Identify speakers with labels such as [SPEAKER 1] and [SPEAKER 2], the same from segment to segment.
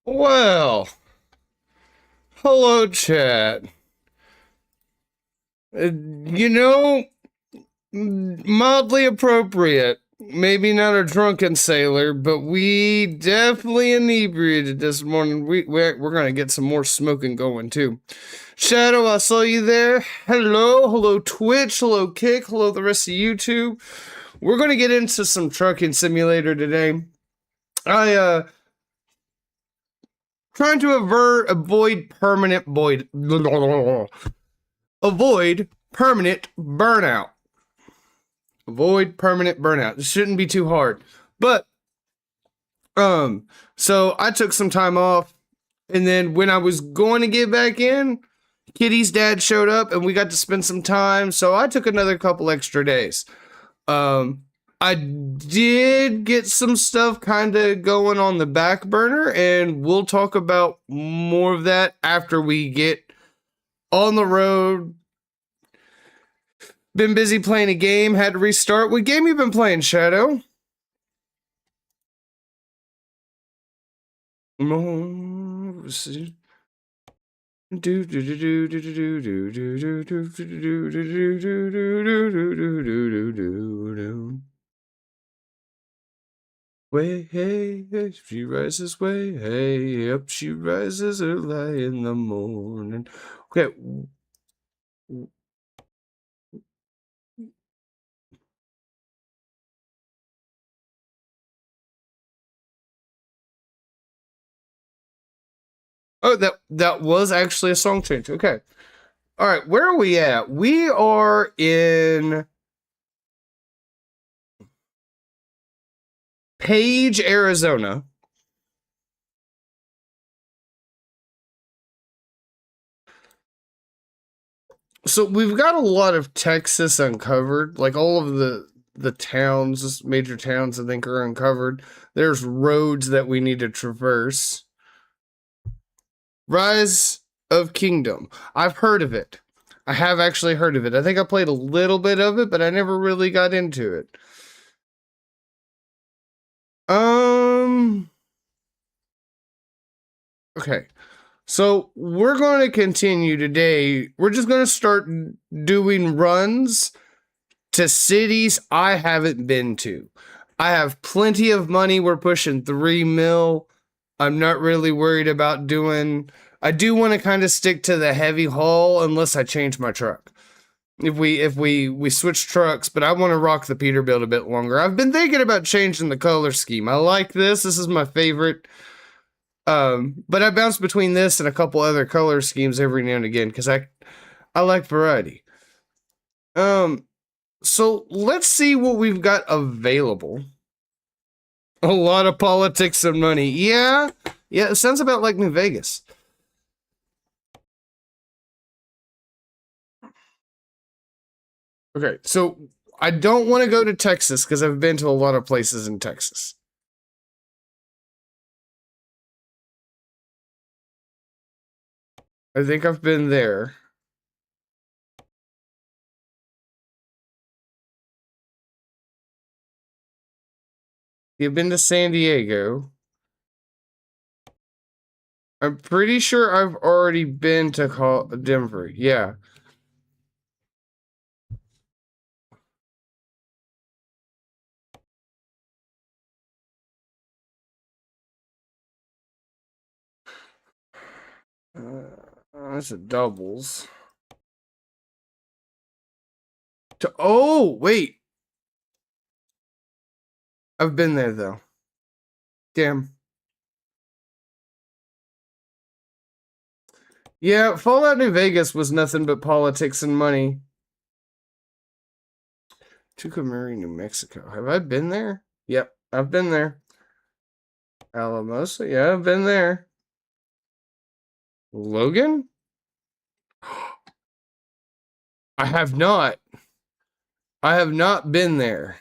[SPEAKER 1] Well, hello, chat. You know, mildly appropriate. Maybe not a drunken sailor, but we definitely inebriated this morning. We're gonna get some more smoking going too. Shadow, I saw you there. Hello, Twitch, hello Kick, hello the rest of YouTube. We're gonna get into some trucking simulator today. I trying to avoid permanent void. Avoid permanent burnout. Avoid permanent burnout. It shouldn't be too hard. But so I took some time off, and then when I was going to get back in, Kitty's dad showed up and we got to spend some time. So I took another couple extra days. I did get some stuff kind of going on the back burner, and we'll talk about more of that after we get on the road. Been busy playing a game, had to restart. What game you been playing, Shadow? Way, hey, hey, she rises way, hey, up she rises early in the morning. Okay. Oh, that was actually a song change. Okay. All right, where are we at? We are in Page, Arizona. So we've got a lot of Texas uncovered. Like all of the towns, major towns, I think, are uncovered. There's roads that we need to traverse. Rise of Kingdom. I've heard of it. I have actually heard of it. I think I played a little bit of it, but I never really got into it. Okay. So we're going to continue today. We're just going to start doing runs to cities I haven't been to. I have plenty of money. We're pushing 3 mil. I'm not really worried about doing. I do want to kind of stick to the heavy haul unless I change my truck. If we switch trucks, but I want to rock the Peterbilt a bit longer. I've been thinking about changing the color scheme. I like this. This is my favorite. But I bounce between this and a couple other color schemes every now and again because I like variety. So let's see what we've got available. A lot of politics and money. Yeah, it sounds about like New Vegas. Okay, so I don't want to go to Texas because I've been to a lot of places in Texas. I think I've been there. You've been to San Diego. I'm pretty sure I've already been to Denver. Yeah. That's a doubles. Oh, wait. I've been there, though. Damn. Yeah, Fallout New Vegas was nothing but politics and money. Tucumari, New Mexico. Have I been there? Yep, I've been there. Alamosa? Yeah, I've been there. Logan? I have not. I have not been there.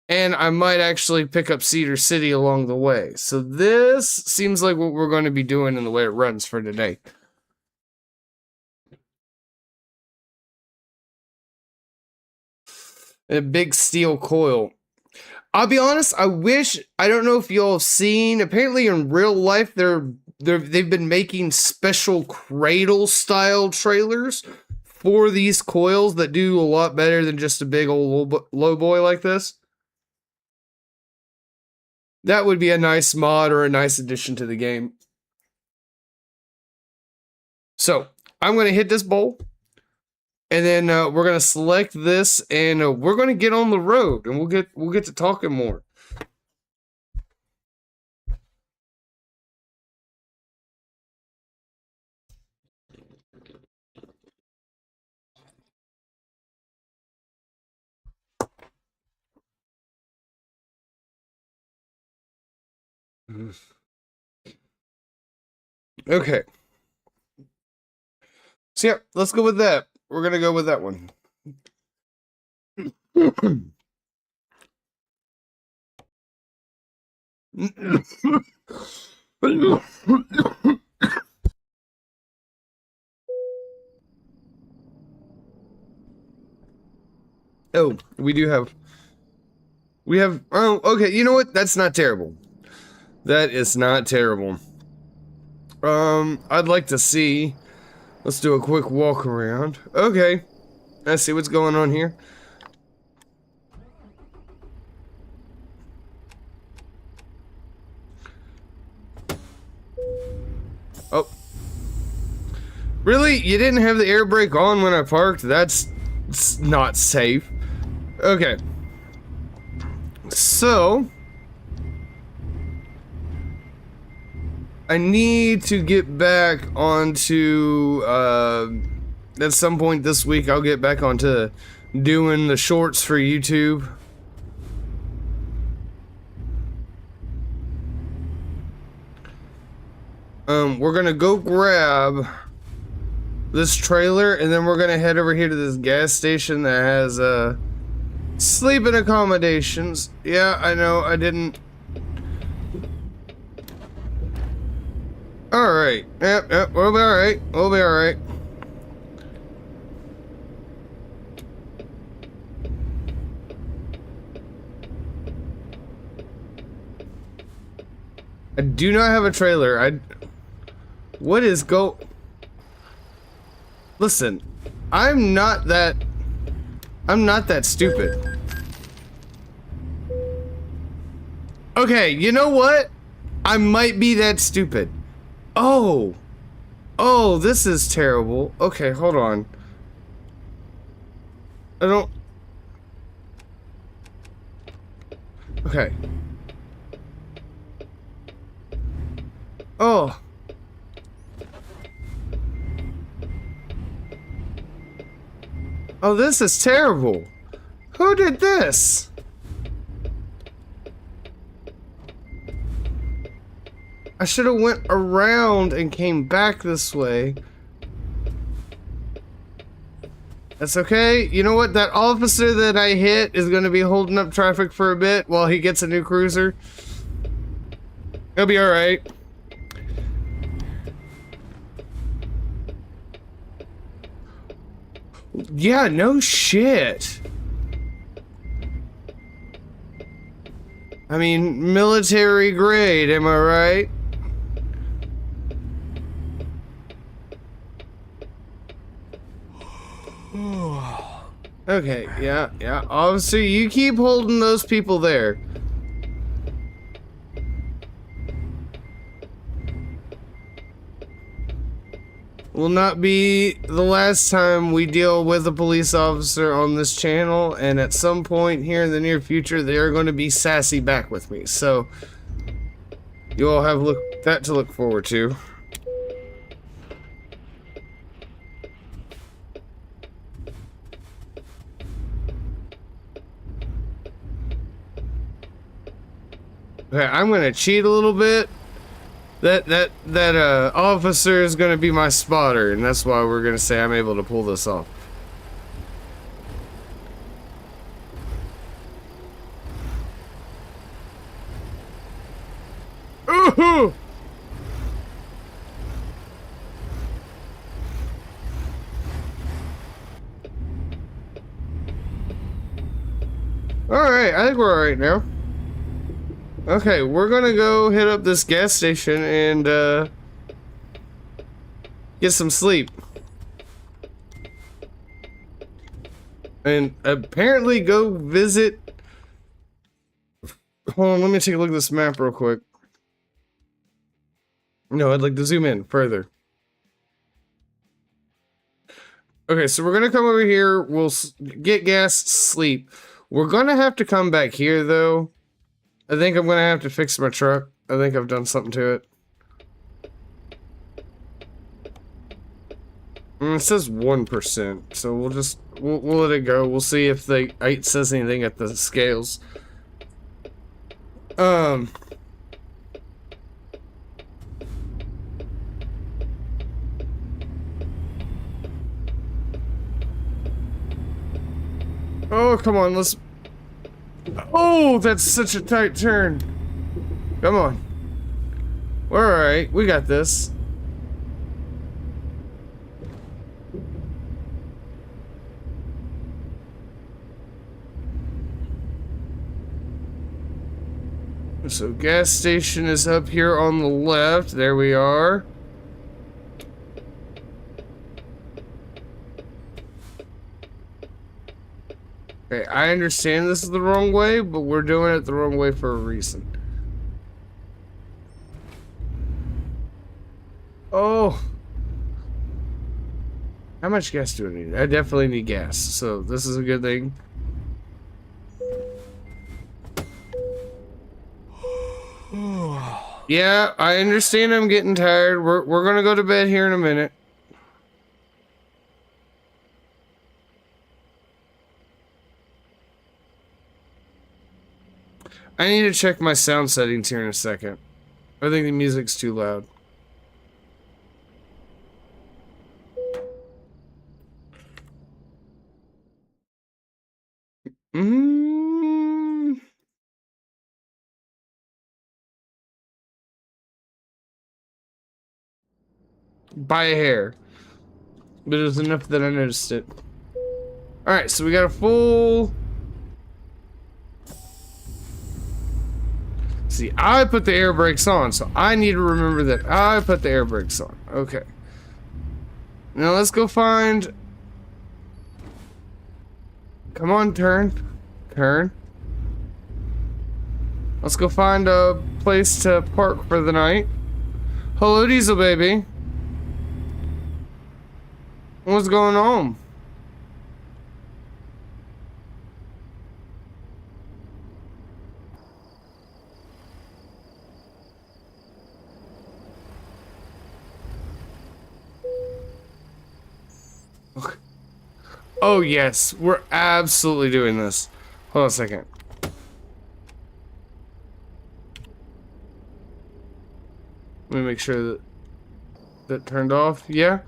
[SPEAKER 1] And I might actually pick up Cedar City along the way. So this seems like what we're going to be doing in the way it runs for today. A big steel coil. I'll be honest, I don't know if y'all have seen, apparently in real life, they've been making special cradle style trailers for these coils that do a lot better than just a big old low boy like this. That would be a nice mod or a nice addition to the game. So I'm going to hit this bowl, and then we're going to select this, and we're going to get on the road, and we'll get to talking more. Okay. So yeah, let's go with that. We're gonna go with that one. Oh, we have, oh, okay, you know what? That's not terrible. That is not terrible. I'd like to see, let's do a quick walk around. Okay, let's see what's going on here. Oh. Really? You didn't have the air brake on when I parked? That's not safe. Okay. So, I need to get back onto, at some point this week, I'll get back onto doing the shorts for YouTube. We're gonna go grab this trailer, and then we're gonna head over here to this gas station that has, sleeping accommodations. Yeah, I know, I didn't... Alright, yep, we'll be alright, we'll be alright. I do not have a trailer. What is Listen, I'm not that stupid. Okay, you know what? I might be that stupid. Oh, this is terrible. Okay, hold on. I don't... Okay. Oh. Oh, this is terrible. Who did this? I should have went around and came back this way. That's okay. You know what? That officer that I hit is going to be holding up traffic for a bit while he gets a new cruiser. He'll be alright. Yeah, no shit. I mean, military grade, am I right? Okay, yeah. Obviously, you keep holding those people there. Will not be the last time we deal with a police officer on this channel, and at some point here in the near future, they are going to be sassy back with me. So, you all have that to look forward to. Okay, I'm gonna cheat a little bit. That officer is gonna be my spotter, and that's why we're gonna say I'm able to pull this off. Ooh! Alright, I think we're alright now. Okay, we're gonna go hit up this gas station and, get some sleep. And apparently go visit... Hold on, let me take a look at this map real quick. No, I'd like to zoom in further. Okay, so we're gonna come over here, we'll get gas, sleep. We're gonna have to come back here, though. I think I'm gonna have to fix my truck. I think I've done something to it. It says 1%, so we'll let it go. We'll see if it says anything at the scales. Oh, come on, let's... Oh, that's such a tight turn. Come on. We're alright, we got this. So gas station is up here on the left. There we are. Okay, I understand this is the wrong way, but we're doing it the wrong way for a reason. Oh. How much gas do I need? I definitely need gas, so this is a good thing. Yeah, I understand I'm getting tired. We're gonna go to bed here in a minute. I need to check my sound settings here in a second. I think the music's too loud. By a hair. But it was enough that I noticed it. Alright, so we got a full... See, I put the air brakes on, so I need to remember that I put the air brakes on. Okay. Now let's go find... Come on, turn. Turn. Let's go find a place to park for the night. Hello, Diesel baby. What's going on? Okay. Oh yes, we're absolutely doing this. Hold on a second. Let me make sure that turned off. Yeah.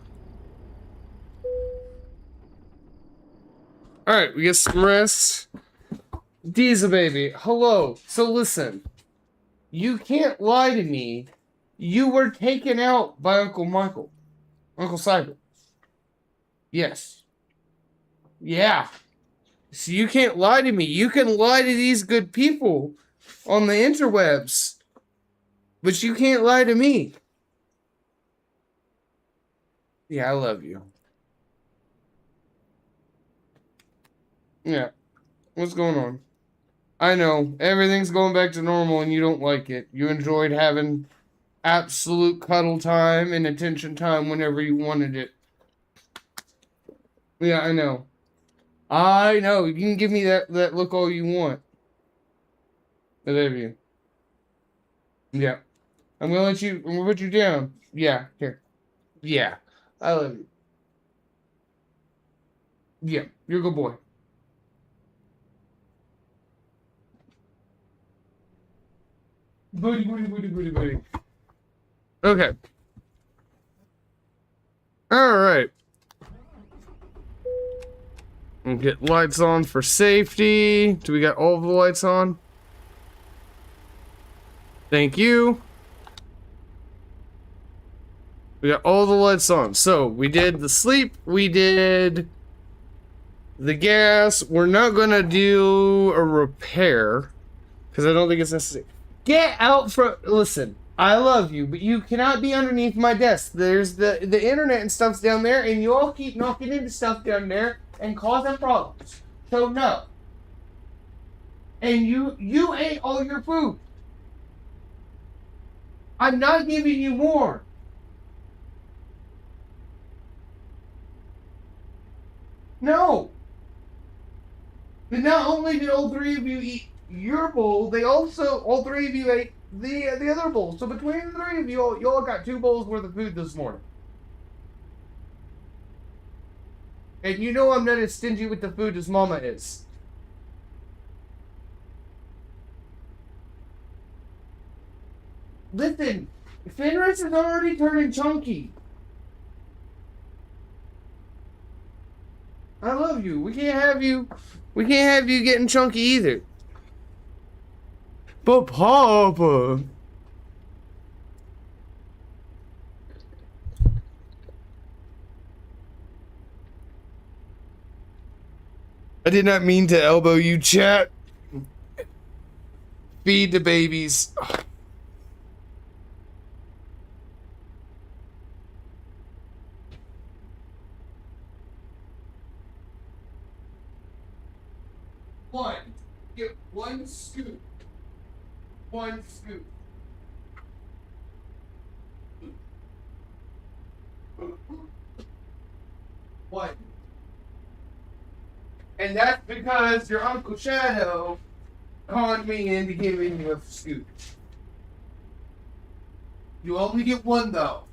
[SPEAKER 1] Alright, we get some rest. Diesel baby, hello. So listen, you can't lie to me. You were taken out by Uncle Michael. Uncle Cyber. Yes. Yeah. So you can't lie to me. You can lie to these good people on the interwebs. But you can't lie to me. Yeah, I love you. Yeah. What's going on? I know. Everything's going back to normal and you don't like it. You enjoyed having absolute cuddle time and attention time whenever you wanted it. Yeah, I know. I know. You can give me that look all you want. I love you. Yeah. I'm gonna put you down. Yeah, here. Yeah. I love you. Yeah, you're a good boy. Booty. Okay. Alright. We'll get lights on for safety. Do we got all the lights on? Thank you. We got all the lights on. So, we did the sleep. We did the gas. We're not gonna do a repair because I don't think it's necessary. Get out from. Listen, I love you, but you cannot be underneath my desk. There's the internet and stuff's down there, and you all keep knocking into stuff down there and causing problems. So no. And you ate all your food. I'm not giving you more. No. But not only did all three of you eat your bowl, they also, all three of you ate the other bowl. So between the three of you all got 2 bowls worth of food this morning. And you know I'm not as stingy with the food as Mama is. Listen, Fenris is already turning chunky. I love you. We can't have you getting chunky either. But Papa. I did not mean to elbow you, chat. Feed the babies. Get 1 scoop. 1 scoop. What? And that's because your Uncle Shadow conned me into giving you a scoop. You only get 1 though.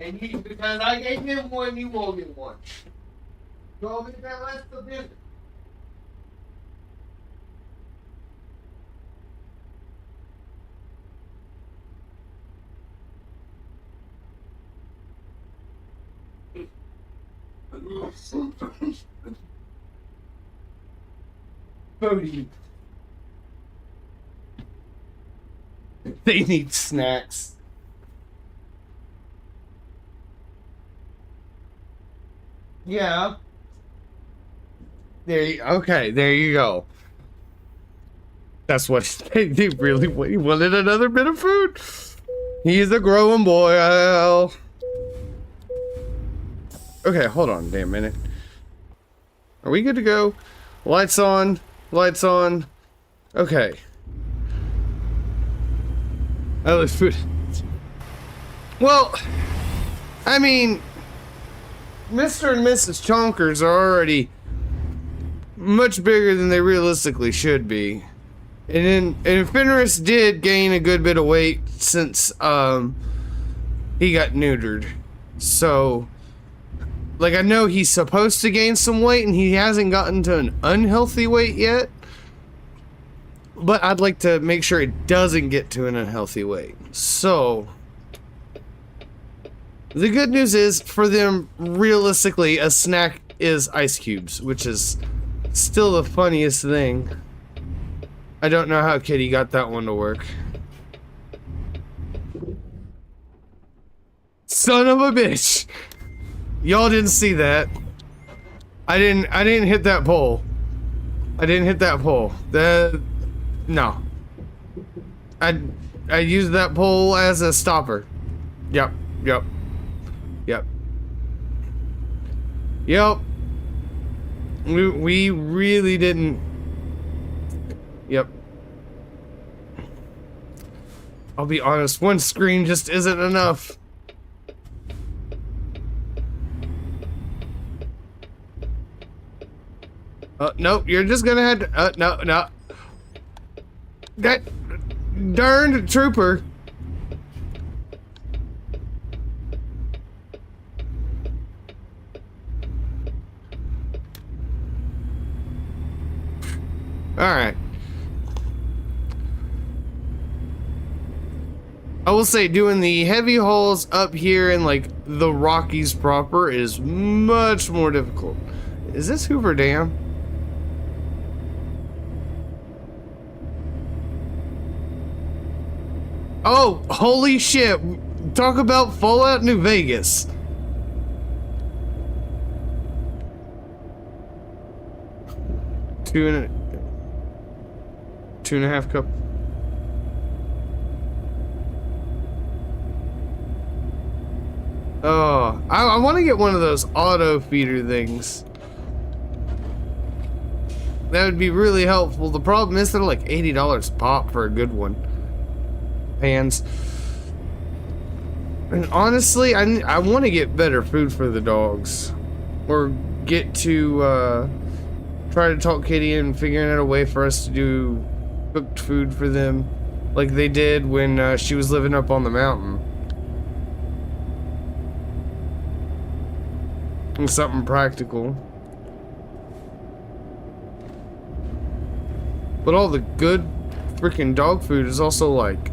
[SPEAKER 1] And because I gave him 1, you will get 1. Go make that last of dinner. Bodie. They need snacks. Yeah. There you go. That's what they really wanted, another bit of food. He's a growing boy. Okay, hold on, damn minute. Are we good to go? Lights on. Lights on. Okay. I love food. Well, I mean, Mr. and Mrs. Chonkers are already much bigger than they realistically should be. And Fenris did gain a good bit of weight since he got neutered. So, like, I know he's supposed to gain some weight and he hasn't gotten to an unhealthy weight yet. But I'd like to make sure it doesn't get to an unhealthy weight. So, the good news is, for them, realistically, a snack is ice cubes, which is still the funniest thing. I don't know how Kitty got that one to work. Son of a bitch! Y'all didn't see that. I didn't hit that pole. I didn't hit that pole. No. I used that pole as a stopper. Yep. We really didn't. Yep. I'll be honest, 1 screen just isn't enough. Nope, you're just gonna have to, no. That darned trooper. Alright. I will say, doing the heavy hauls up here in, like, the Rockies proper is much more difficult. Is this Hoover Dam? Oh, holy shit. Talk about Fallout New Vegas. Two and a half cup. Oh, I want to get one of those auto feeder things. That would be really helpful. The problem is they're like $80 a pop for a good one. Pans. And honestly, I want to get better food for the dogs. Or get to try to talk Kitty into figuring out a way for us to do cooked food for them. Like they did when she was living up on the mountain. Something practical. But all the good freaking dog food is also like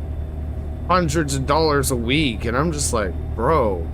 [SPEAKER 1] hundreds of dollars a week, and I'm just like, bro.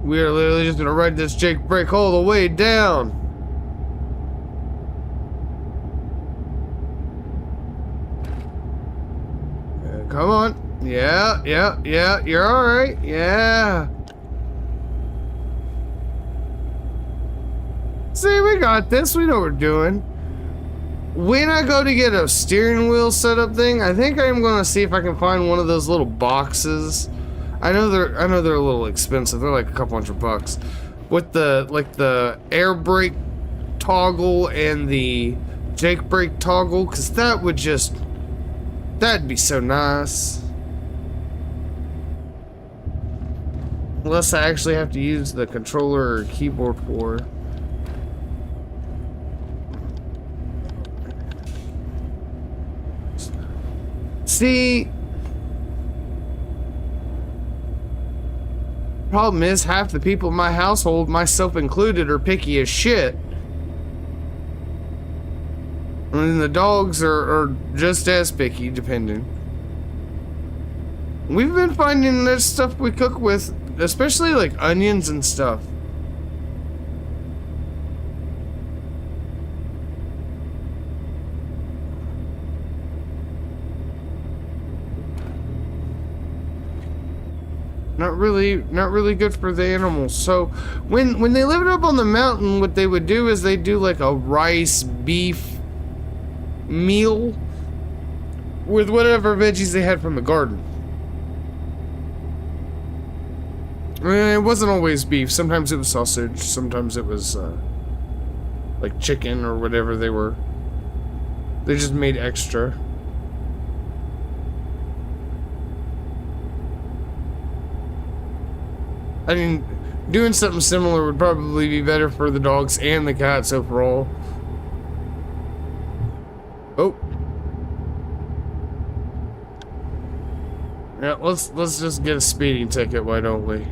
[SPEAKER 1] We are literally just gonna ride this Jake brake all the way down. Come on. Yeah, you're alright. Yeah. See, we got this. We know what we're doing. When I go to get a steering wheel setup thing, I think I'm gonna see if I can find one of those little boxes. I know they're a little expensive. They're like a couple $100 with the air brake toggle and the Jake brake toggle, because that'd be so nice. Unless I actually have to use the controller or keyboard for. See, problem is half the people in my household, myself included, are picky as shit. And the dogs are just as picky, depending. We've been finding that stuff we cook with, especially like onions and stuff. Not really good for the animals. So when they lived up on the mountain, what they would do is they do like a rice beef meal with whatever veggies they had from the garden. It wasn't always beef. Sometimes it was sausage. Sometimes it was like chicken or whatever they were. They just made extra. I mean, doing something similar would probably be better for the dogs and the cats overall. Oh. Yeah, let's just get a speeding ticket, why don't we?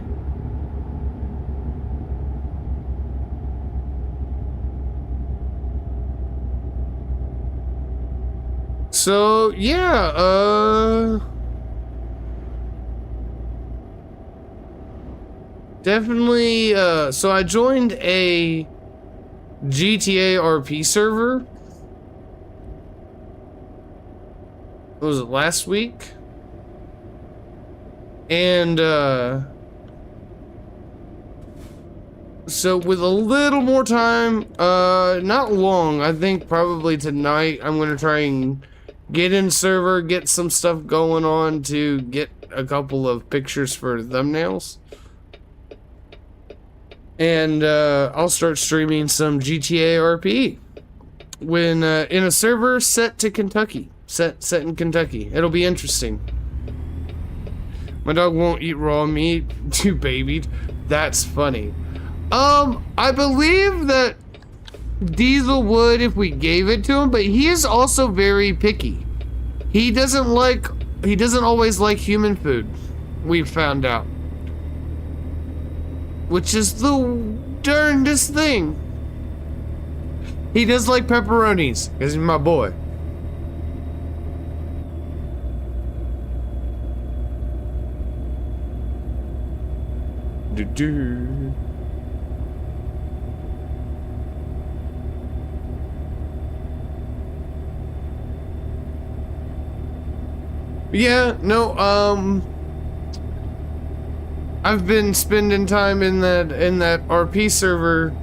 [SPEAKER 1] So, yeah, definitely, so I joined a GTA RP server. What was it, last week? And, so with a little more time, not long, I think probably tonight, I'm gonna try and get in server, get some stuff going on to get a couple of pictures for thumbnails. And I'll start streaming some GTA RP when in a server set to Kentucky. Set in Kentucky. It'll be interesting. My dog won't eat raw meat. Too babied. That's funny. I believe that Diesel would if we gave it to him, but he is also very picky. He doesn't always like human food. We've found out. which is the darndest thing. He does like pepperonis, because he's my boy. Do-do. Yeah, no, I've been spending time in that RP server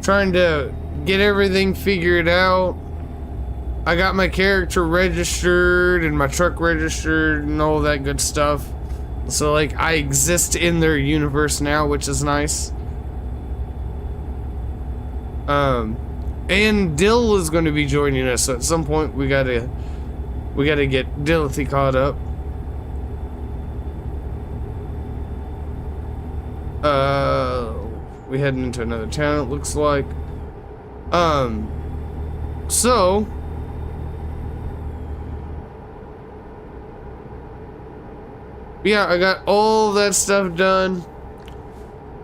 [SPEAKER 1] trying to get everything figured out. I got my character registered and my truck registered and all that good stuff. So like I exist in their universe now, which is nice. And Dill is going to be joining us, so at some point we gotta get Dilithy caught up. We heading into another town, it looks like. So yeah, I got all that stuff done.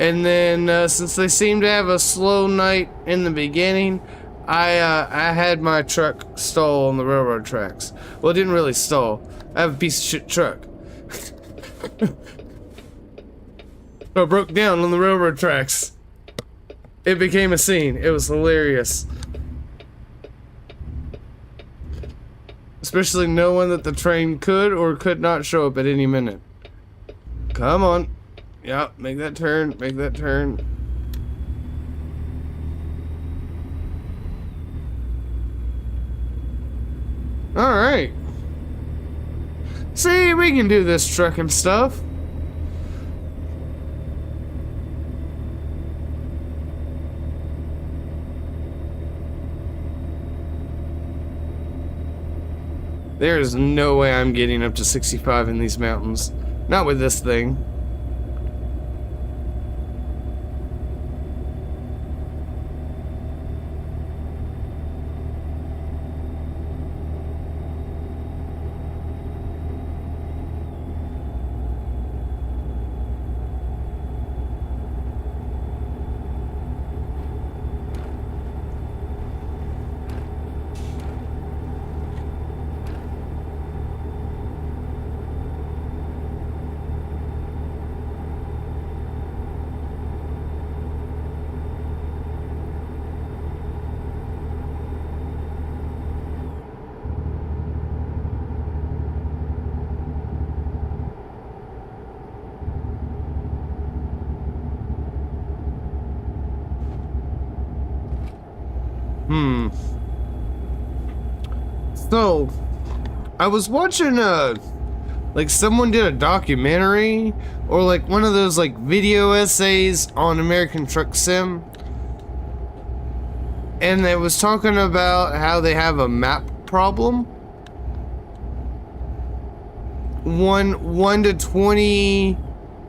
[SPEAKER 1] And then since they seem to have a slow night in the beginning, I had my truck stall on the railroad tracks. Well, it didn't really stall. I have a piece of shit truck. So it broke down on the railroad tracks. It became a scene. It was hilarious. Especially knowing that the train could or could not show up at any minute. Come on. Yeah, make that turn, make that turn. Alright. See, we can do this trucking stuff. There's no way I'm getting up to 65 in these mountains. Not with this thing. So, I was watching like someone did a documentary or like one of those like video essays on American Truck Sim, and it was talking about how they have a map problem. 1 to 20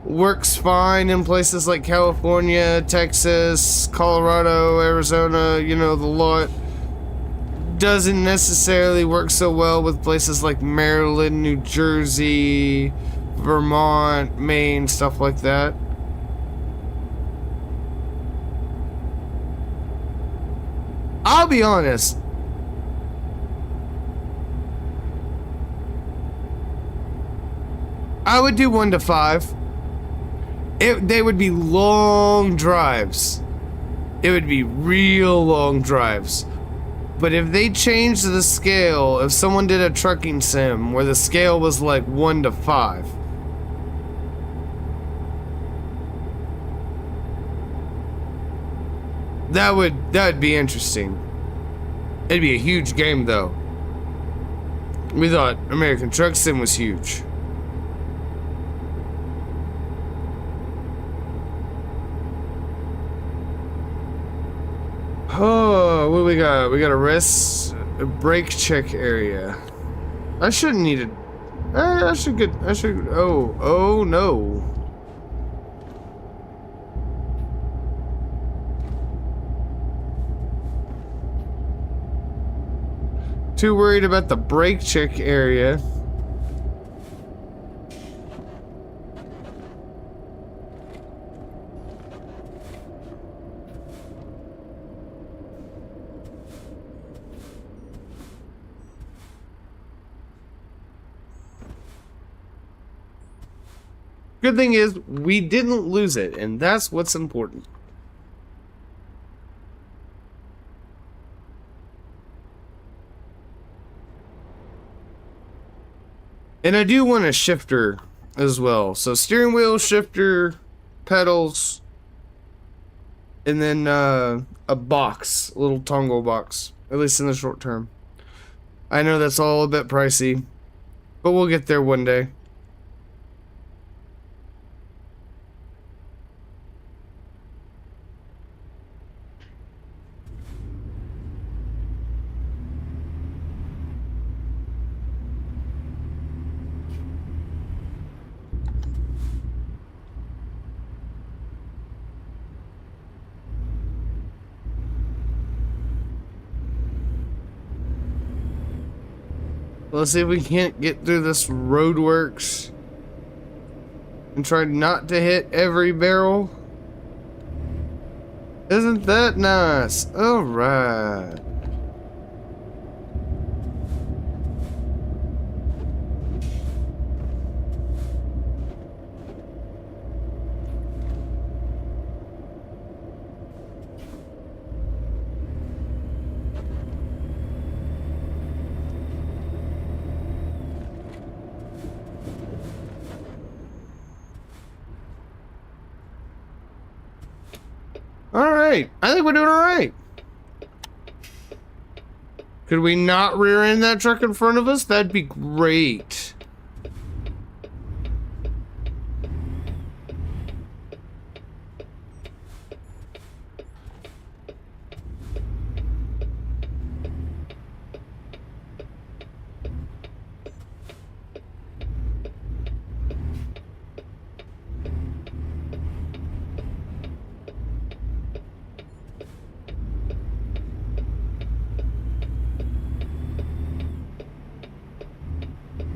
[SPEAKER 1] works fine in places like California, Texas, Colorado, Arizona, you know, the lot. Doesn't necessarily work so well with places like Maryland, New Jersey, Vermont, Maine, stuff like that. I'll be honest. I would do 1 to 5. They would be long drives. It would be real long drives. But if they changed the scale, if someone did a trucking sim where the scale was like 1 to 5, that would be interesting. It'd be a huge game though. We thought American Truck Sim was huge. Oh, what do we got? We got a brake check area. I shouldn't need it. I should, oh no. Too worried about the brake check area. Good thing is, we didn't lose it, and that's what's important. And I do want a shifter as well. So steering wheel, shifter, pedals, and then a box, a little toggle box, at least in the short term. I know that's all a bit pricey, but we'll get there one day. Let's see if we can't get through this roadworks and try not to hit every barrel. Isn't that nice? All right. Alright, I think we're doing alright. Could we not rear end that truck in front of us? That'd be great.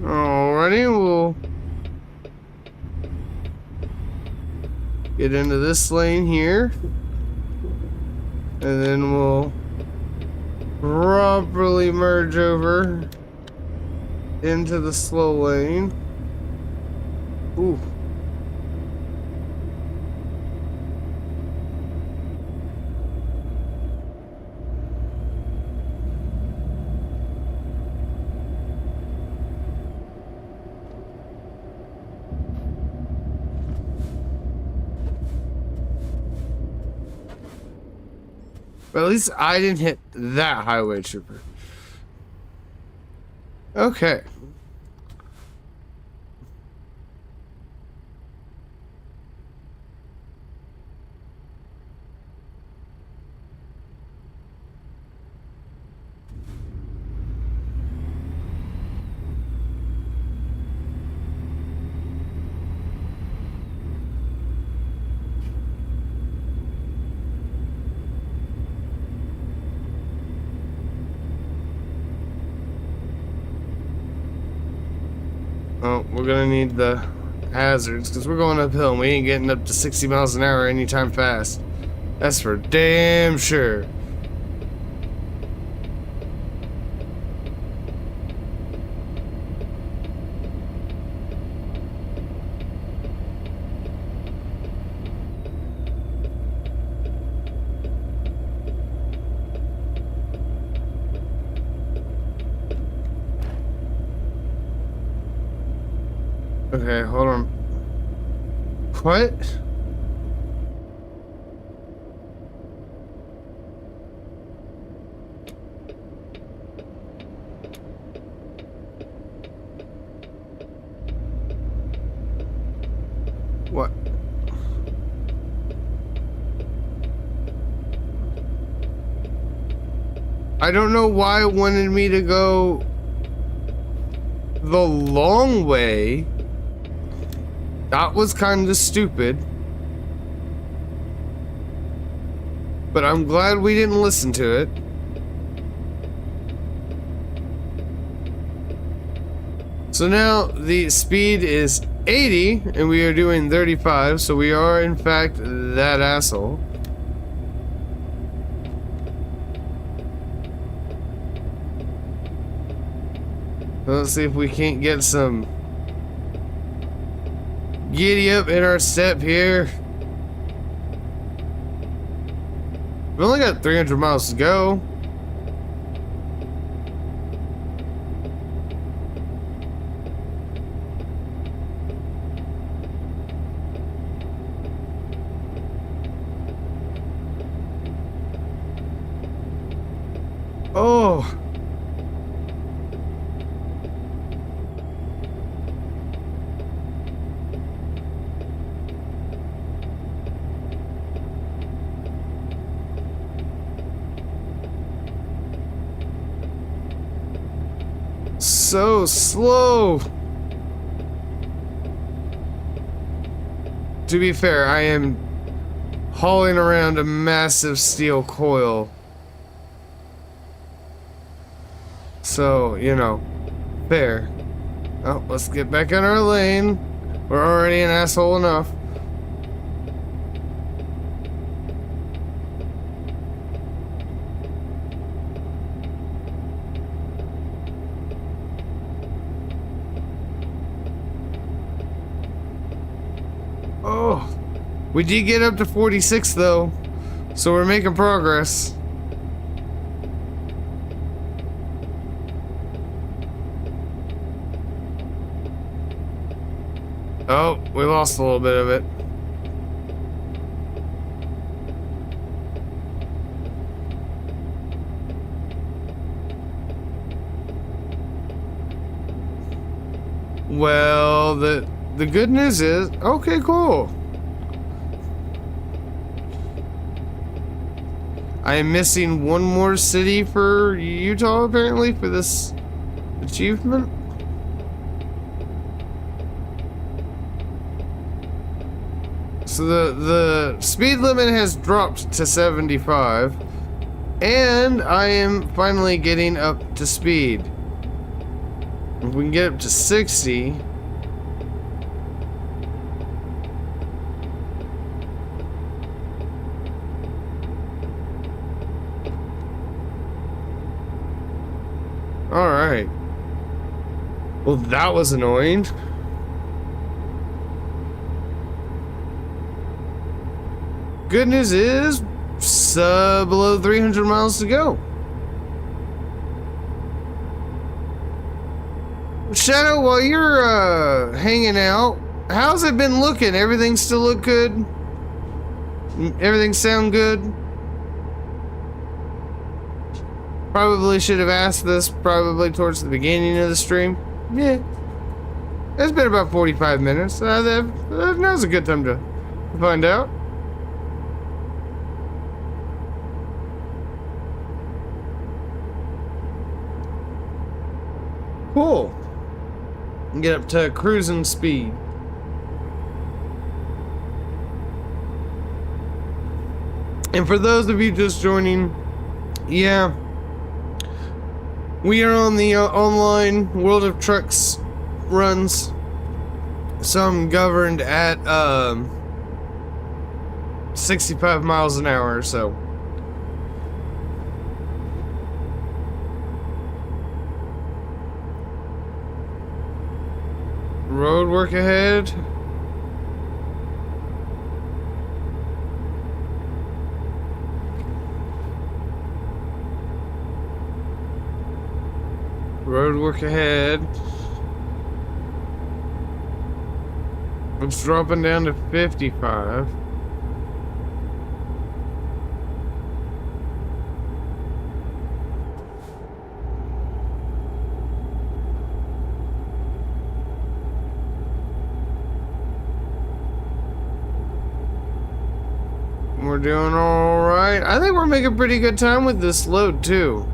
[SPEAKER 1] Alrighty, we'll get into this lane here, and then we'll properly merge over into the slow lane. Ooh. But at least I didn't hit that highway trooper. Okay. Oh, we're gonna need the hazards because we're going uphill and we ain't getting up to 60 miles an hour anytime fast. That's for damn sure. Okay, hold on. What? What? I don't know why it wanted me to go the long way. That was kind of stupid. But I'm glad we didn't listen to it. So now the speed is 80 and we are doing 35, so we are in fact that asshole. Let's see if we can't get some Giddy up in our step here. We've only got 300 miles to go. Oh. So slow. To be fair, I am hauling around a massive steel coil. So, you know, fair. Oh, let's get back in our lane. We're already an asshole enough. Oh, we did get up to 46 though, so we're making progress. Oh, we lost a little bit of it. Well, the good news is, okay, cool. I am missing one more city for Utah, apparently, for this achievement. So the speed limit has dropped to 75, and I am finally getting up to speed. If we can get up to 60... Alright. Well, that was annoying. Good news is, below 300 miles to go. Shadow, while you're hanging out, how's it been looking? Everything still look good? Everything sound good? Probably should have asked this probably towards the beginning of the stream. Yeah. It's been about 45 minutes. Now's a good time to find out. Cool. Get up to cruising speed. And for those of you just joining, yeah, we are on the online World of Trucks runs. So I'm governed at 65 miles an hour or so. Road work ahead. Road work ahead. It's dropping down to 55. We're doing alright. I think we're making pretty good time with this load too.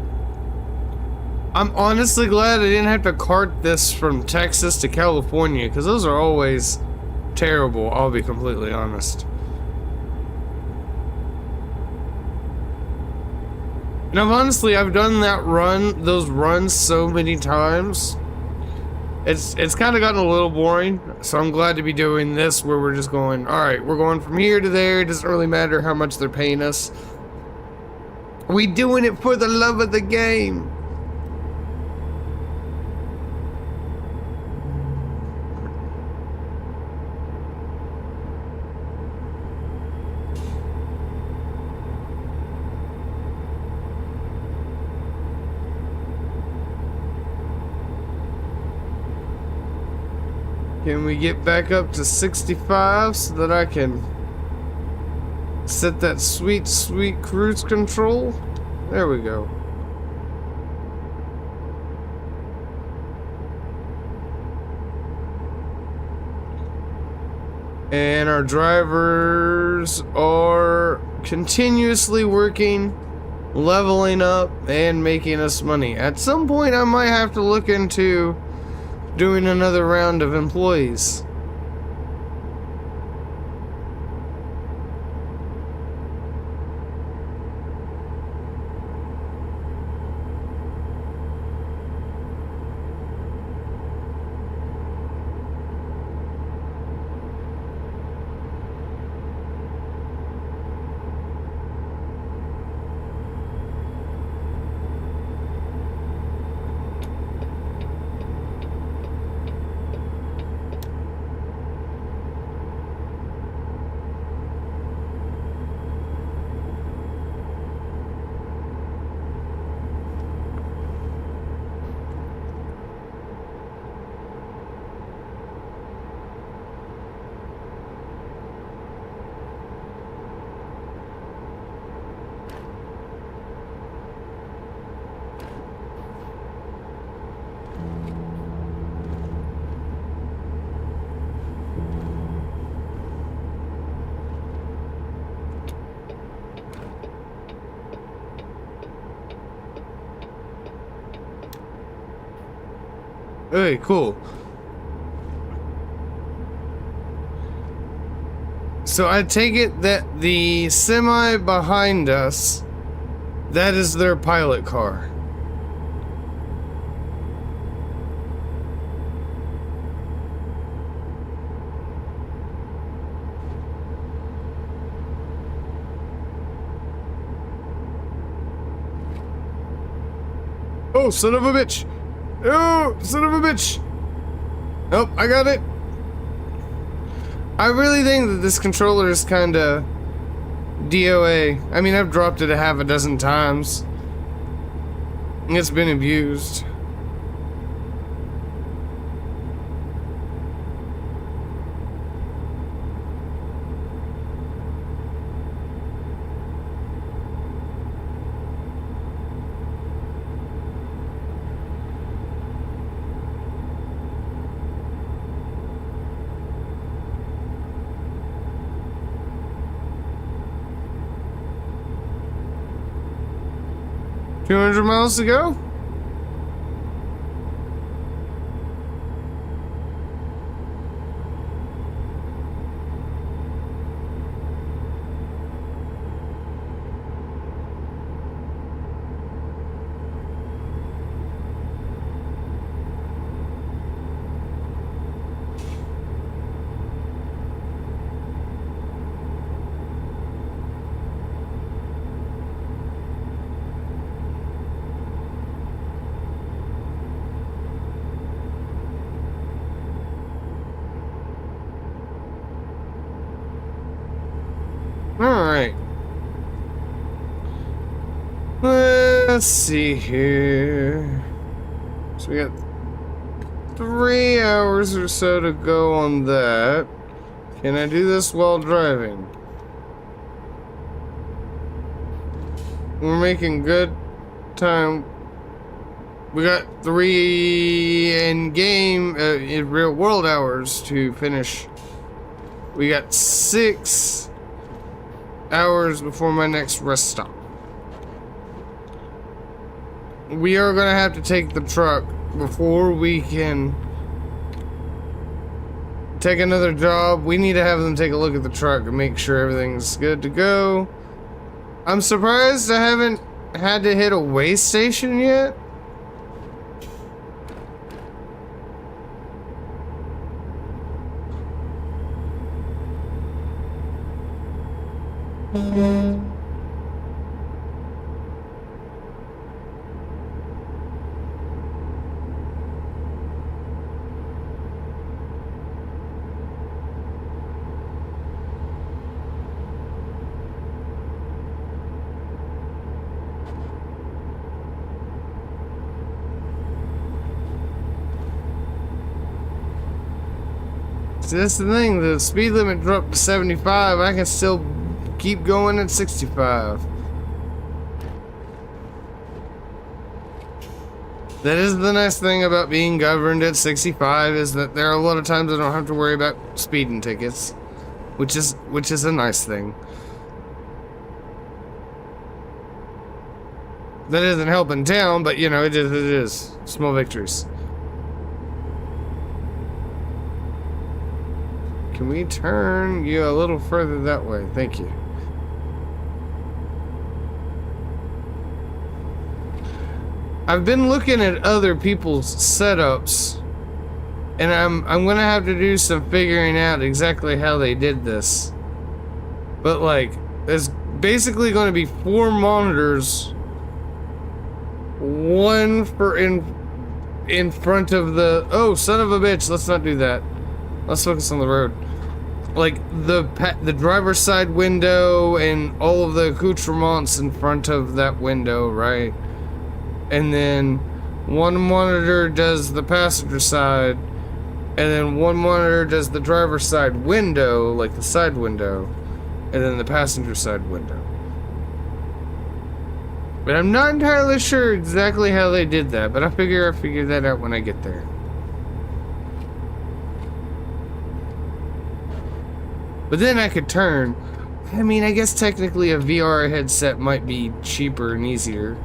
[SPEAKER 1] I'm honestly glad I didn't have to cart this from Texas to California, because those are always terrible, I'll be completely honest. Now honestly, I've done those runs so many times. It's kind of gotten a little boring, so I'm glad to be doing this where we're just going, alright, we're going from here to there, it doesn't really matter how much they're paying us. We doing it for the love of the game. Can we get back up to 65 so that I can set that sweet, sweet cruise control? There we go. And our drivers are continuously working, leveling up, and making us money. At some point, I might have to look into doing another round of employees. Hey, cool. So I take it that the semi behind us, that is their pilot car. Oh, son of a bitch! Oh, son of a bitch! Nope, I got it. I really think that this controller is kinda DOA. I mean, I've dropped it a half a dozen times. It's been abused. $200 miles to go? Alright. Let's see here. So we got 3 hours or so to go on that. Can I do this while driving? We're making good time. We got 3 in-game, in real world hours to finish. We got 6 hours before my next rest stop. We are gonna have to take the truck before we can take another job. We need to have them take a look at the truck and make sure everything's good to go. I'm surprised I haven't had to hit a way station yet. See, that's the thing. The speed limit dropped to 75. I can still keep going at 65. That is the nice thing about being governed at 65 is that there are a lot of times I don't have to worry about speeding tickets, which is a nice thing. That isn't helping town, but you know, it is. Small victories. Can we turn you a little further that way? Thank you. I've been looking at other people's setups, and I'm gonna have to do some figuring out exactly how they did this. But like, there's basically going to be 4 monitors, one for in front of the. Oh, son of a bitch! Let's not do that. Let's focus on the road. Like the driver's side window and all of the accoutrements in front of that window, right? And then one monitor does the passenger side, and then one monitor does the driver's side window, like the side window, and then the passenger side window. But I'm not entirely sure exactly how they did that, but I'll figure that out when I get there. But then I could turn. I mean, I guess technically a VR headset might be cheaper and easier.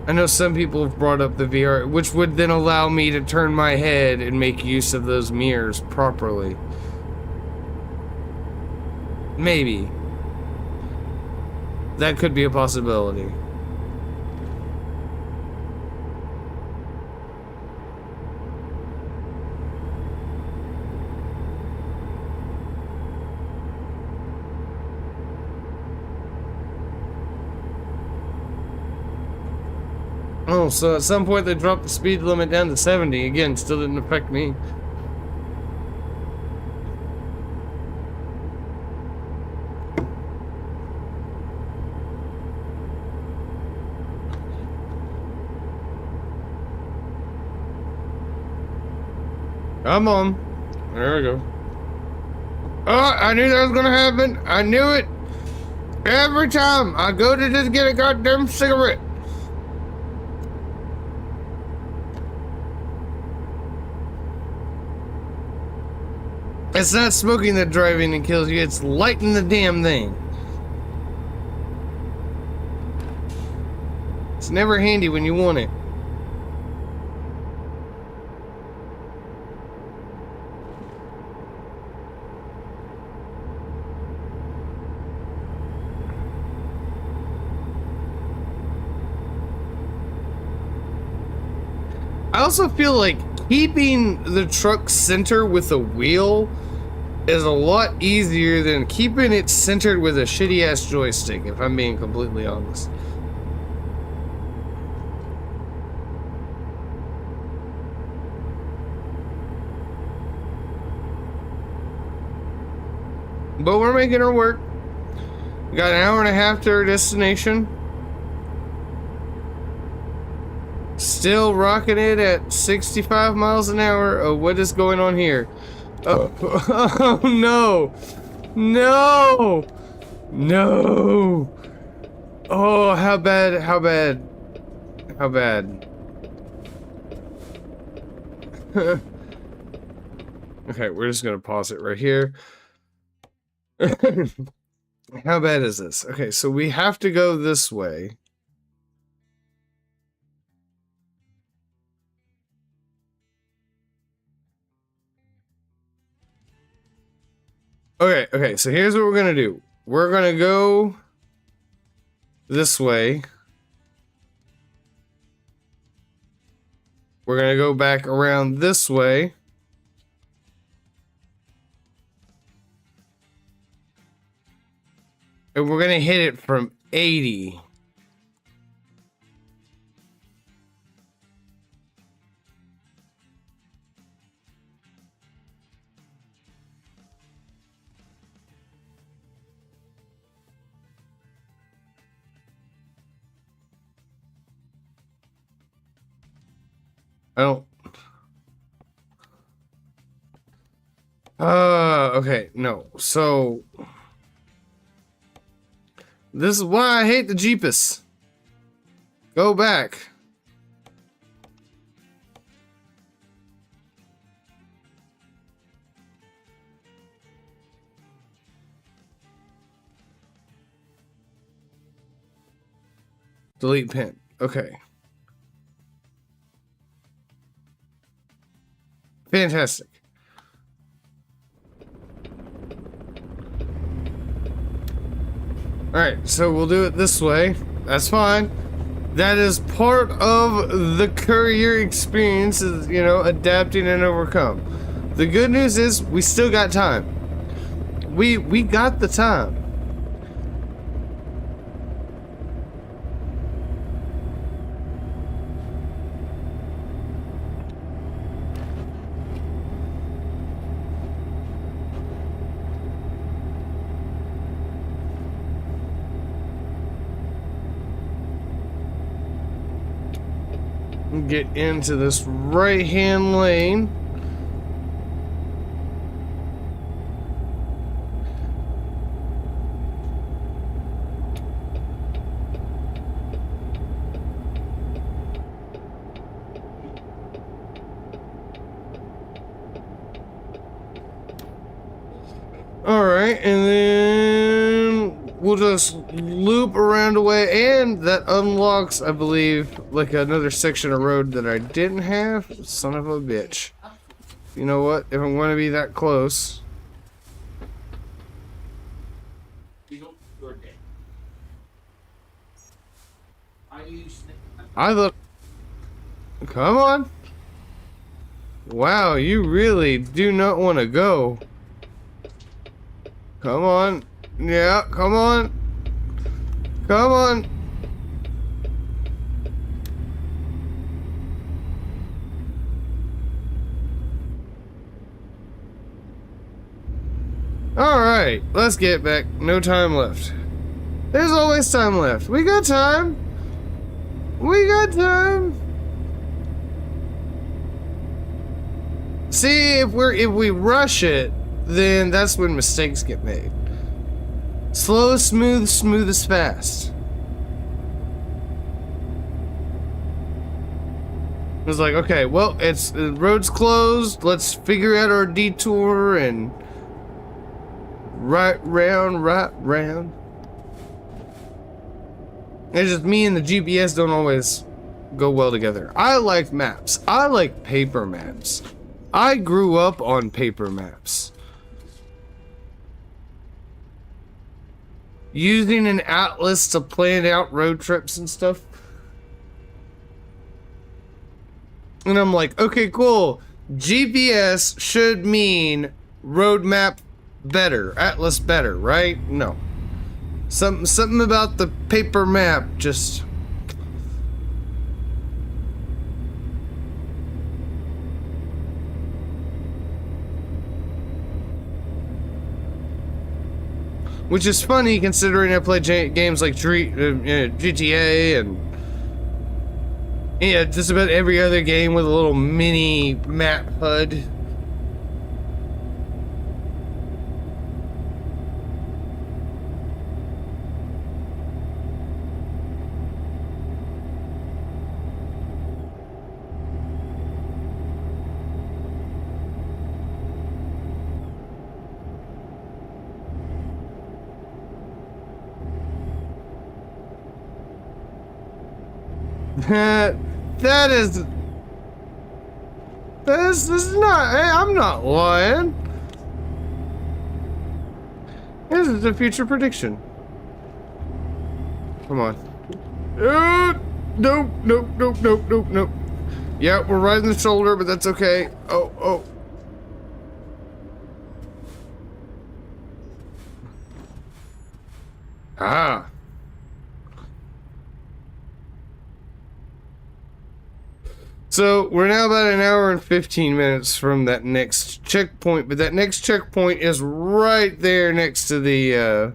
[SPEAKER 1] I know some people have brought up the VR, which would then allow me to turn my head and make use of those mirrors properly. Maybe. That could be a possibility. Oh, so at some point they dropped the speed limit down to 70. Again, still didn't affect me. Come on. There we go. Oh, I knew that was gonna happen. I knew it. Every time I go to just get a goddamn cigarette. It's not smoking that driving and kills you, it's lighting the damn thing. It's never handy when you want it. I also feel like keeping the truck center with a wheel is a lot easier than keeping it centered with a shitty ass joystick, if I'm being completely honest. But we're making her work. We got an hour and a half to our destination. Still rocking it at 65 miles an hour. Oh, what is going on here? Oh, no. No. No. Oh, how bad, how bad. How bad. Okay, we're just gonna pause it right here. How bad is this? Okay, so we have to go this way. Okay, so here's what we're gonna do. We're gonna go this way. We're gonna go back around this way. And we're gonna hit it from 80. I don't. Okay, no. So this is why I hate the Jeepus. Go back. Delete pin. Okay. Fantastic. Alright, so we'll do it this way. That's fine. That is part of the courier experience, is, you know, adapting and overcome. The good news is we still got time. We got the time. Get into this right-hand lane. Alright, and then we'll just loop around away, and that unlocks, I believe, like another section of road that I didn't have. Son of a bitch. You know what? If I'm going to be that close. I look. Come on. Wow, you really do not want to go. Come on. Yeah, come on. Come on. Alright, let's get back. No time left. There's always time left. We got time. We got time. See, if we rush it, then that's when mistakes get made. Slow is smooth, smooth is fast. It was like, okay, well, the road's closed. Let's figure out our detour and right round. It's just me and the GPS don't always go well together. I like maps. I like paper maps. I grew up on paper maps. Using an atlas to plan out road trips and stuff. And I'm like, okay, cool. GPS should mean roadmap better, atlas better, right? No. Something about the paper map just... Which is funny considering I play games like GTA and just about every other game with a little mini map HUD. This is not, hey, I'm not lying. This is a future prediction. Come on. Nope. Yeah, we're right in the shoulder, but that's okay. Oh. Ah. So, we're now about an hour and 15 minutes from that next checkpoint, but that next checkpoint is right there next to the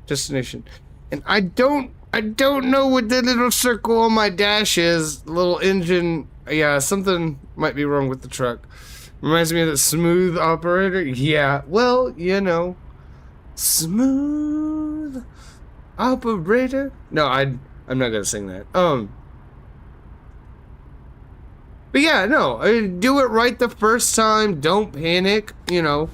[SPEAKER 1] destination. And I don't know what that little circle on my dash is. Little engine, yeah, something might be wrong with the truck. Reminds me of the smooth operator. Yeah, well, you know, smooth operator. No, I'm not gonna sing that. But yeah, no, do it right the first time. Don't panic. You know,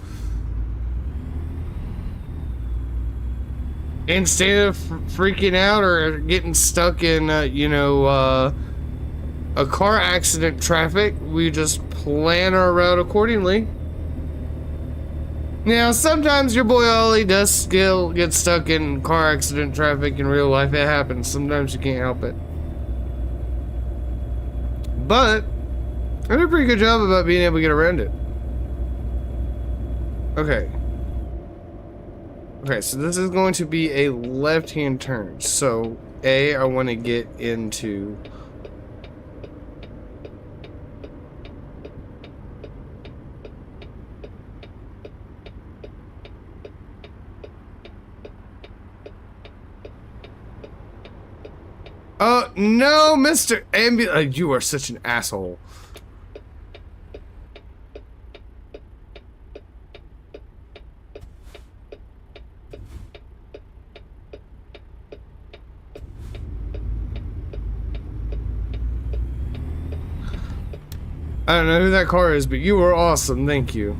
[SPEAKER 1] instead of freaking out or getting stuck in, a car accident traffic, we just plan our route accordingly. Now, sometimes your boy Ollie does still get stuck in car accident traffic in real life. It happens. Sometimes you can't help it. But I did a pretty good job about being able to get around it. Okay. Okay, so this is going to be a left-hand turn. So, I want to get into... Oh, no, Mr. Ambulance. You are such an asshole. I don't know who that car is, but you were awesome. Thank you.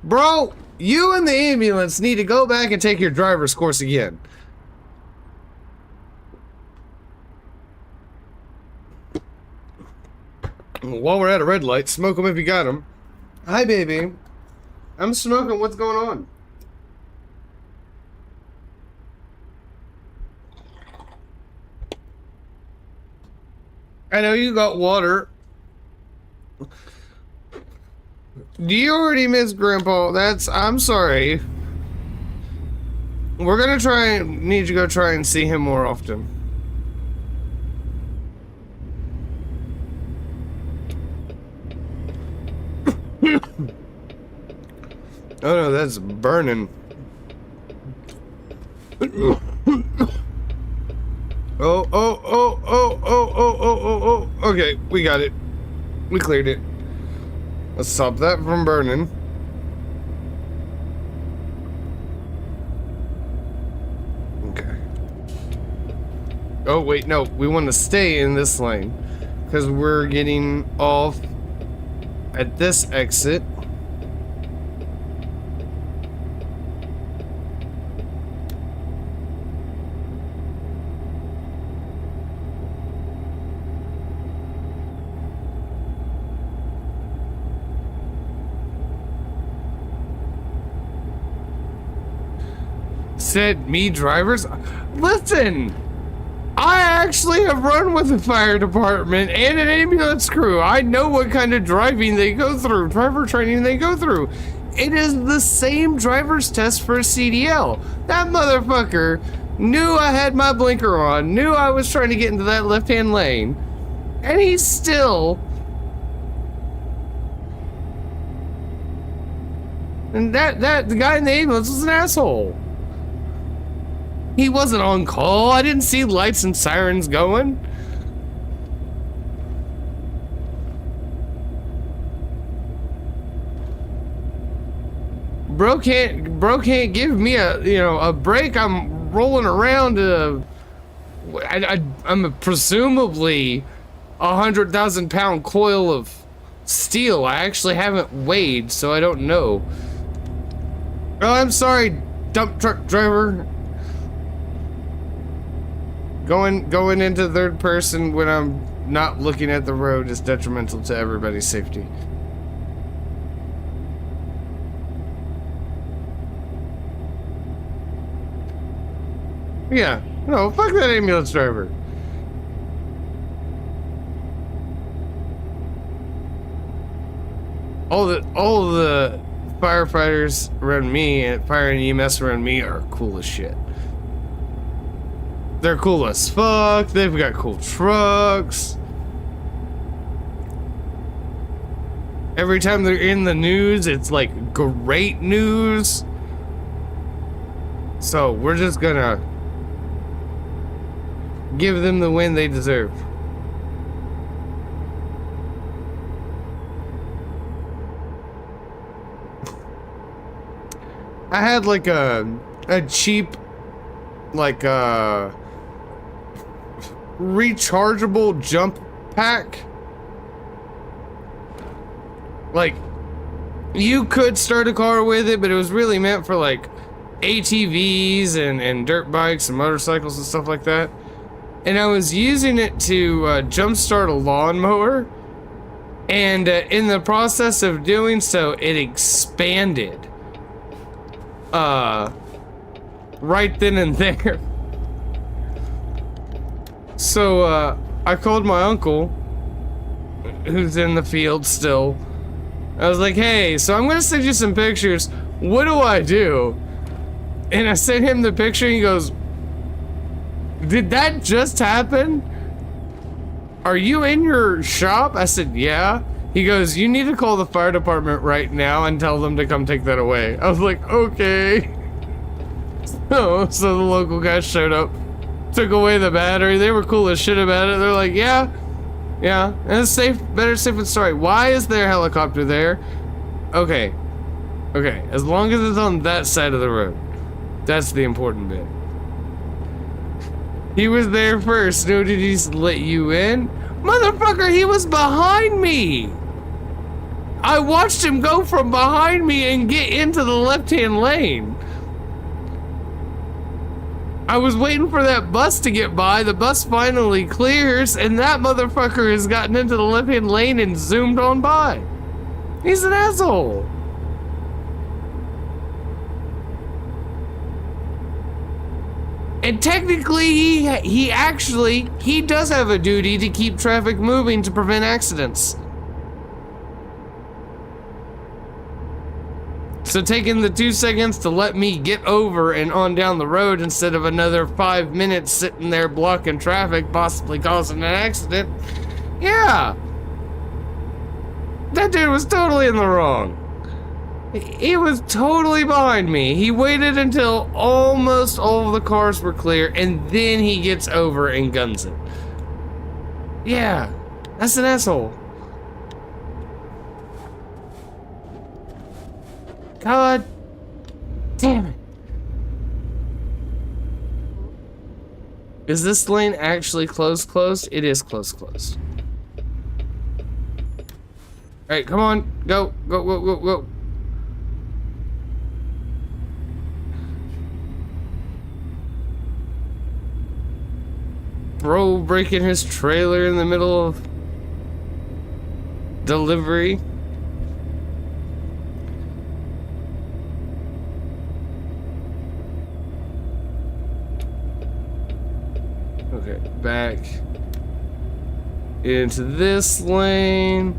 [SPEAKER 1] Bro, you and the ambulance need to go back and take your driver's course again. While we're at a red light, smoke them if you got them. Hi, baby. I'm smoking. What's going on? I know you got water. Do you already miss Grandpa? I'm sorry. We're gonna need to go try and see him more often. Oh no, that's burning. Oh. Okay, we got it. We cleared it. Let's stop that from burning. Okay. Oh, wait, no. We want to stay in this lane. Because we're getting off at this exit. Said me drivers? Listen! I actually have run with the fire department and an ambulance crew. I know what kind of driving they go through, driver training they go through. It is the same driver's test for a CDL. That motherfucker knew I had my blinker on, knew I was trying to get into that left-hand lane, and he's still... And the guy in the ambulance was an asshole. He wasn't on call. I didn't see lights and sirens going. Bro can't give me a break. I'm rolling around. I'm presumably 100,000-pound coil of steel. I actually haven't weighed, so I don't know. Oh, I'm sorry, dump truck driver. Going into third person when I'm not looking at the road is detrimental to everybody's safety. Yeah, no, fuck that ambulance driver. All the firefighters around me and fire and EMS around me are cool as shit. They're cool as fuck. They've got cool trucks. Every time they're in the news, it's like great news. So we're just gonna give them the win they deserve. I had like a cheap, like rechargeable jump pack. Like, you could start a car with it, but it was really meant for like ATVs and dirt bikes and motorcycles and stuff like that. And I was using it to jumpstart a lawnmower, and in the process of doing so, it expanded. Right then and there. So I called my uncle, who's in the field still. I was like, hey, so I'm gonna send you some pictures. What do I do? And I sent him the picture, and he goes, did that just happen? Are you in your shop? I said, yeah. He goes, you need to call the fire department right now and tell them to come take that away. I was like, okay. So the local guys showed up, took away the battery. They were cool as shit about it. They're like, yeah, and it's safe, better safe than sorry. Why is there a helicopter there? Okay, as long as it's on that side of the road. That's the important bit. He was there first. No, did he let you in? Motherfucker, he was behind me! I watched him go from behind me and get into the left-hand lane. I was waiting for that bus to get by. The bus finally clears, and that motherfucker has gotten into the left-hand lane and zoomed on by. He's an asshole. And technically, he does have a duty to keep traffic moving to prevent accidents. So taking the 2 seconds to let me get over and on down the road instead of another 5 minutes sitting there blocking traffic, possibly causing an accident. Yeah. That dude was totally in the wrong. He was totally behind me. He waited until almost all of the cars were clear, and then he gets over and guns it. Yeah, that's an asshole. God damn it. Is this lane actually closed? It is closed. Alright, come on. Go. Bro breaking his trailer in the middle of delivery. Okay, back into this lane.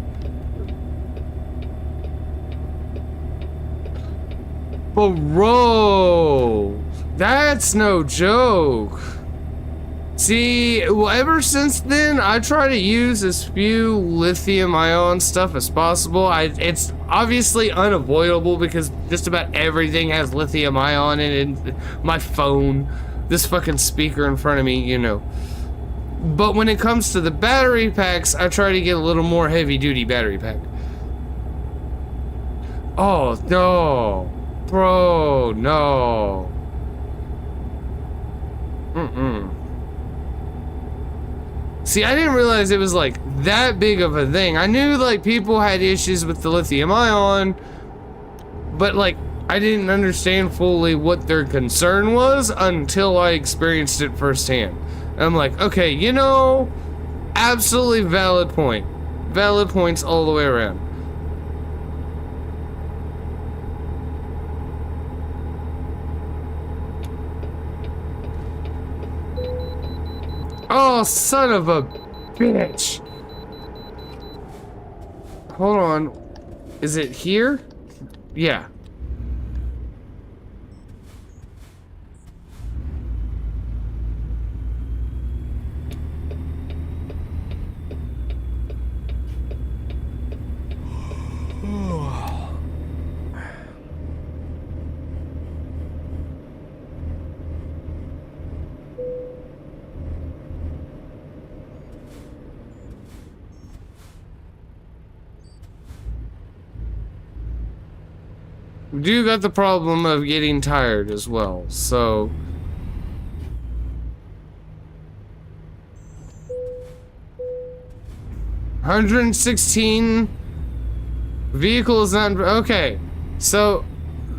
[SPEAKER 1] Bro, that's no joke. See, well, ever since then, I try to use as few lithium-ion stuff as possible. It's obviously unavoidable because just about everything has lithium-ion in it. My phone, this fucking speaker in front of me, you know. But when it comes to the battery packs, I try to get a little more heavy-duty battery pack. Oh, no. Bro, no. See, I didn't realize it was like that big of a thing. I knew like people had issues with the lithium ion, but like I didn't understand fully what their concern was until I experienced it firsthand. And I'm like, okay, you know, absolutely valid point. Valid points all the way around. Oh, son of a bitch. Hold on. Is it here? Yeah. we do got the problem of getting tired as well, so... $116 vehicles on... Okay, so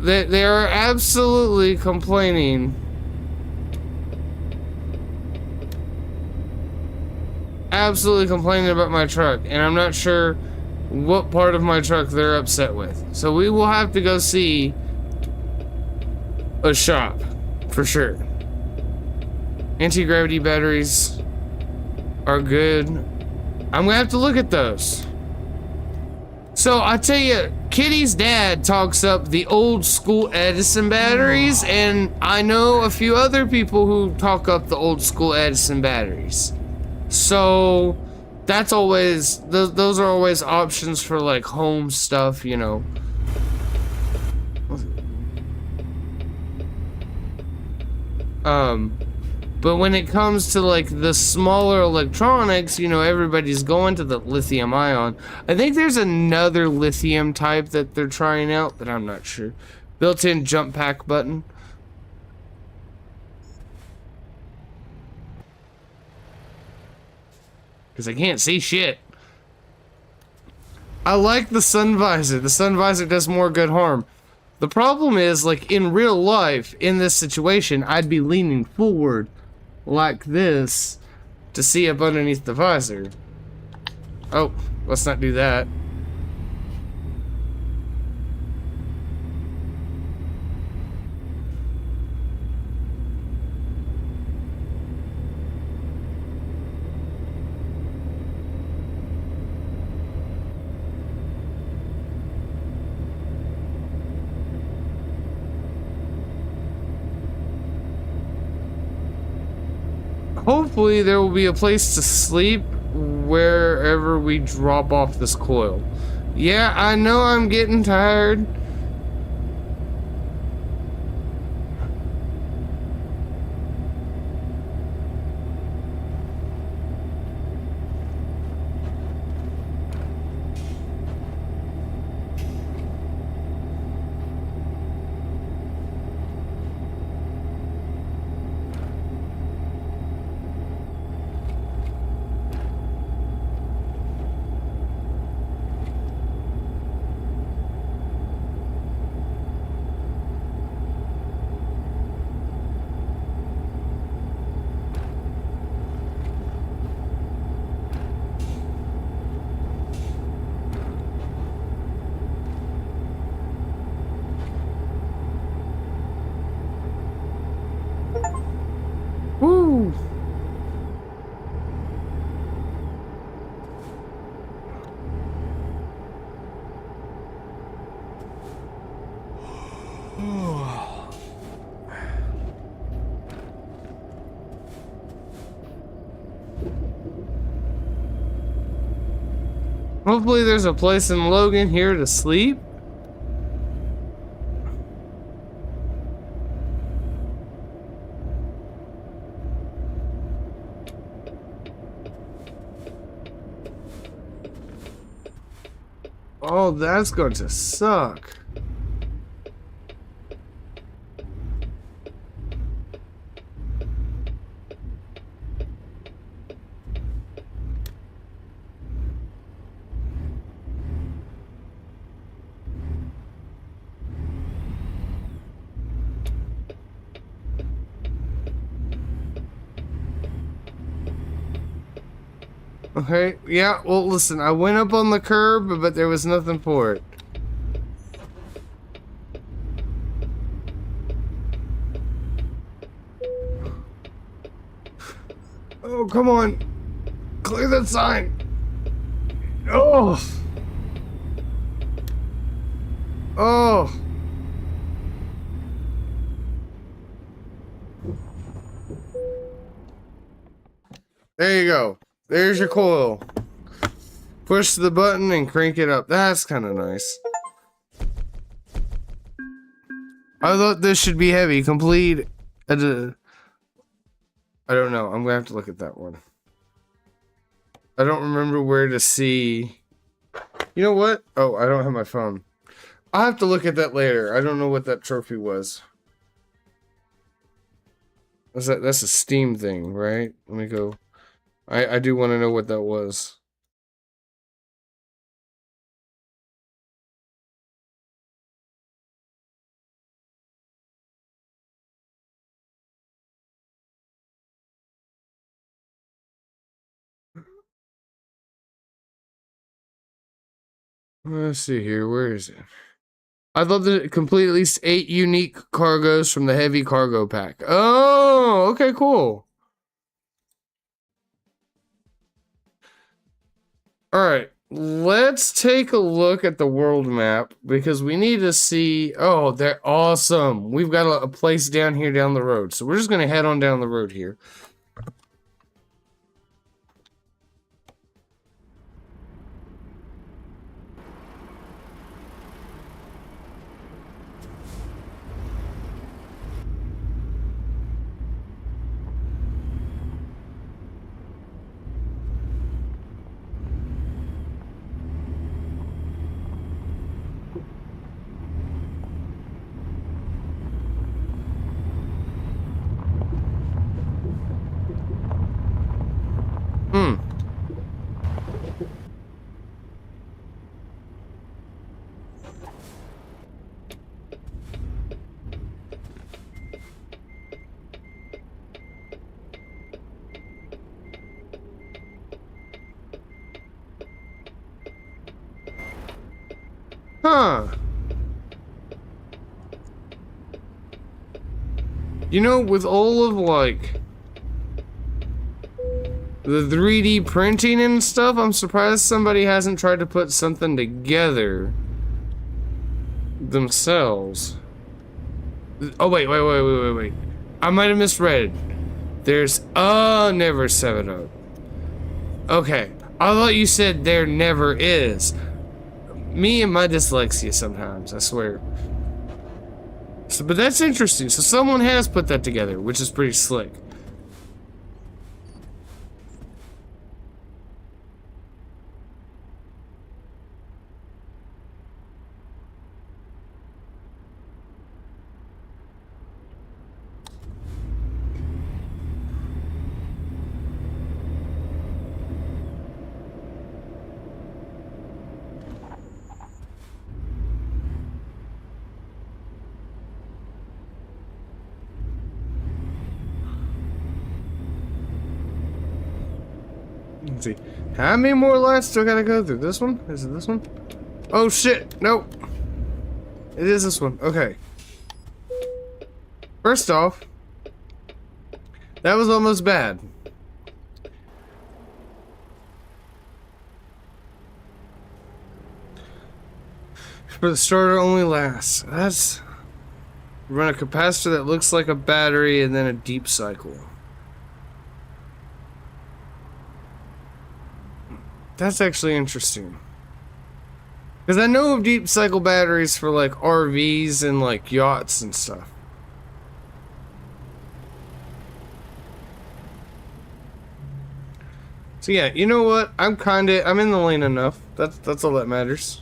[SPEAKER 1] they are absolutely complaining. Absolutely complaining about my truck, and I'm not sure what part of my truck they're upset with. So we will have to go see a shop for sure. Anti-gravity batteries are good. I'm gonna have to look at those. So I tell you, Kitty's dad talks up the old school Edison batteries, and I know a few other people who talk up the old school Edison batteries. So that's always, those are always options for like home stuff, you know. But when it comes to like the smaller electronics, you know, everybody's going to the lithium ion. I think there's another lithium type that they're trying out, but I'm not sure. Built-in jump pack button. Because I can't see shit. I like the sun visor. The sun visor does more good harm. The problem is, like, in real life, in this situation, I'd be leaning forward like this to see up underneath the visor. Oh, let's not do that. Hopefully there will be a place to sleep wherever we drop off this coil. Yeah, I know I'm getting tired. Woo! Hopefully there's a place in Logan here to sleep. Oh, that's going to suck. Okay, yeah, well, listen, I went up on the curb, but there was nothing for it. Oh, come on. Clear that sign. Oh. Oh. There you go. There's your coil. Push the button and crank it up. That's kind of nice. I thought this should be heavy. Complete. I don't know. I'm gonna have to look at that one. I don't remember where to see. You know what? Oh, I don't have my phone. I'll have to look at that later. I don't know what that trophy was. That's a Steam thing, right? Let me go. I do want to know what that was. Let's see here. Where is it? I'd love to complete at least 8 unique cargoes from the heavy cargo pack. Oh, okay, cool. All right, let's take a look at the world map because we need to see. Oh, they're awesome. We've got a place down here down the road. So we're just going to head on down the road here. Huh. You know, with all of, like, the 3D printing and stuff, I'm surprised somebody hasn't tried to put something together themselves. Oh, wait. I might have misread. There's never 7-Up. Okay. I thought you said there never is. Me and my dyslexia sometimes, I swear. So, but that's interesting. So someone has put that together, which is pretty slick. Let's see. How many more lights do I gotta go through? This one? Is it this one? Oh shit! Nope. It is this one. Okay. First off, that was almost bad. For the starter only lasts. That's... Run a capacitor that looks like a battery and then a deep cycle. That's actually interesting. Because I know of deep cycle batteries for like RVs and like yachts and stuff. So yeah, you know what? I'm in the lane enough. That's all that matters.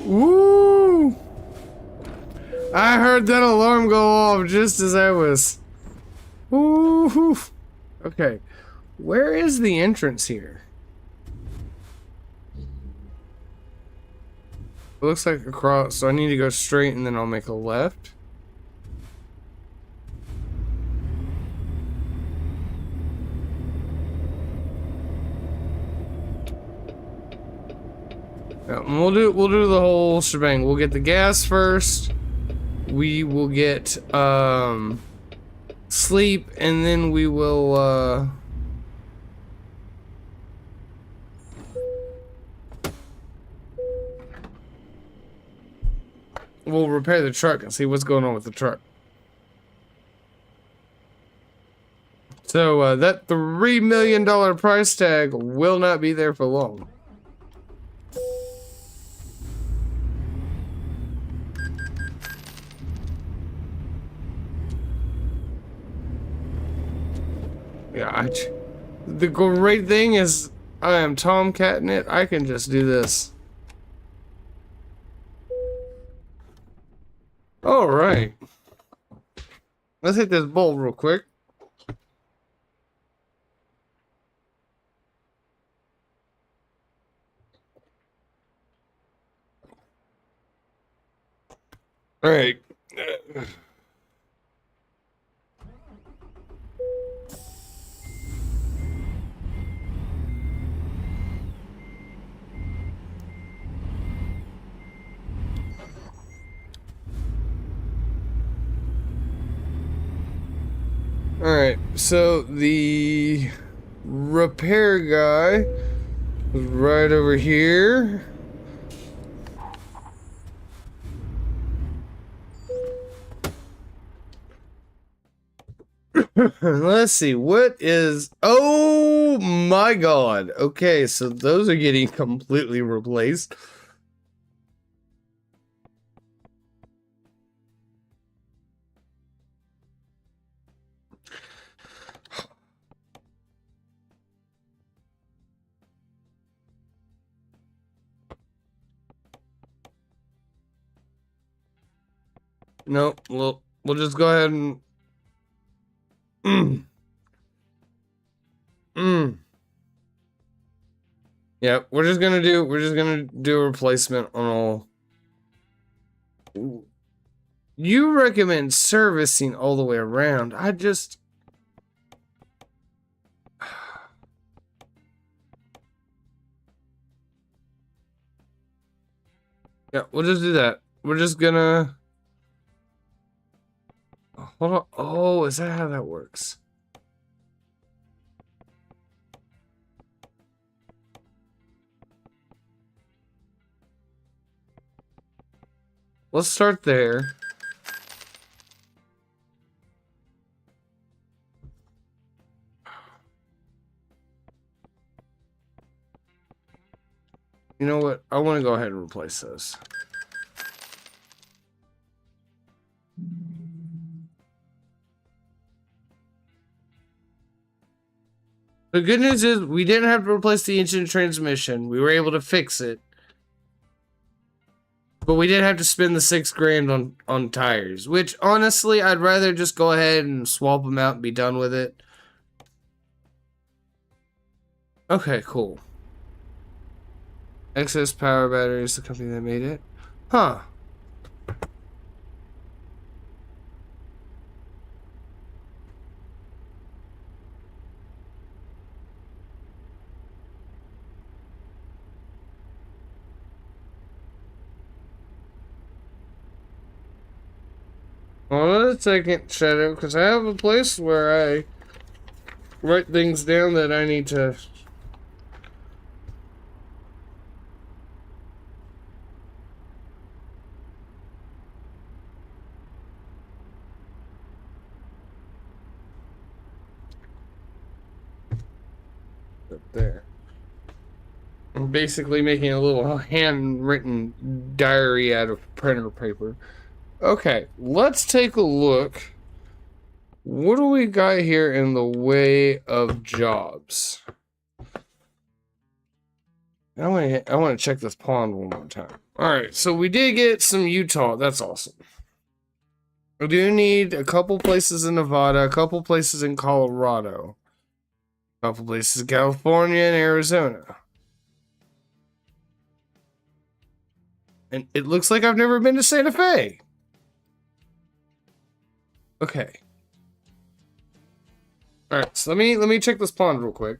[SPEAKER 1] Woo! I heard that alarm go off just as I was. Woo! Okay, where is the entrance here? It looks like across, so I need to go straight and then I'll make a left. Yeah, we'll do the whole shebang. We'll get the gas first. We will get sleep, and then we will we'll repair the truck and see what's going on with the truck. So that $3 million price tag will not be there for long. Yeah, the great thing is I am Tomcatting it. I can just do this. All right. Let's hit this bowl real quick. All right. Alright, so the repair guy is right over here. Let's see, what is... Oh my god! Okay, so those are getting completely replaced. No, we'll just go ahead and... Yeah, we're just gonna do a replacement on all. You recommend servicing all the way around. I just... Yeah, we'll just do that. We're just gonna... Hold on. Oh, is that how that works? Let's start there. You know what? I want to go ahead and replace those. The good news is we didn't have to replace the engine and transmission. We were able to fix it. But we did have to spend the $6 grand on tires, which honestly, I'd rather just go ahead and swap them out and be done with it. Okay, cool. Excess Power Batteries, the company that made it. Huh. Hold on a second, Shadow, because I have a place where I write things down that I need to... Up there. I'm basically making a little handwritten diary out of printer paper. Okay, let's take a look. What do we got here in the way of jobs? I want to check this pond one more time. All right, so we did get some Utah. That's awesome. We do need a couple places in Nevada, a couple places in Colorado, a couple places in California and Arizona. And it looks like I've never been to Santa Fe. Okay. All right, so let me check this pond real quick.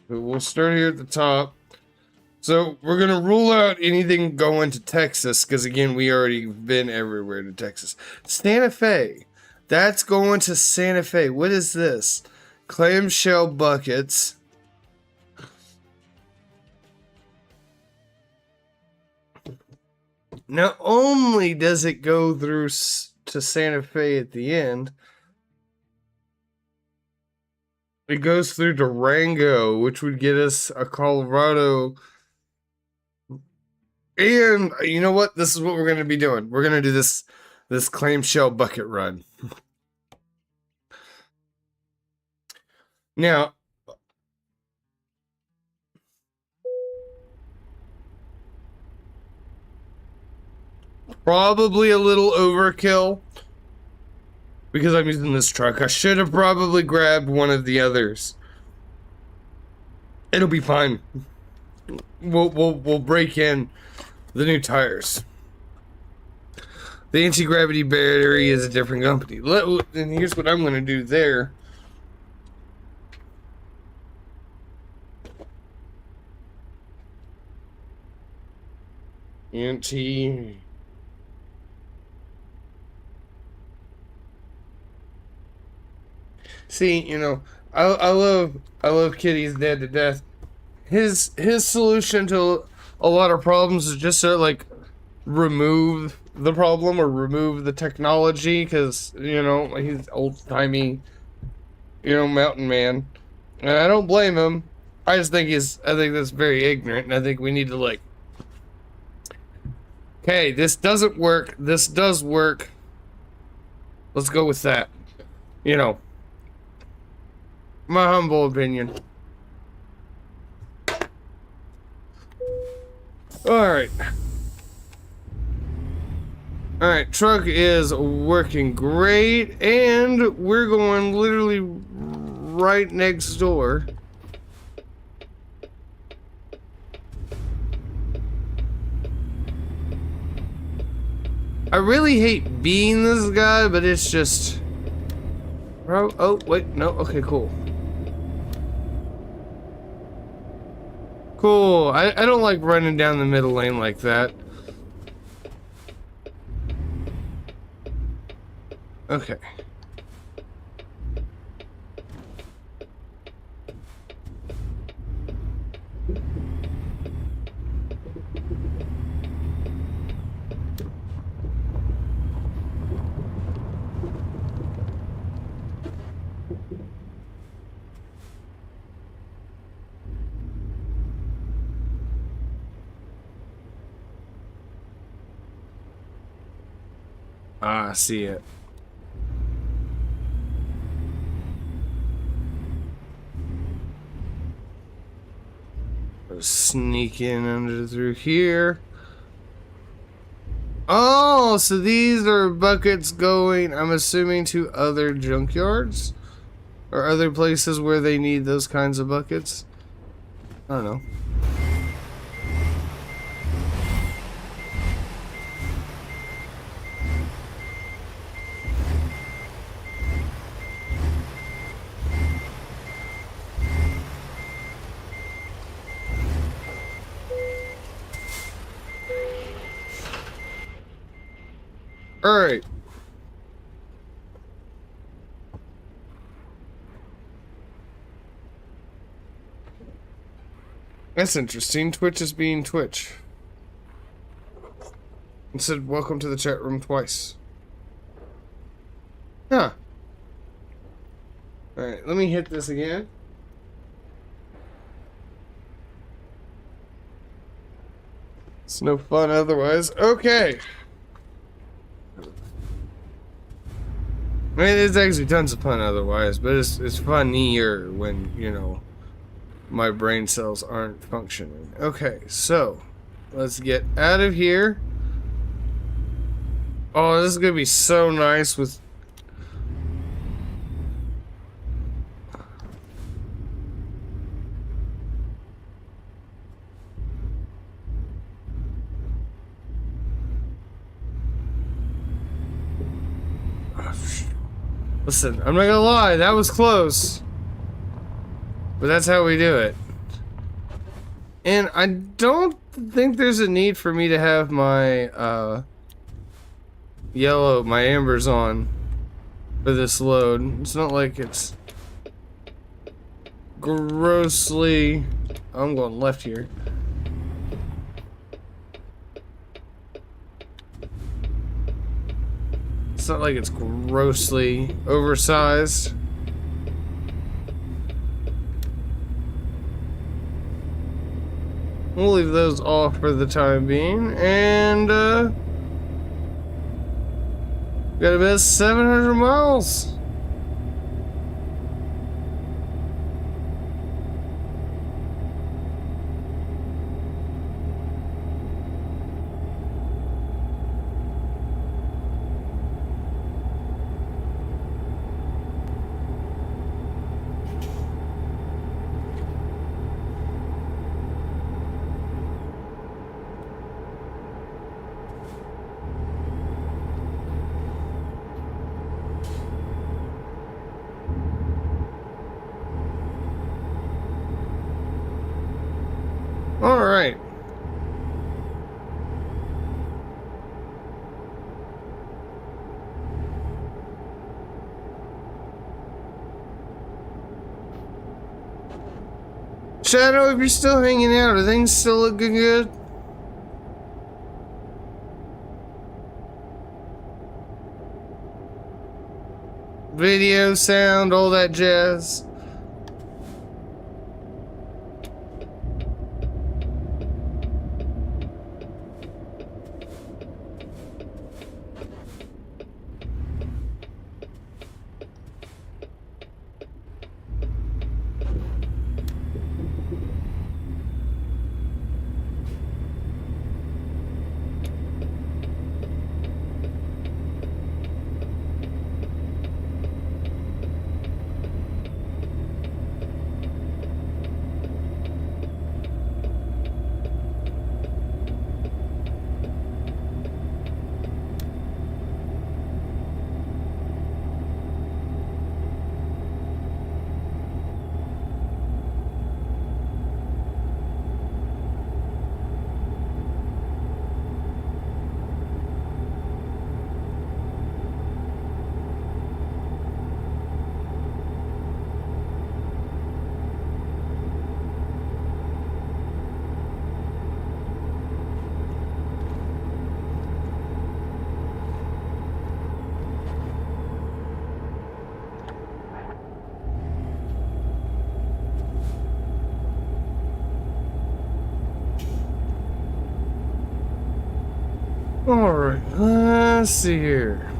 [SPEAKER 1] We'll start here at the top. So we're gonna rule out anything going to Texas because again we already been everywhere to Texas. Santa Fe. That's going to Santa Fe. What is this? Clamshell buckets. Not only does it go through to Santa Fe at the end, it goes through Durango, which would get us a Colorado. And you know what? This is what we're going to be doing. We're going to do this clamshell bucket run. Now, probably a little overkill because I'm using this truck. I should have probably grabbed one of the others. It'll be fine. We'll break in the new tires. The anti-gravity battery is a different company. And here's what I'm going to do there. Anti. See, you know, I love Kitty's Dead to Death. His solution to a lot of problems is just to like remove the problem or remove the technology, because you know he's old-timey, you know, mountain man, and I don't blame him. I think that's very ignorant, and I think we need to like, okay, this doesn't work, this does work, let's go with that, you know, my humble opinion. Alright, truck is working great, and we're going literally right next door. I really hate being this guy, but it's just... Oh, wait, no, okay, cool. Cool, I don't like running down the middle lane like that. Okay. Ah, I see it. Sneak in under through here. Oh, so these are buckets going, I'm assuming, to other junkyards? Or other places where they need those kinds of buckets? I don't know. Alright. That's interesting. Twitch is being Twitch. It said, welcome to the chat room twice. Huh. Alright, let me hit this again. It's no fun otherwise. Okay. I mean, it's actually tons of fun otherwise, but it's funnier when, you know, my brain cells aren't functioning. Okay, so let's get out of here. Oh, this is gonna be so nice with... Listen, I'm not gonna lie, that was close. But that's how we do it. And I don't think there's a need for me to have my, my ambers on. for this load. It's not like it's grossly... I'm going left here. It's not like it's grossly oversized. We'll leave those off for the time being, and got about 700 miles. All right. Shadow, if you're still hanging out, are things still looking good? Video, sound, all that jazz. Alright, let's see here.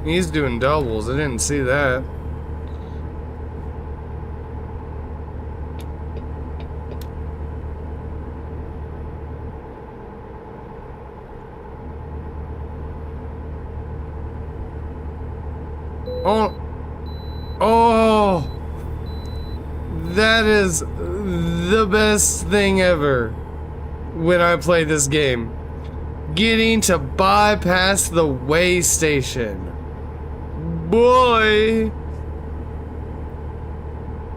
[SPEAKER 1] He's doing doubles, I didn't see that. Oh, oh, that is the best thing ever when I play this game. Getting to bypass the way station. Boy,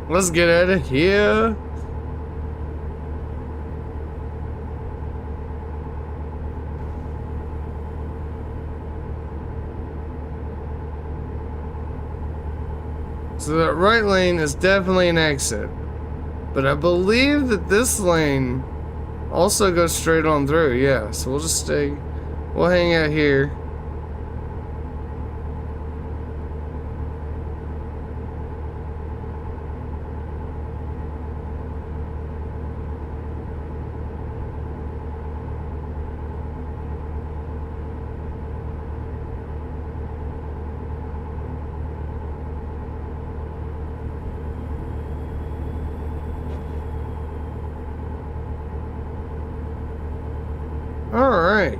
[SPEAKER 1] let's get out of here. So that right lane is definitely an exit. But I believe that this lane also goes straight on through. Yeah, so we'll just stay. We'll hang out here. Alright.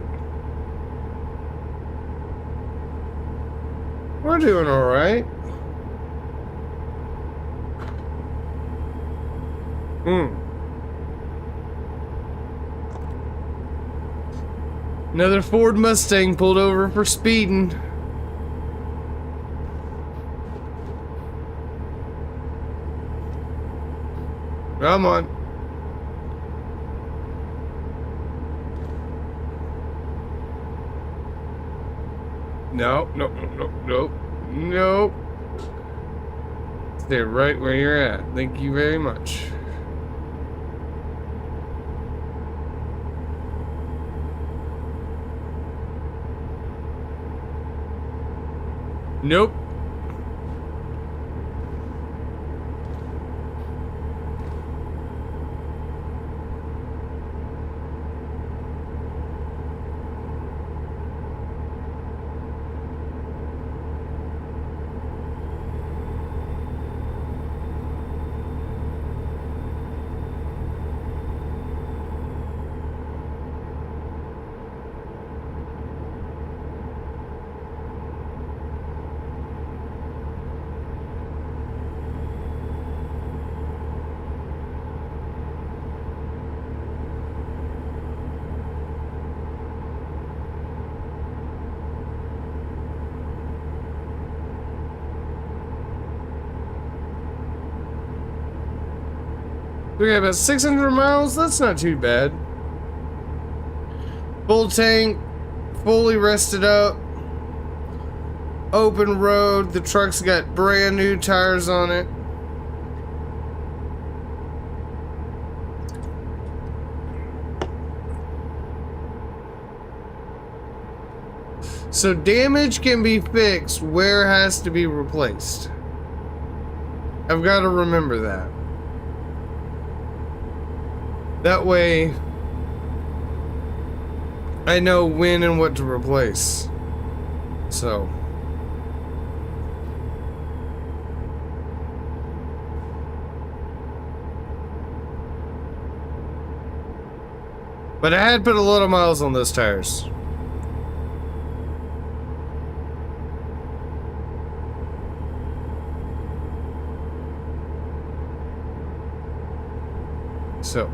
[SPEAKER 1] We're doing alright. Another Ford Mustang pulled over for speeding. Come on. No, no, no, no, no. Stay right where you're at. Thank you very much. Nope. We got about 600 miles. That's not too bad. Full tank, fully rested up. Open road. The truck's got brand new tires on it. So damage can be fixed where it has to be replaced. I've got to remember that. That way, I know when and what to replace. So. But I had put a lot of miles on those tires. So.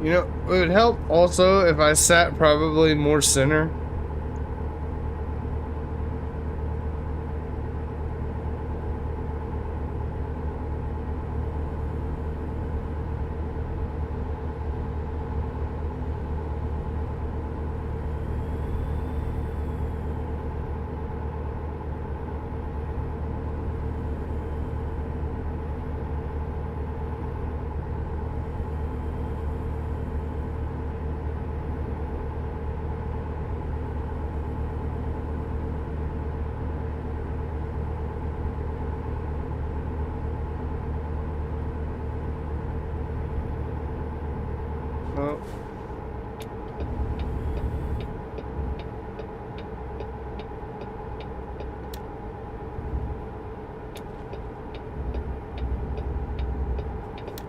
[SPEAKER 1] You know, it would help also if I sat probably more center.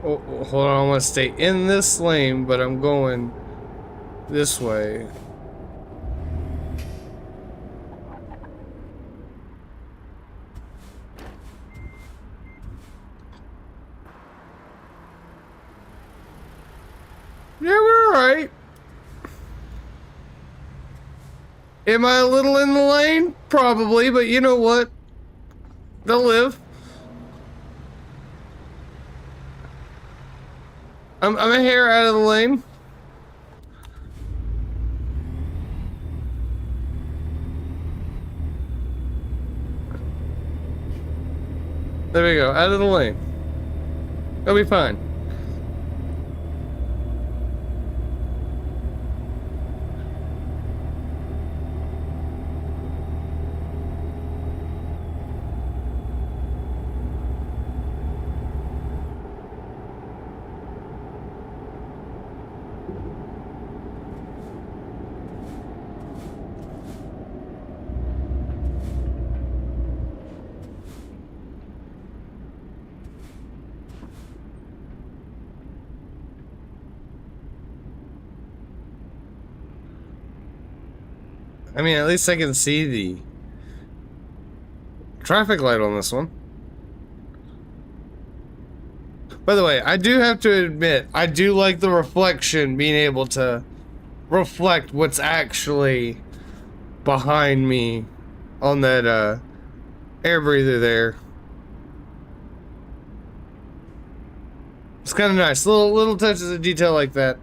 [SPEAKER 1] Oh, hold on, I want to stay in this lane, but I'm going this way. Yeah, we're alright. Am I a little in the lane? Probably, but you know what? They'll live. I'm a hair out of the lane. There we go, out of the lane. They'll be fine. I mean, at least I can see the traffic light on this one. By the way, I do have to admit, I do like the reflection, being able to reflect what's actually behind me on that air breather there. It's kind of nice. Little touches of detail like that.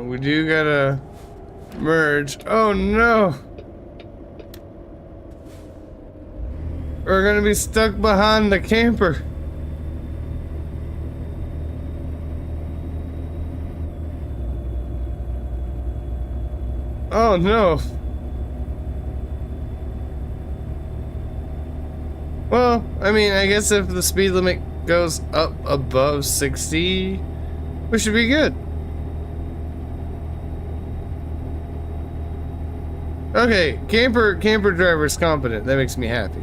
[SPEAKER 1] We do gotta merge. Oh no! We're gonna be stuck behind the camper. Oh no. Well, I mean, I guess if the speed limit goes up above 60, we should be good. Okay, camper driver's competent. That makes me happy.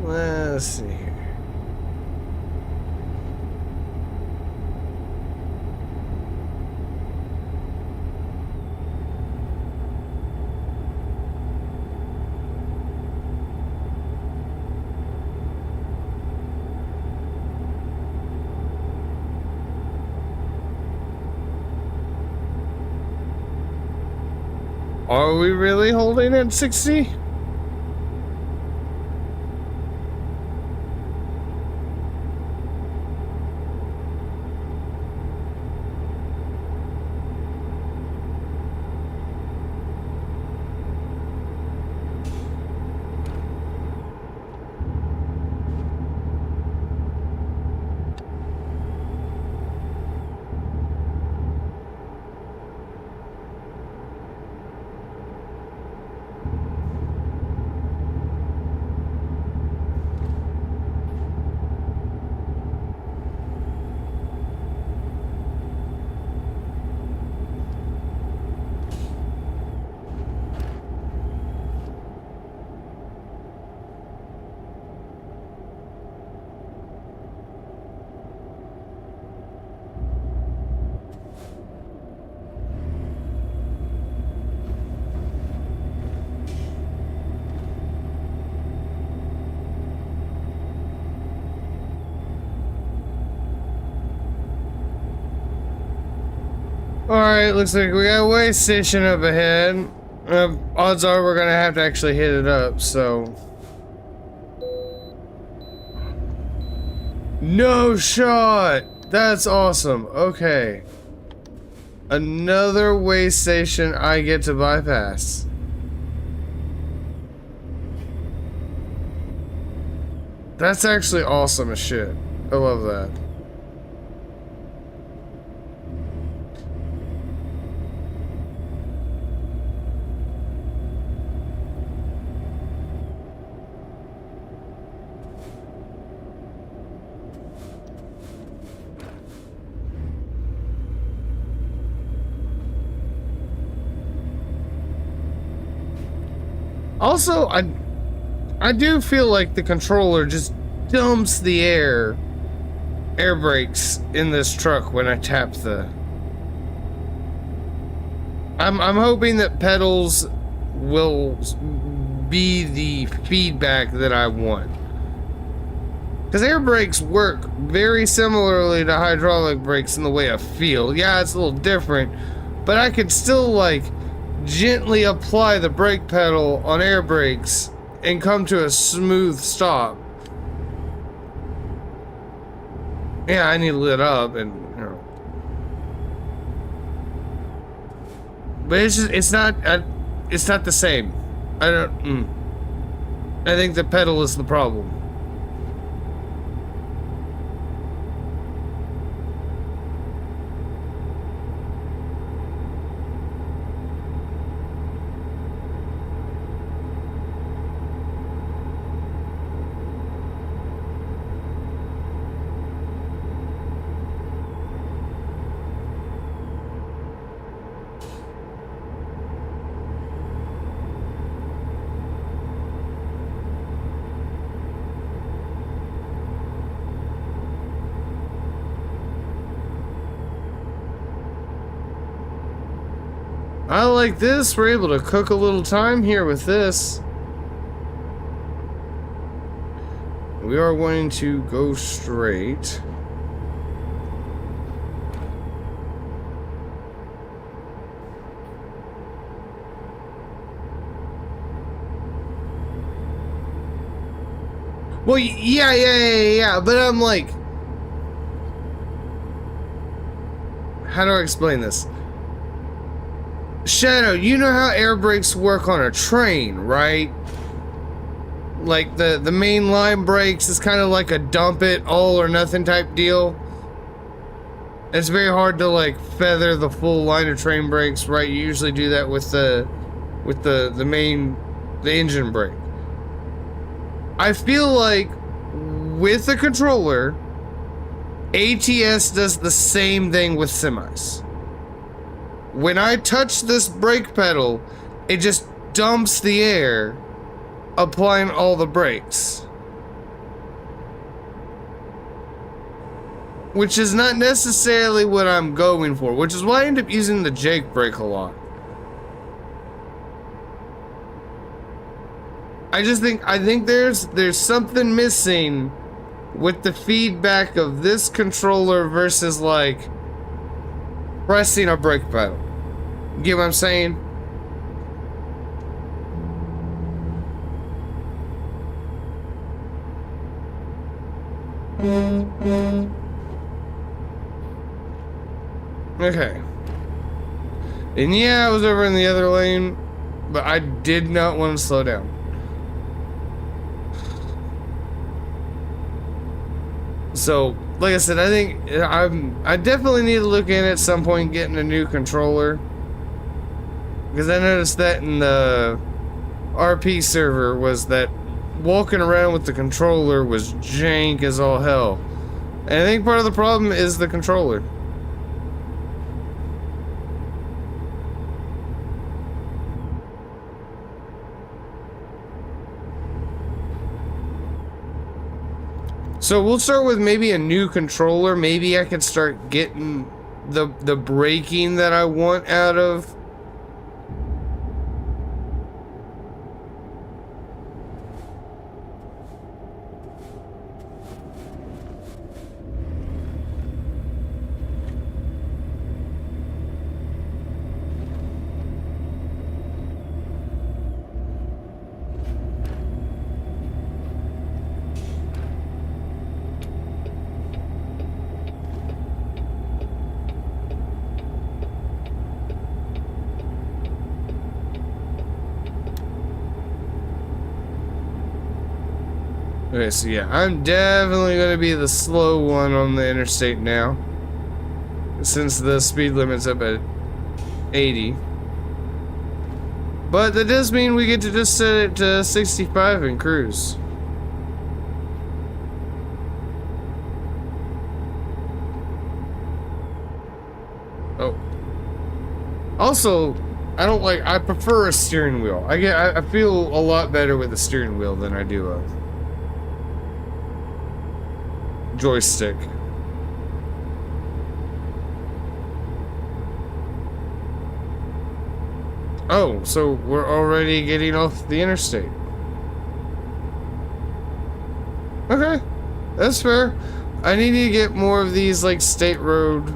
[SPEAKER 1] Let's see here. Are we really holding at 60? Alright, looks like we got a way station up ahead. Odds are we're gonna have to actually hit it up, so. No shot! That's awesome. Okay. Another way station I get to bypass. That's actually awesome as shit. I love that. Also, I do feel like the controller just dumps the air brakes in this truck when I tap the. I'm hoping that pedals will be the feedback that I want. Because air brakes work very similarly to hydraulic brakes in the way of feel. Yeah, it's a little different, but I could still like gently apply the brake pedal on air brakes and come to a smooth stop. Yeah, I need to lit up and, you know. But it's just, it's not the same. I don't, I think the pedal is the problem. I like this. We're able to cook a little time here with this. We are going to go straight. Well, yeah, but I'm like... How do I explain this? Shadow, you know how air brakes work on a train, right? Like the main line brakes is kind of like a dump it all or nothing type deal. It's very hard to like feather the full line of train brakes, right? You usually do that with the engine brake. I feel like with the controller, ATS does the same thing with semis. When I touch this brake pedal, it just dumps the air, applying all the brakes. Which is not necessarily what I'm going for, which is why I end up using the Jake brake a lot. I think there's something missing with the feedback of this controller versus like pressing a brake pedal. Get what I'm saying? Okay. And yeah, I was over in the other lane, but I did not want to slow down. So, like I said, I think I definitely need to look in at some point getting a new controller. Because I noticed that in the RP server was that walking around with the controller was jank as all hell. And I think part of the problem is the controller. So we'll start with maybe a new controller. Maybe I can start getting the braking that I want out of. Okay, so yeah, I'm definitely going to be the slow one on the interstate now, since the speed limit's up at 80. But that does mean we get to just set it to 65 and cruise. Oh. Also, I prefer a steering wheel. I feel a lot better with a steering wheel than I do a joystick. Oh, so we're already getting off the interstate. Okay, that's fair. I need to get more of these like state road.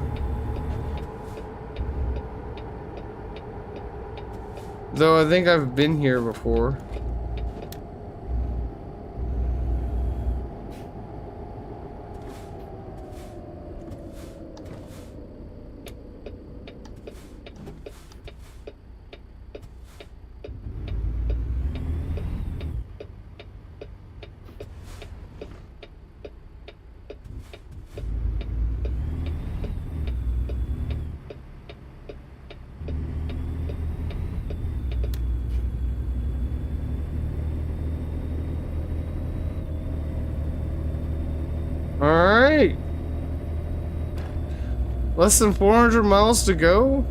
[SPEAKER 1] Though I think I've been here before. Less than 400 miles to go?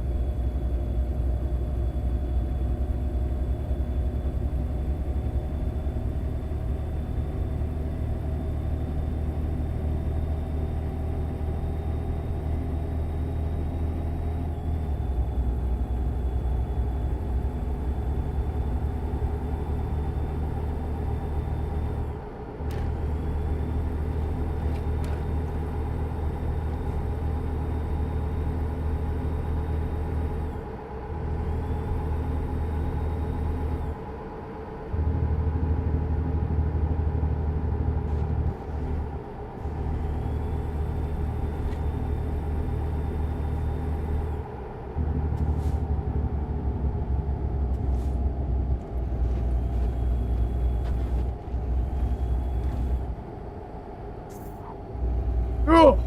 [SPEAKER 1] Oh!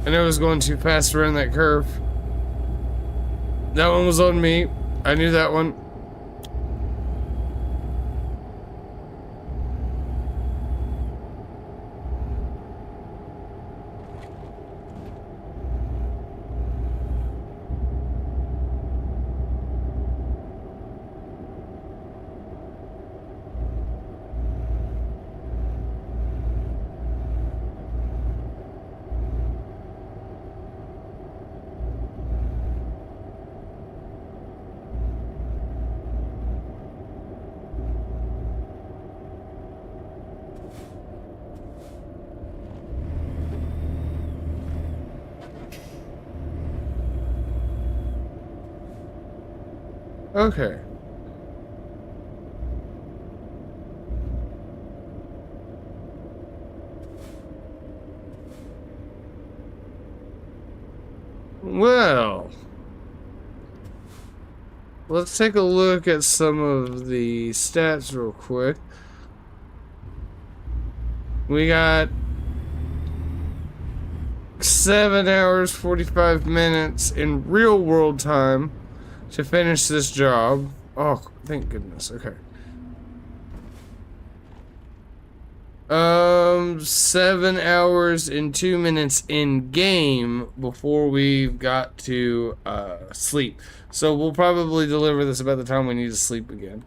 [SPEAKER 1] I know I was going too fast around that curve. That one was on me. I knew that one. Okay. Well, let's take a look at some of the stats real quick. We got 7 hours 45 minutes in real world time to finish this job. Oh, thank goodness. Okay. 7 hours and 2 minutes in game before we've got to sleep. So we'll probably deliver this about the time we need to sleep again.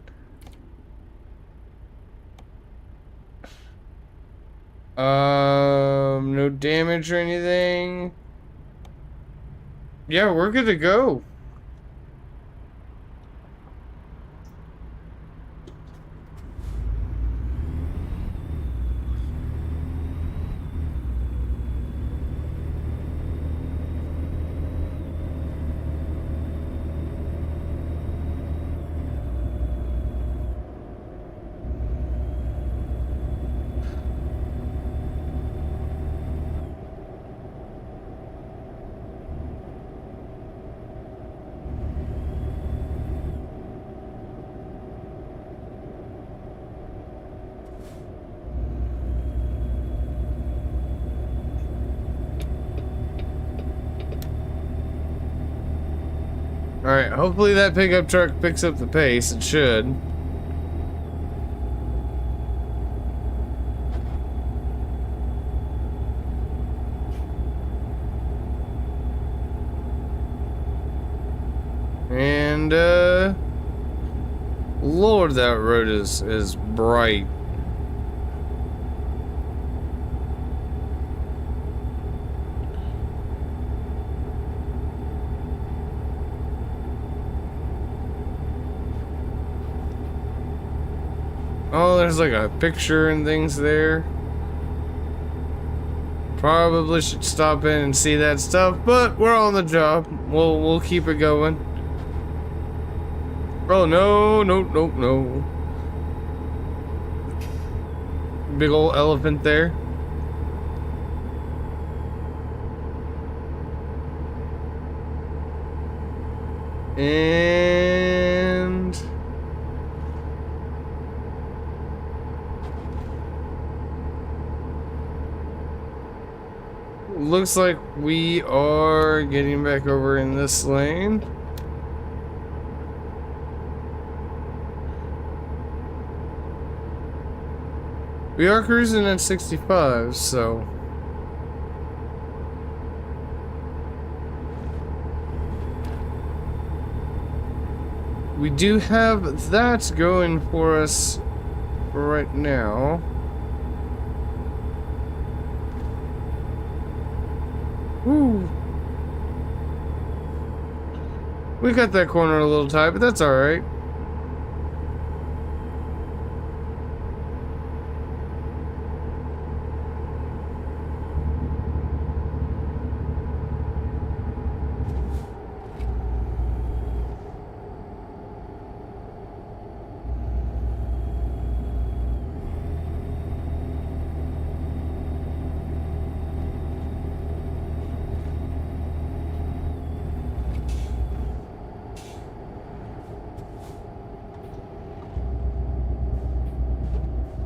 [SPEAKER 1] No damage or anything. Yeah, we're good to go. Alright, hopefully that pickup truck picks up the pace. It should. And, Lord, that road is bright. Oh, there's like a picture and things there. Probably should stop in and see that stuff, but we're on the job. We'll keep it going. Oh no, no. Big old elephant there. And looks like we are getting back over in this lane. We are cruising at 65, so we do have that going for us right now. Woo. We got that corner a little tight, but that's alright.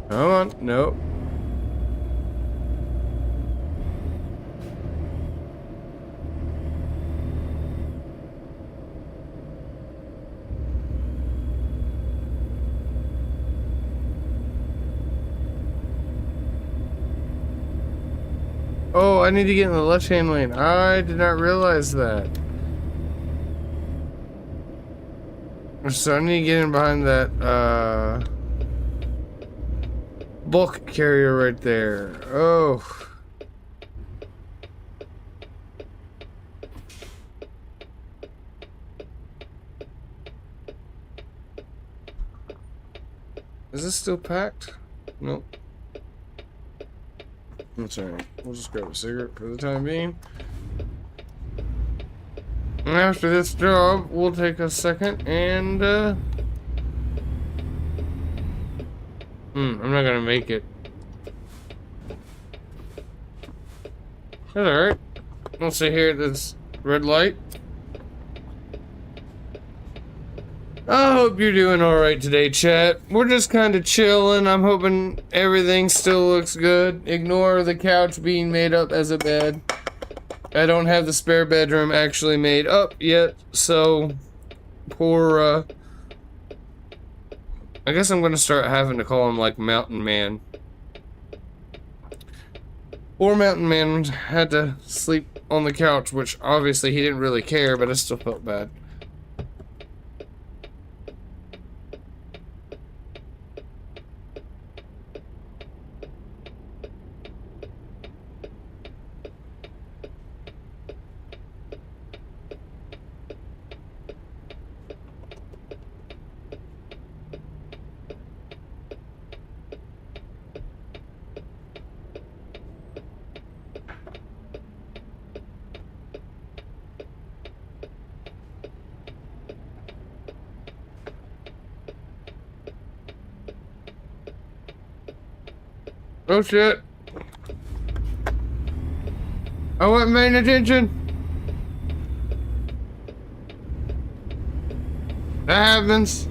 [SPEAKER 1] Come on, nope. Oh, I need to get in the left-hand lane. I did not realize that. So I need to get in behind that, bulk carrier right there. Oh. Is this still packed? Nope. That's alright. We'll just grab a cigarette for the time being. And after this job, we'll take a second and, I'm not gonna make it. That's alright. We'll sit here at this red light. I hope you're doing alright today, chat. We're just kind of chilling. I'm hoping everything still looks good. Ignore the couch being made up as a bed. I don't have the spare bedroom actually made up yet, so poor, I guess I'm gonna start having to call him like Mountain Man. Poor Mountain Man had to sleep on the couch, which obviously he didn't really care, but I still felt bad. Oh shit. I wasn't paying attention. That happens.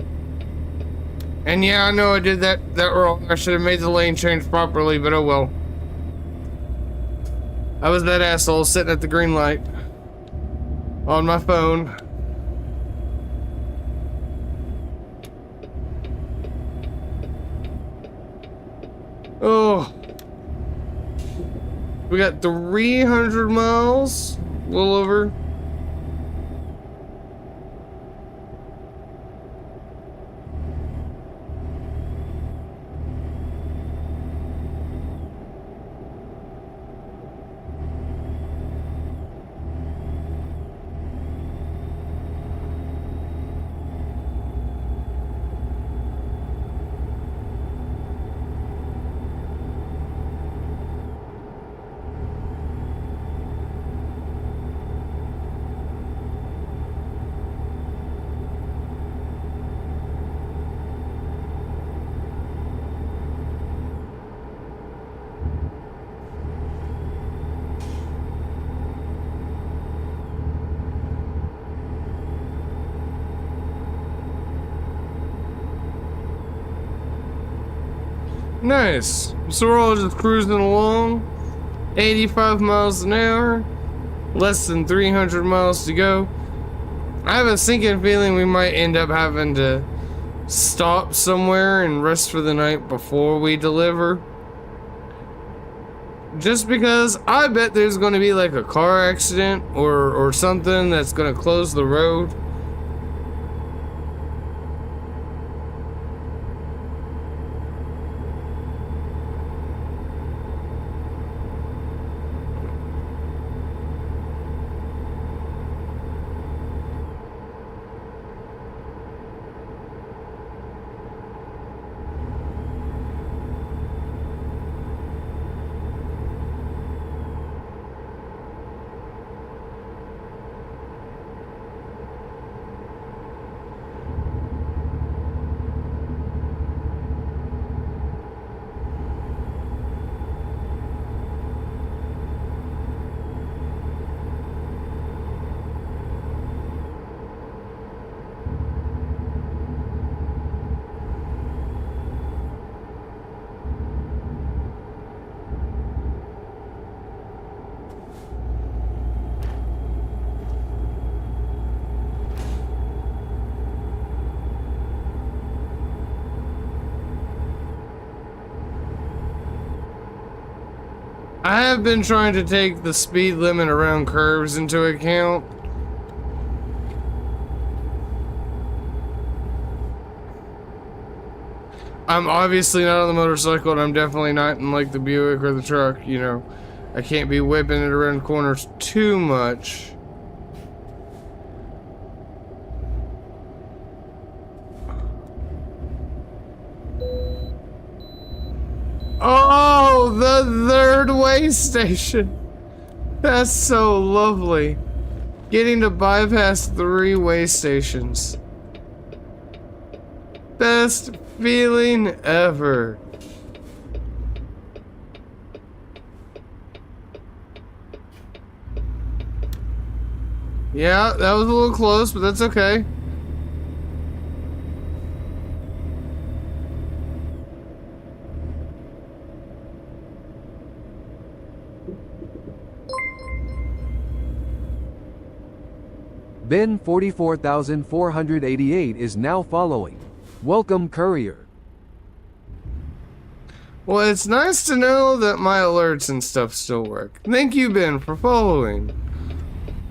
[SPEAKER 1] And yeah, I know I did that wrong. I should have made the lane change properly, but oh well. I was that asshole sitting at the green light on my phone. Oh, we got 300 miles, a little over. Nice. So we're all just cruising along. 85 miles an hour. Less than 300 miles to go. I have a sinking feeling we might end up having to stop somewhere and rest for the night before we deliver. Just because I bet there's going to be like a car accident or something that's going to close the road. I have been trying to take the speed limit around curves into account. I'm obviously not on the motorcycle, and I'm definitely not in like the Buick or the truck, you know. I can't be whipping it around corners too much. Oh, the third way station. That's so lovely. Getting to bypass 3 way stations. Best feeling ever. Yeah, that was a little close, but that's okay.
[SPEAKER 2] Ben 44,488 is now following. Welcome, Courier.
[SPEAKER 1] Well, it's nice to know that my alerts and stuff still work. Thank you, Ben, for following.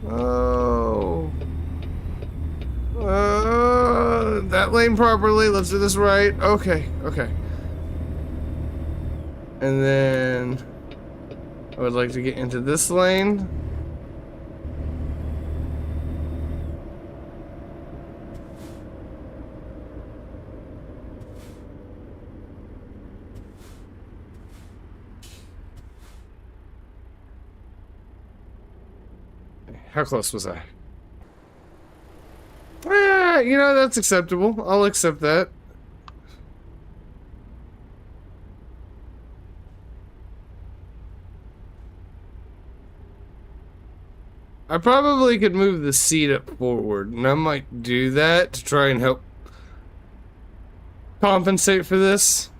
[SPEAKER 1] Oh. That lane properly. Let's do this right. Okay, okay. And then I would like to get into this lane. How close was I? Yeah, you know, that's acceptable. I'll accept that. I probably could move the seat up forward, and I might do that to try and help compensate for this.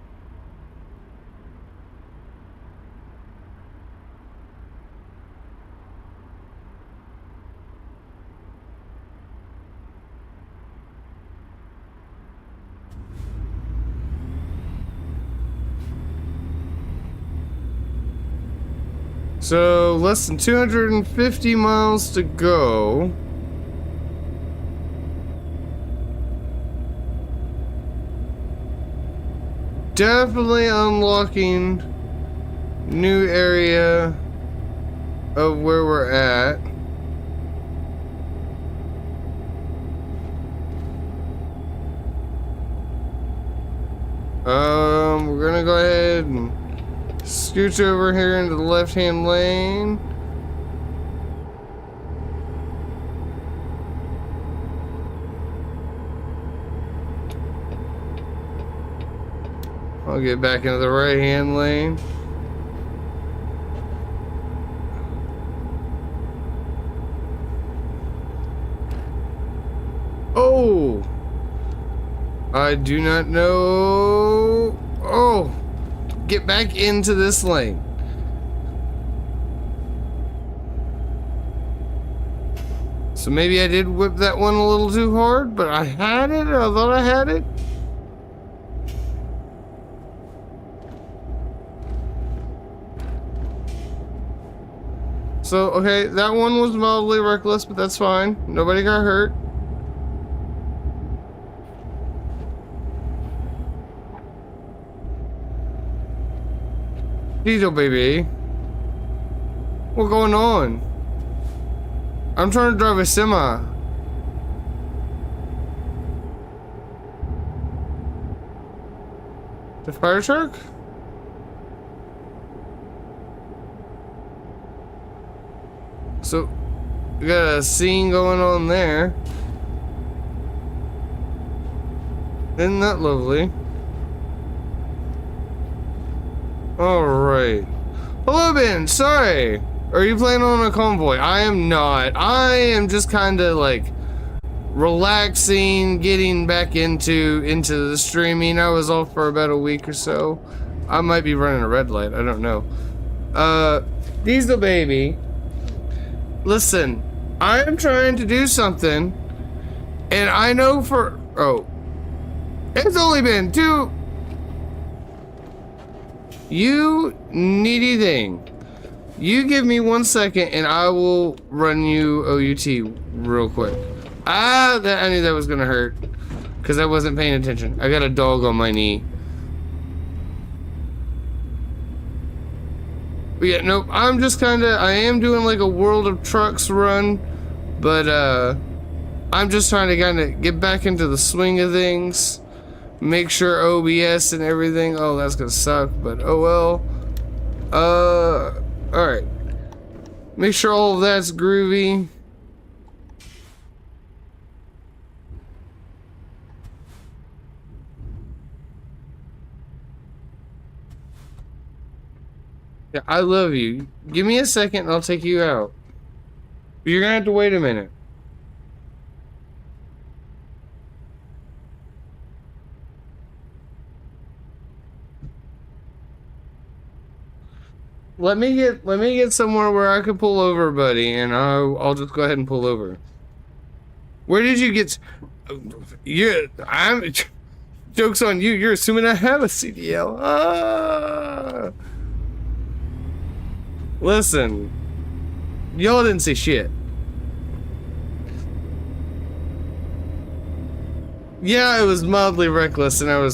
[SPEAKER 1] So, less than 250 miles to go. Definitely unlocking new area of where we're at. We're gonna go ahead and scooch over here into the left-hand lane. I'll get back into the right-hand lane. Oh! I do not know. Oh! Get back into this lane. So maybe I did whip that one a little too hard, but I had it. I thought I had it. So, okay, that one was mildly reckless, but that's fine. Nobody got hurt. Diesel baby. What's going on? I'm trying to drive a semi. The fire truck? So, we got a scene going on there. Isn't that lovely? Alright. Hello, Ben. Sorry. Are you planning on a convoy? I am not. I am just kind of like relaxing, getting back into the streaming. I was off for about a week or so. I might be running a red light. I don't know. Diesel baby. Listen, I am trying to do something, and I know for... Oh. It's only been 2... You needy thing. You give me 1 second and I will run you OUT real quick. I knew that was gonna hurt because I wasn't paying attention. I got a dog on my knee. But yeah, nope. I'm just I am doing like a World of Trucks run, but I'm just trying to get back into the swing of things. Make sure OBS and everything. Oh, that's gonna suck, but oh well. Alright. Make sure all of that's groovy. Yeah, I love you. Give me a second and I'll take you out. You're gonna have to wait a minute. Let me get somewhere where I can pull over, buddy, and I'll just go ahead and pull over. Where did you get? Joke's on you. You're assuming I have a CDL. Listen, y'all didn't say shit. Yeah, it was mildly reckless, and I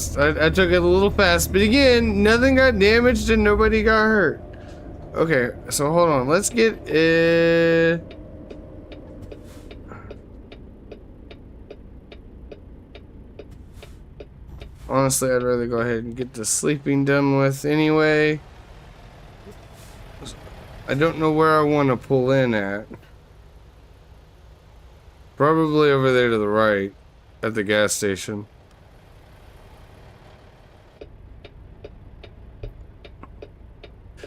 [SPEAKER 1] took it a little fast. But again, nothing got damaged and nobody got hurt. Okay, so hold on. Let's get honestly, I'd rather go ahead and get the sleeping done with anyway. I don't know where I want to pull in at. Probably over there to the right at the gas station.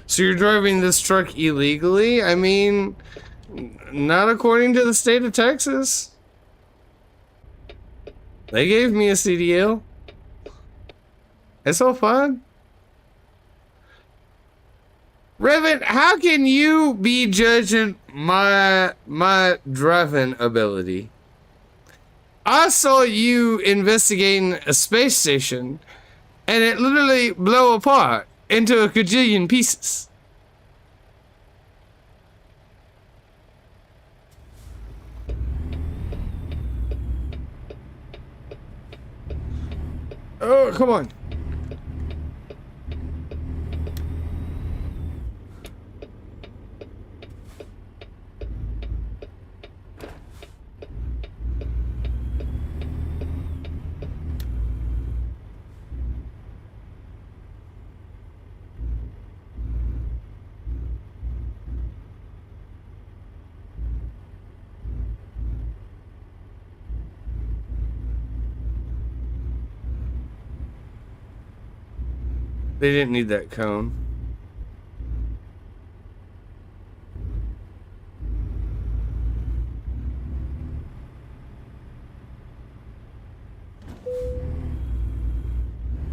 [SPEAKER 1] So you're driving this truck illegally? I mean, not according to the state of Texas. They gave me a CDL. It's all fine. Revan, how can you be judging my driving ability? I saw you investigating a space station and it literally blew apart into a gajillion pieces. Oh, come on. They didn't need that cone.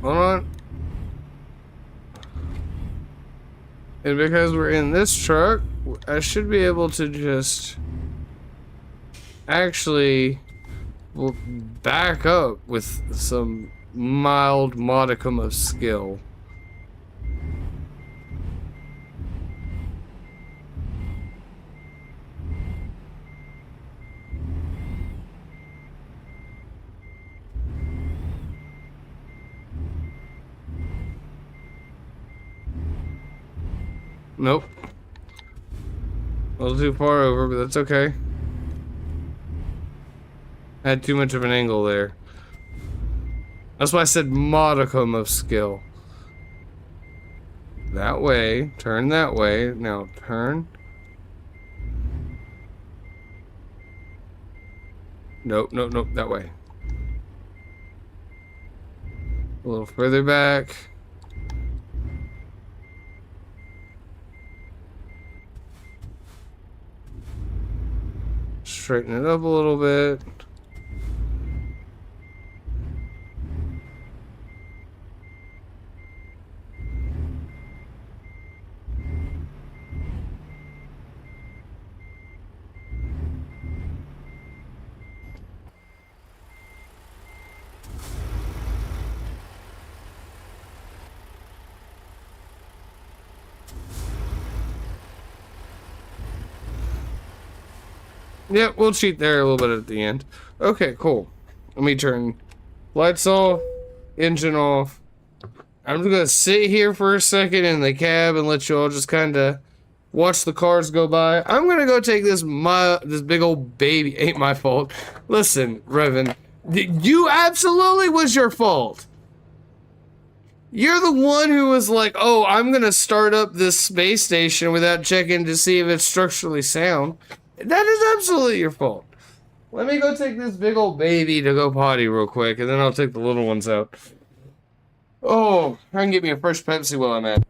[SPEAKER 1] Hold on. And because we're in this truck, I should be able to just actually back up with some mild modicum of skill. Nope. A little too far over, but that's okay. I had too much of an angle there. That's why I said modicum of skill. That way. Turn that way. Now turn. Nope, nope, nope. That way. A little further back. Straighten it up a little bit. Yeah, we'll cheat there a little bit at the end. Okay, cool. Let me turn lights off, engine off. I'm just gonna sit here for a second in the cab and let you all just kind of watch the cars go by. I'm gonna go take this big old baby. Ain't my fault. Listen, Revan, you absolutely was your fault. You're the one who was like, "Oh, I'm gonna start up this space station without checking to see if it's structurally sound." That is absolutely your fault. Let me go take this big old baby to go potty real quick, and then I'll take the little ones out. Oh, I can get me a fresh Pepsi while I'm at it.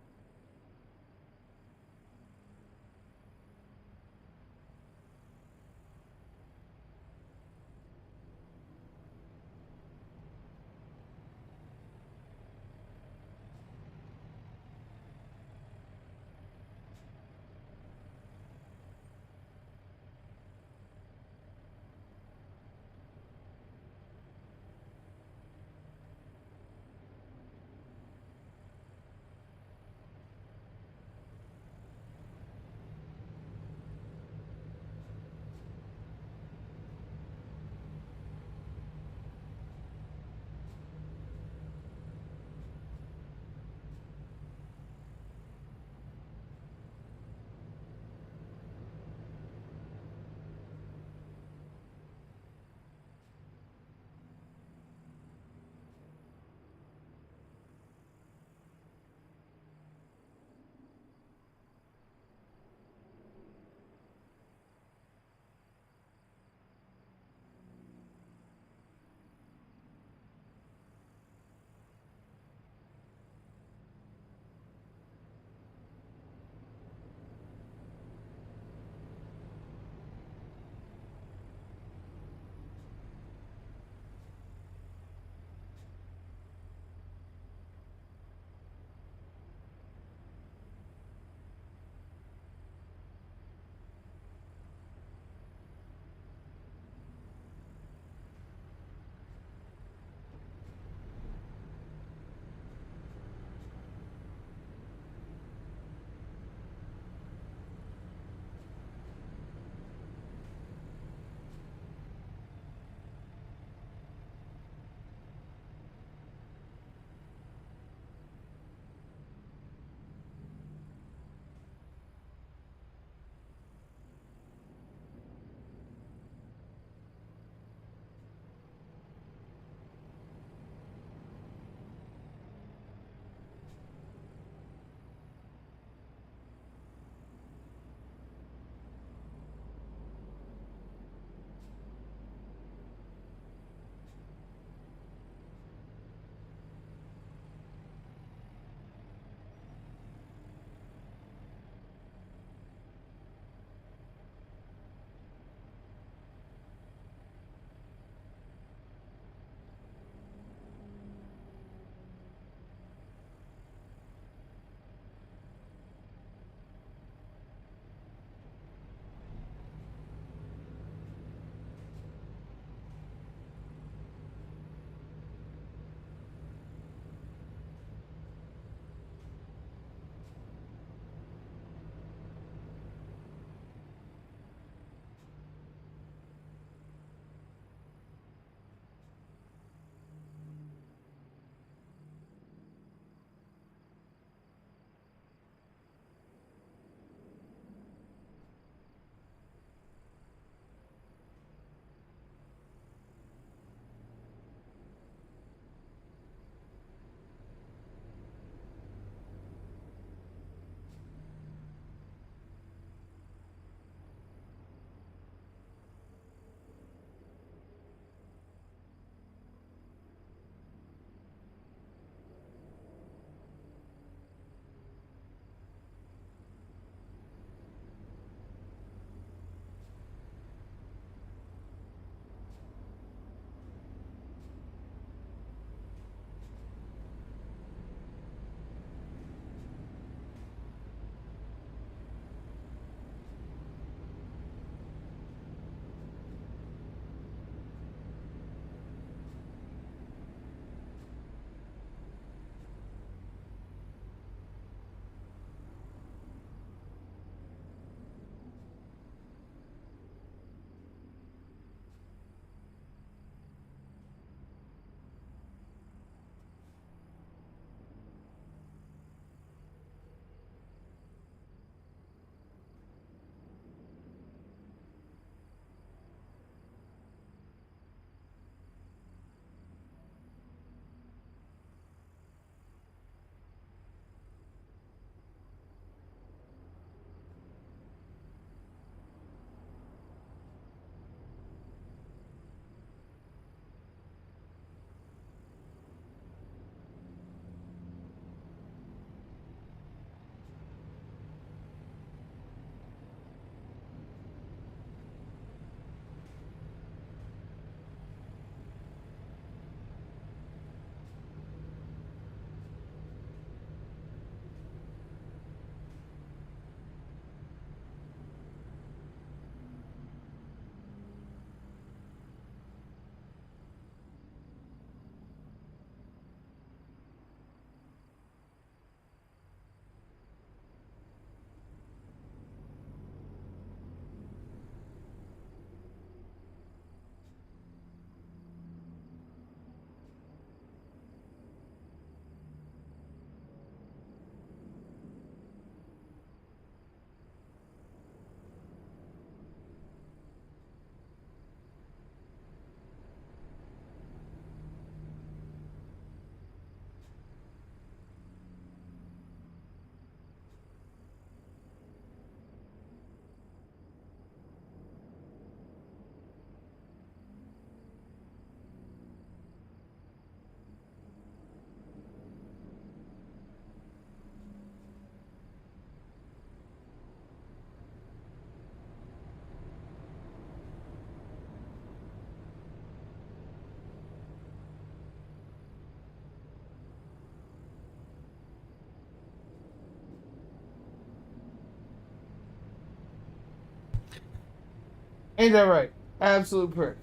[SPEAKER 1] Ain't that right? Absolute prick.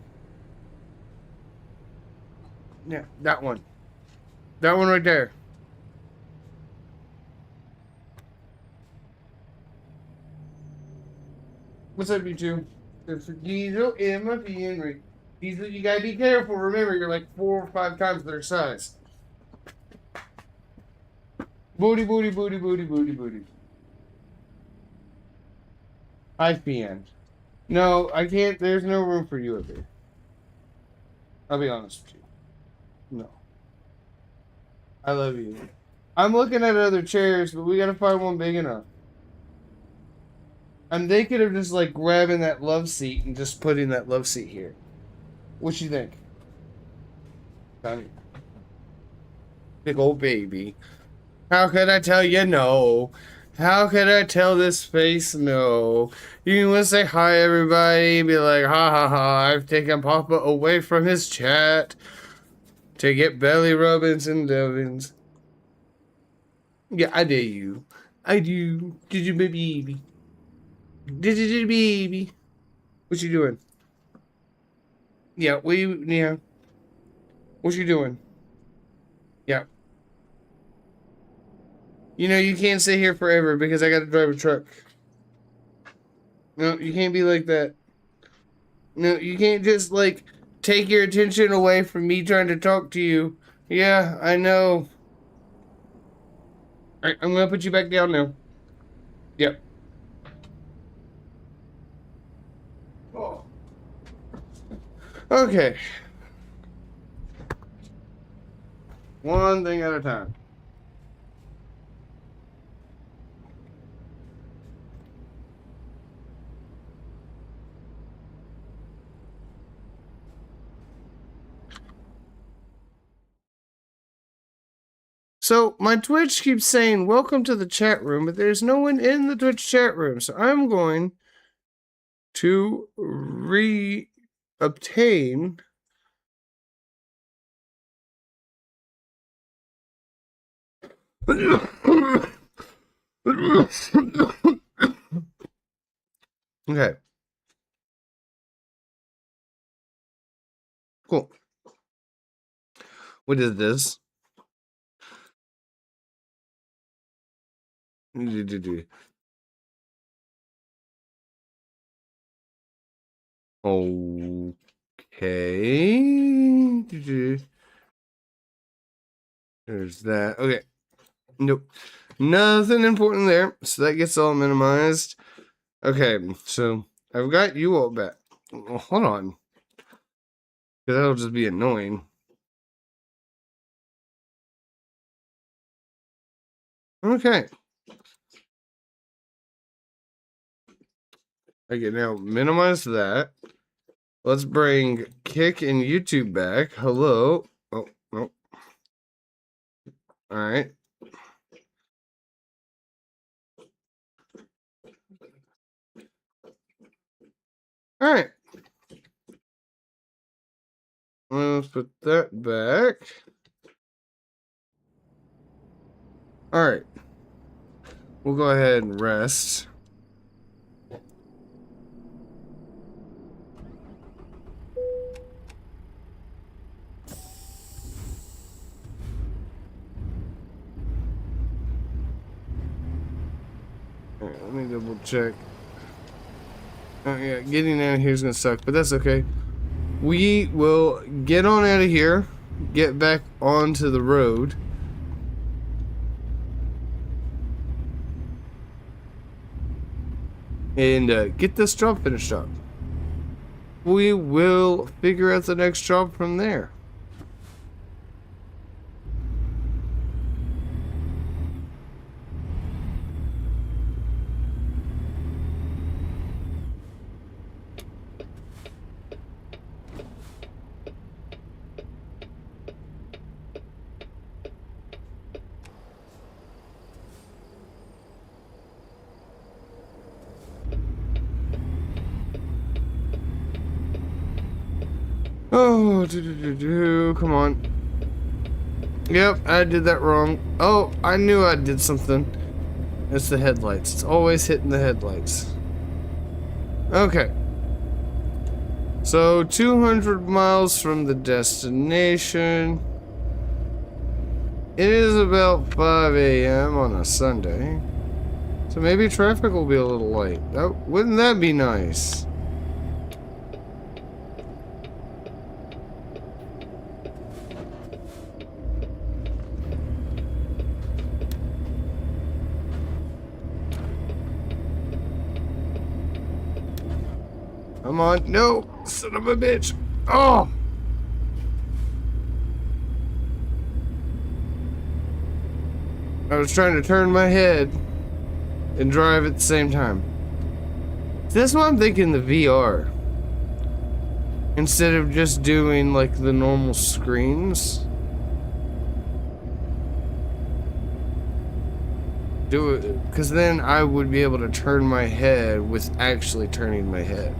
[SPEAKER 1] Yeah, that one. That one right there. What's up, you two? It's Diesel, Emma, P, and Rick. Diesel, you gotta be careful. Remember, you're like 4 or 5 times their size. Booty, booty, booty, booty, booty, booty. Hi, PN. No, I can't. There's no room for you up here. I'll be honest with you. No. I love you. I'm looking at other chairs, but we gotta find one big enough. I'm thinking of just like grabbing that love seat and just putting that love seat here. What you think? Donnie? Big old baby. How could I tell you no? How could I tell this face no? You want to say hi, everybody, be like, ha ha ha, I've taken Papa away from his chat to get belly rubbings and dubbins. Yeah, I dare you. I do. Did you, baby? Did you, baby? What you doing? Yeah, yeah. What you doing? Yeah. You know, you can't sit here forever because I gotta drive a truck. No, you can't be like that. No, you can't just, like, take your attention away from me trying to talk to you. Yeah, I know. Alright, I'm gonna put you back down now. Yep. Oh. Okay. One thing at a time. So, my Twitch keeps saying, welcome to the chat room, but there's no one in the Twitch chat room. So, I'm going to obtain okay. Cool. What is this? Okay. There's that. Okay. Nope. Nothing important there. So that gets all minimized. Okay. So I've got you all back. Well, hold on. Because that'll just be annoying. Okay. Okay, now minimize that. Let's bring Kick and YouTube back. Hello. Oh, no. All right. All right. Let's put that back. All right. We'll go ahead and rest. All right, let me double check. Oh yeah, getting out of here is gonna suck, but that's okay. We will get on out of here, get back onto the road. And get this job finished up. We will figure out the next job from there. Oh, come on. Yep, I did that wrong. Oh, I knew I did something. It's the headlights. It's always hitting the headlights. Okay. So 200 miles from the destination. It is about 5 a.m. on a Sunday. So maybe traffic will be a little light. Wouldn't that be nice? Come on. No! Son of a bitch! Oh! I was trying to turn my head and drive at the same time. That's why I'm thinking the VR. Instead of just doing like the normal screens. Do it, because then I would be able to turn my head with actually turning my head.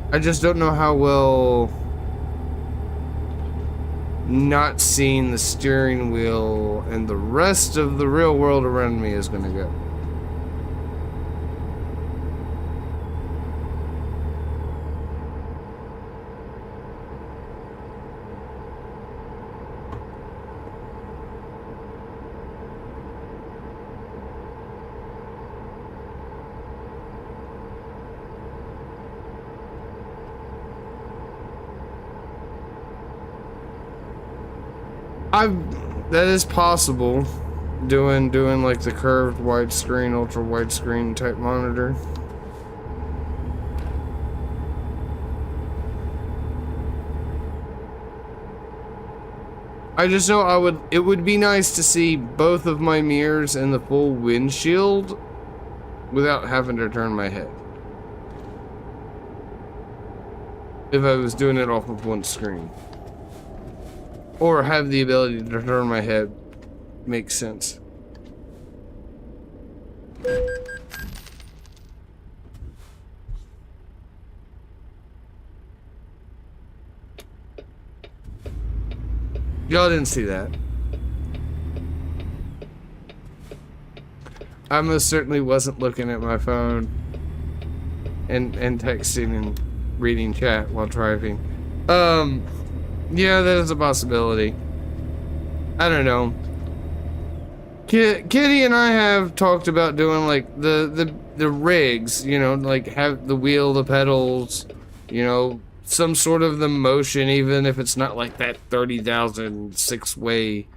[SPEAKER 1] I just don't know how well not seeing the steering wheel and the rest of the real world around me is gonna go. That is possible. Doing like the curved widescreen, ultra widescreen type monitor. I just know it would be nice to see both of my mirrors and the full windshield without having to turn my head. If I was doing it off of one screen. Or have the ability to turn my head. Makes sense. Y'all didn't see that. I most certainly wasn't looking at my phone and texting and reading chat while driving. Yeah, that is a possibility. I don't know. Kitty and I have talked about doing like the rigs, you know, like have the wheel, the pedals, you know, some sort of the motion, even if it's not like that 30,000 6-way.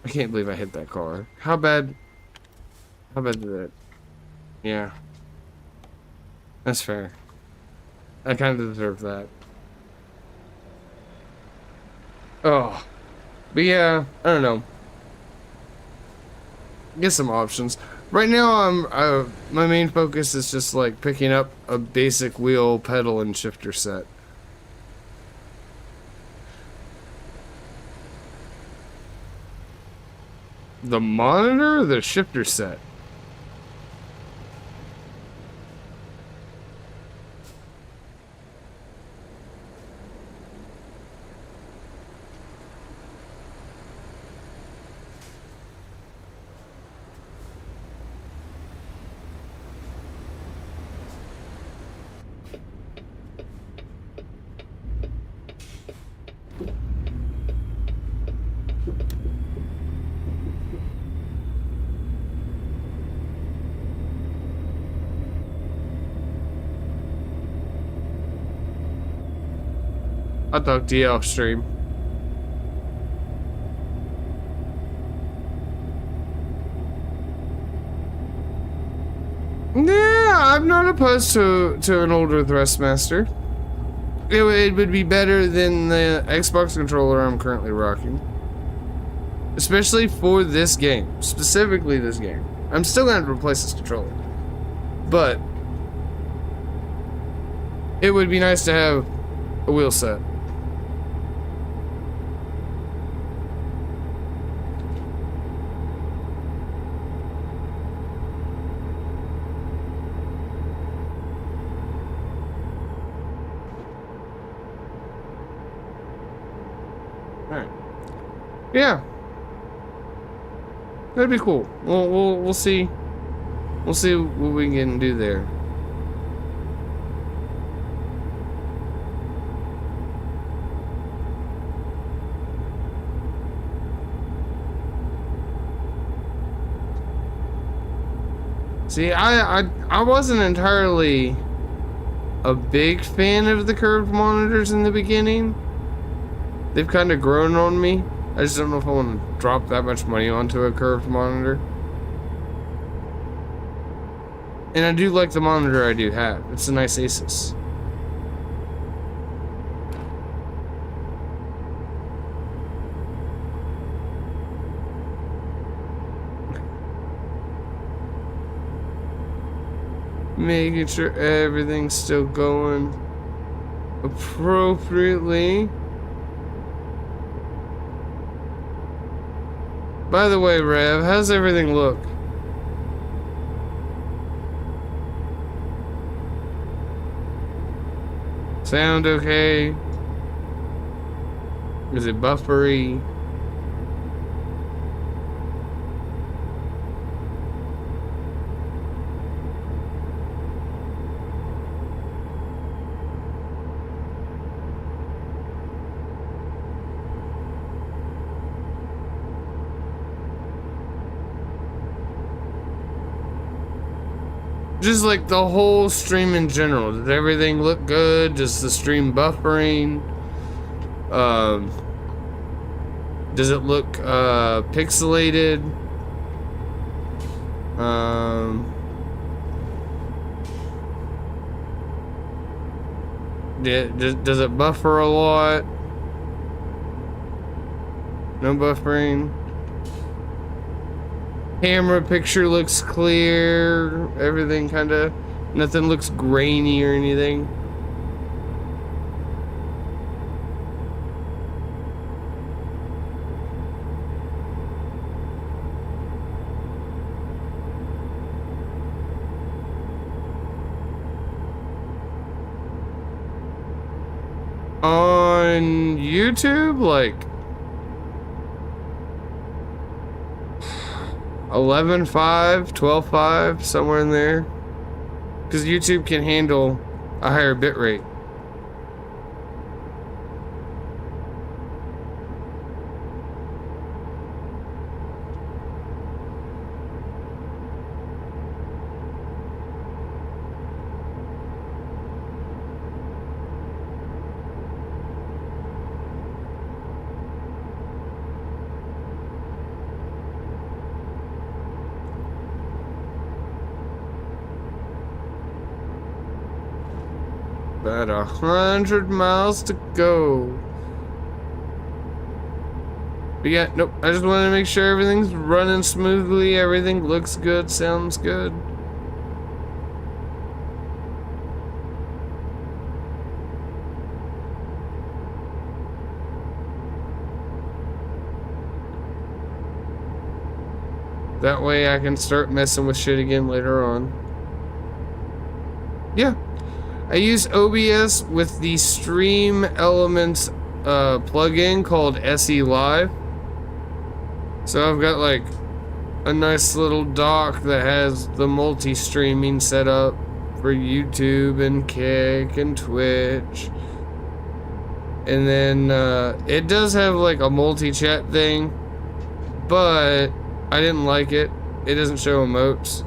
[SPEAKER 1] I can't believe I hit that car. How bad did that? Yeah. That's fair. I kind of deserve that. Oh. But yeah, I don't know. Get some options. Right now, my main focus is just like picking up a basic wheel, pedal, and shifter set. The monitor or the shifter set? I'll talk to you off stream. Yeah, I'm not opposed to an older Thrustmaster. It would be better than the Xbox controller I'm currently rocking. Especially for this game. Specifically this game. I'm still gonna have to replace this controller. But it would be nice to have a wheel set. Alright. Yeah, that'd be cool. We'll see. We'll see what we can do there. See, I wasn't entirely a big fan of the curved monitors in the beginning. They've kind of grown on me. I just don't know if I want to drop that much money onto a curved monitor. And I do like the monitor I do have. It's a nice Asus. Making sure everything's still going appropriately. By the way, Rev, how's everything look? Sound okay? Is it buffery? Just like the whole stream in general. Does everything look good? Does the stream buffering? Does it look pixelated? Does it buffer a lot? No buffering. Camera picture looks clear. Everything kind of, nothing looks grainy or anything. On YouTube, like 11.5, 12.5, somewhere in there. Because YouTube can handle a higher bitrate. About 100 miles to go. But yeah, nope. I just wanted to make sure everything's running smoothly. Everything looks good, sounds good. That way I can start messing with shit again later on. Yeah. I use OBS with the Stream Elements plugin called SE Live. So I've got like a nice little dock that has the multi-streaming set up for YouTube and Kick and Twitch. And then it does have like a multi-chat thing, but I didn't like it. It doesn't show emotes.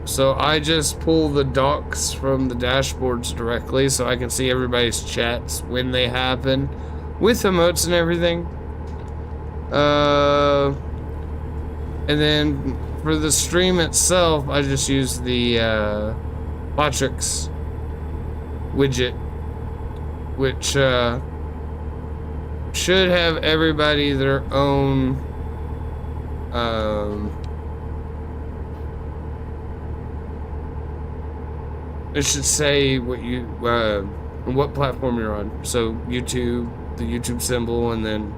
[SPEAKER 1] So I just pull the docs from the dashboards directly so I can see everybody's chats when they happen with emotes and everything. And then for the stream itself, I just use the Quatrix widget, which should have everybody their own it should say what you what platform you're on. So YouTube, the YouTube symbol, and then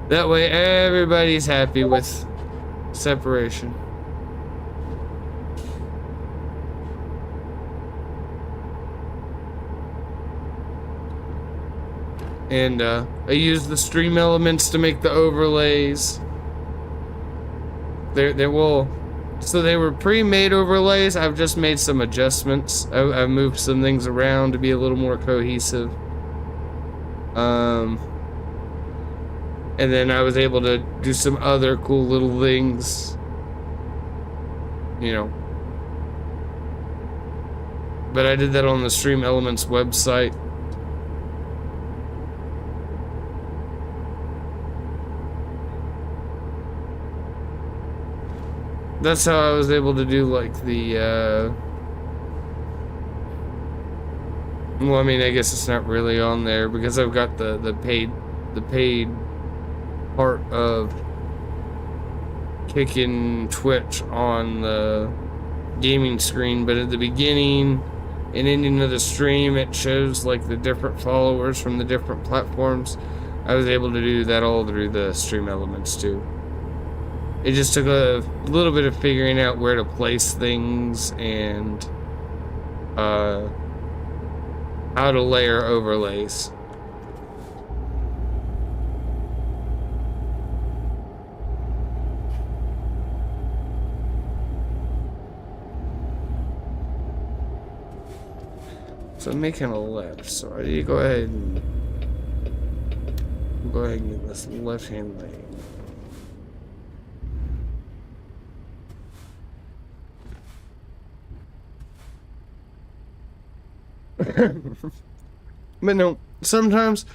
[SPEAKER 1] that way everybody's happy with separation. And I used the stream elements to make the overlays. So they were pre-made overlays. I've just made some adjustments. I've moved some things around to be a little more cohesive. And then I was able to do some other cool little things. You know. But I did that on the Stream Elements website. That's how I was able to do like the well, I mean, I guess it's not really on there because I've got the paid part of kicking Twitch on the gaming screen, but at the beginning and ending of the stream it shows like the different followers from the different platforms. I was able to do that all through the Stream Elements too. It just took a little bit of figuring out where to place things and how to layer overlays. So I'm making a left, so I need to go ahead and get this left-hand lane. But no, sometimes,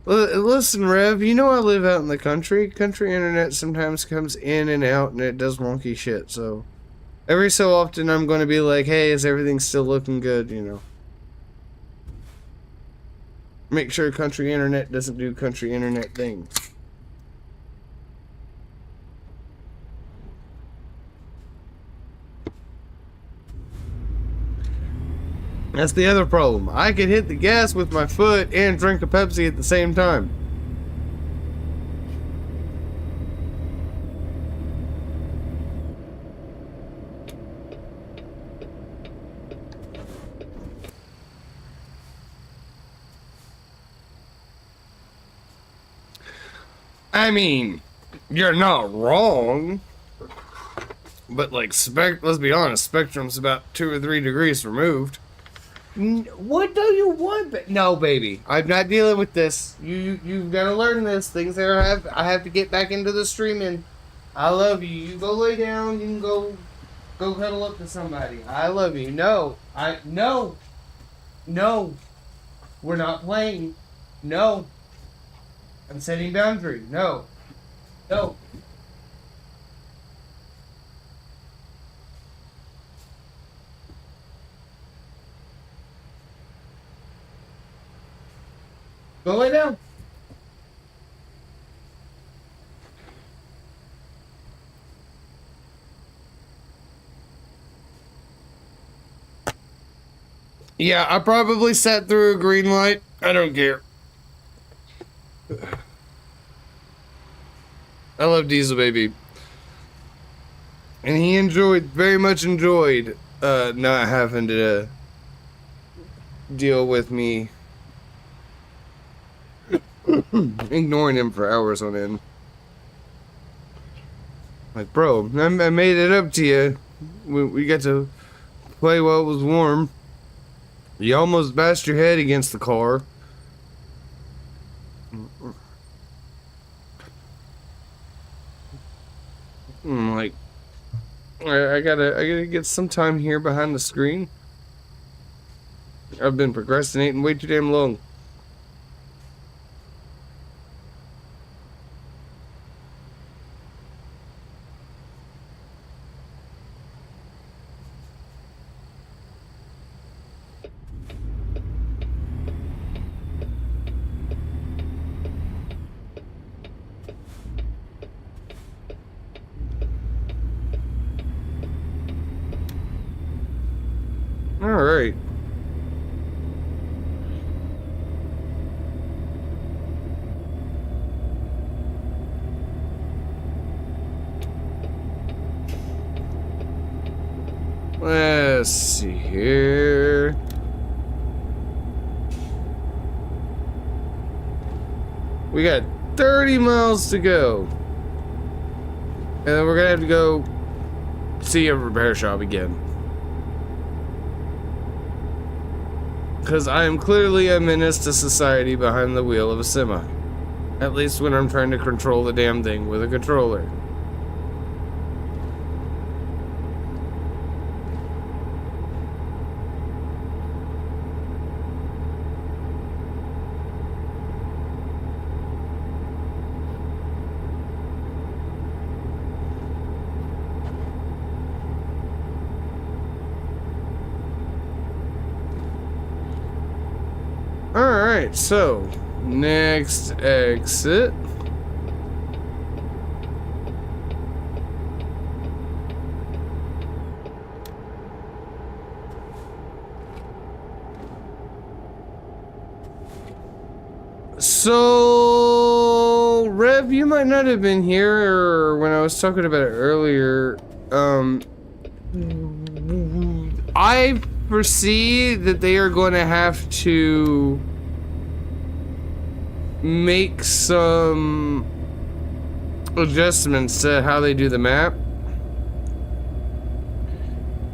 [SPEAKER 1] listen, Rev, you know I live out in the country. Country internet sometimes comes in and out and it does wonky shit, so every so often I'm going to be like, hey, is everything still looking good, you know? Make sure country internet doesn't do country internet things. That's the other problem. I could hit the gas with my foot and drink a Pepsi at the same time. I mean, you're not wrong. But like, let's be honest, Spectrum's about 2 or 3 degrees removed. What do you want? No, baby. I'm not dealing with this. You've got to learn this. Things that I have to get back into the streaming. I love you. You go lay down. You can go cuddle up to somebody. I love you. No. No. We're not playing. No. I'm setting boundary. No. No. Go lay down. Yeah, I probably sat through a green light. I don't care. I love Diesel Baby. And he very much enjoyed not having to deal with me ignoring him for hours on end. Like, bro, I made it up to you. We got to play while it was warm. You almost bashed your head against the car. Like, I gotta get some time here behind the screen. I've been procrastinating way too damn long. All right. Let's see here. We got 30 miles to go. And then we're gonna have to go see a repair shop again. Because I am clearly a menace to society behind the wheel of a semi. At least when I'm trying to control the damn thing with a controller. Alright, so next exit. So, Rev, you might not have been here when I was talking about it earlier. I foresee that they are going to have to make some adjustments to how they do the map,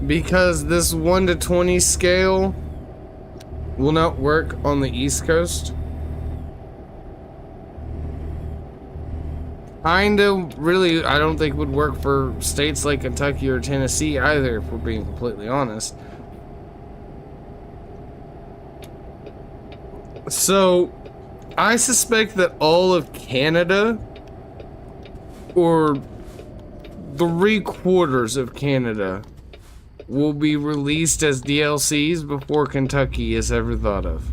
[SPEAKER 1] because this 1 to 20 scale will not work on the East Coast. Kinda, really, I don't think would work for states like Kentucky or Tennessee either, if we're being completely honest. So, I suspect that all of Canada, or 3/4 of Canada, will be released as DLCs before Kentucky is ever thought of.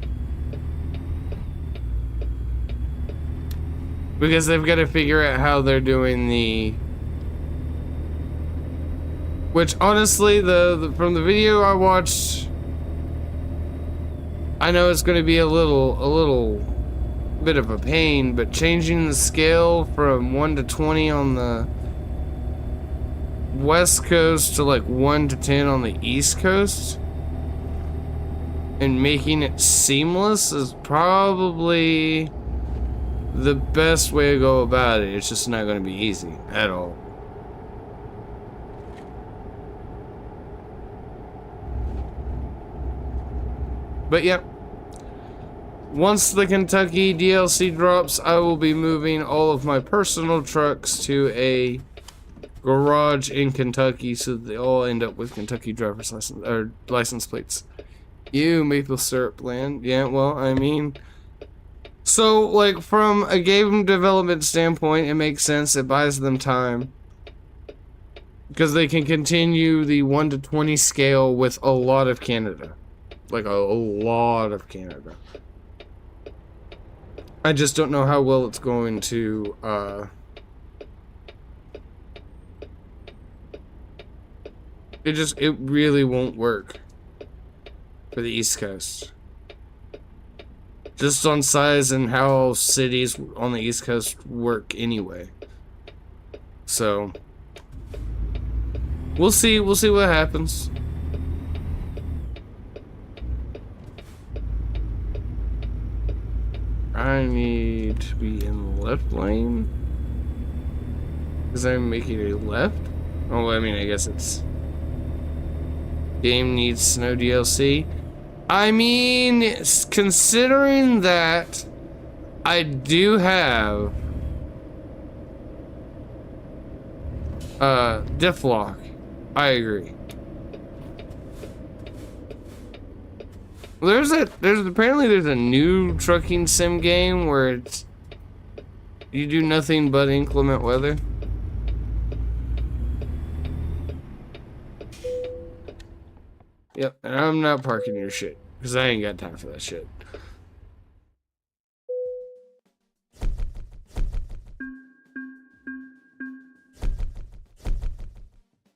[SPEAKER 1] Because they've got to figure out how they're doing the... Which, honestly, from the video I watched, I know it's going to be a little bit of a pain, but changing the scale from 1 to 20 on the West Coast to like 1 to 10 on the East Coast and making it seamless is probably the best way to go about it. It's just not going to be easy at all. But yeah, once the Kentucky DLC drops, I will be moving all of my personal trucks to a garage in Kentucky, so they all end up with Kentucky driver's license or license plates. You maple syrup land. Yeah, well, I mean, so like from a game development standpoint, it makes sense. It buys them time because they can continue the 1 to 20 scale with a lot of Canada, like a lot of Canada. I just don't know how well it's going to it really won't work for the East Coast. Just on size and how cities on the East Coast work anyway. So we'll see what happens. I need to be in the left lane because I'm making a left. Oh, I mean, I guess it's game needs snow DLC. I mean, considering that I do have diff lock, I agree. There's apparently there's a new trucking sim game where it's you do nothing but inclement weather. Yep, and I'm not parking your shit because I ain't got time for that shit.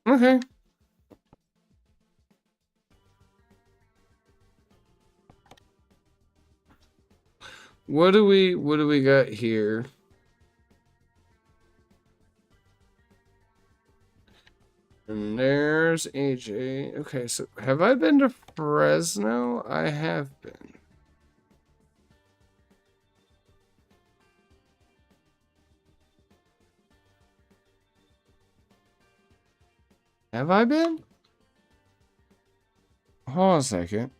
[SPEAKER 1] Okay. What do we got here? And there's AJ. Okay, so have I been to Fresno? I have been. Have I been? Hold on a second.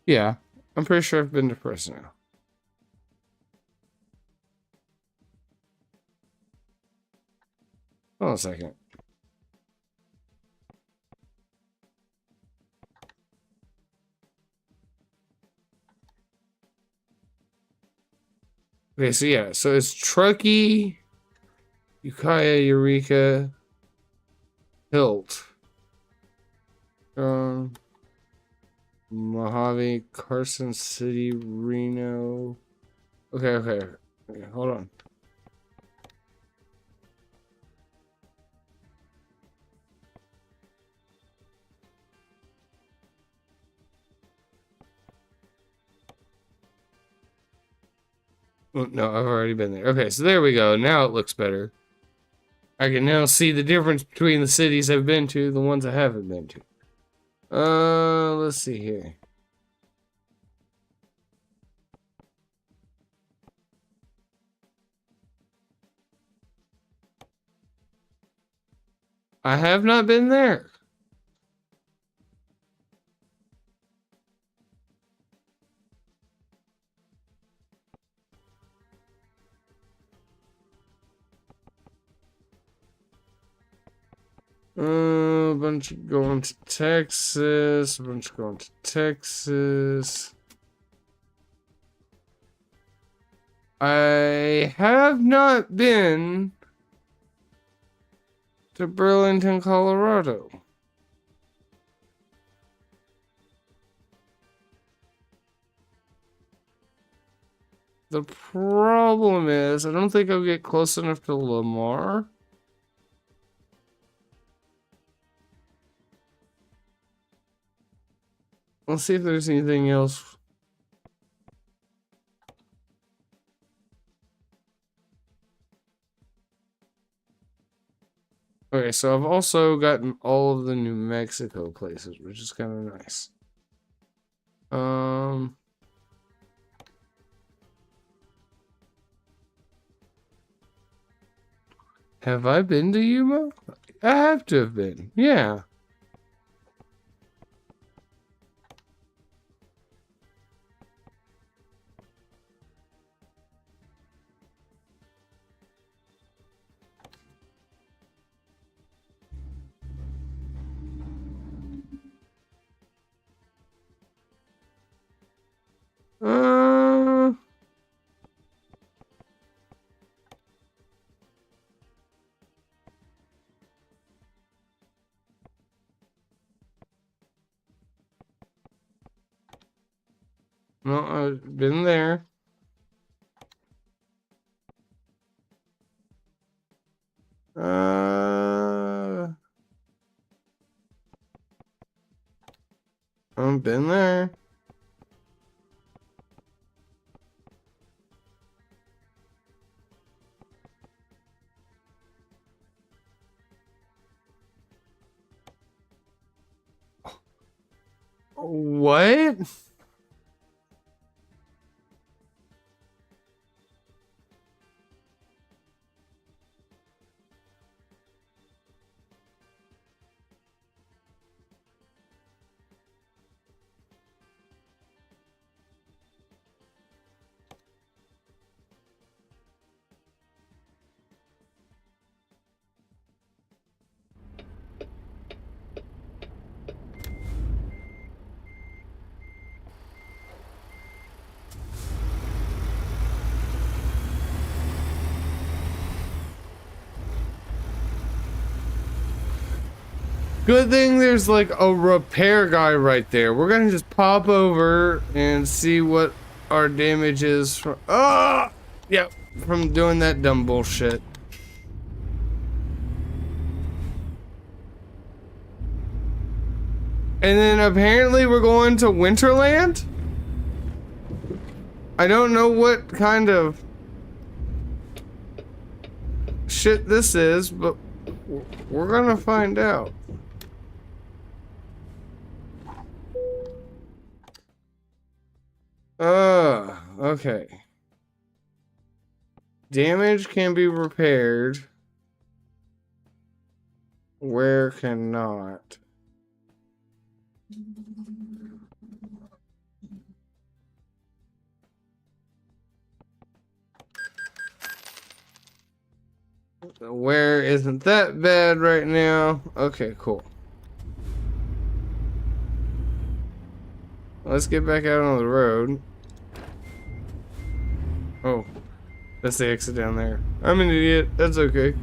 [SPEAKER 1] Yeah, I'm pretty sure I've been to Fresno. Hold on a second. Okay, so yeah, so it's Truckee, Ukiah, Eureka, Hilt, Mojave, Carson City, Reno. Okay, hold on. Oh, no, I've already been there. Okay, so there we go. Now it looks better. I can now see the difference between the cities I've been to, the ones I haven't been to. Let's see here. I have not been there. A bunch going to Texas, a bunch going to Texas. I have not been to Burlington, Colorado. The problem is, I don't think I'll get close enough to Lamar. Let's see if there's anything else. Okay, so I've also gotten all of the New Mexico places, which is kind of nice. Have I been to Yuma? I have to have been. Yeah. Uh, no, I've been there. I've been there. What? Good thing there's like a repair guy right there. We're gonna just pop over and see what our damage is from. Oh, yep, from doing that dumb bullshit. And then apparently we're going to Winterland. I don't know what kind of shit this is, but we're gonna find out. Okay. Damage can be repaired. Where cannot? Where isn't that bad right now? Okay, cool. Let's get back out on the road. Oh, that's the exit down there. I'm an idiot. That's okay.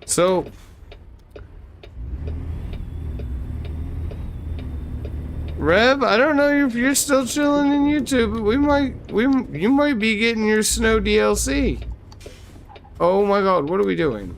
[SPEAKER 1] So Rev, I don't know if you're still chilling in YouTube, but you might be getting your snow DLC. Oh my god, what are we doing?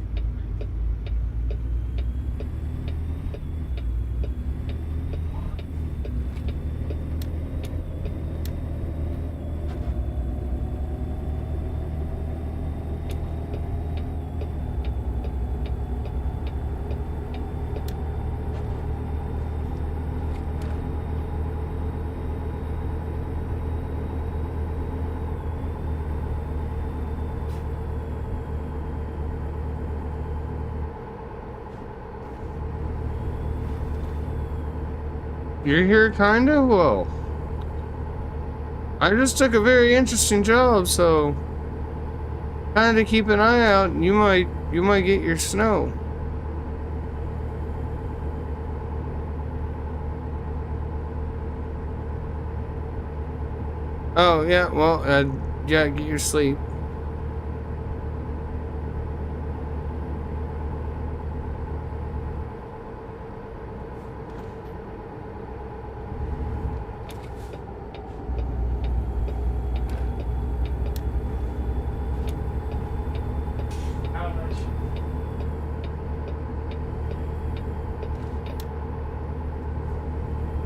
[SPEAKER 1] You're here kinda? Well, I just took a very interesting job, so kinda keep an eye out and you might get your snow. Oh yeah, well, yeah, get your sleep.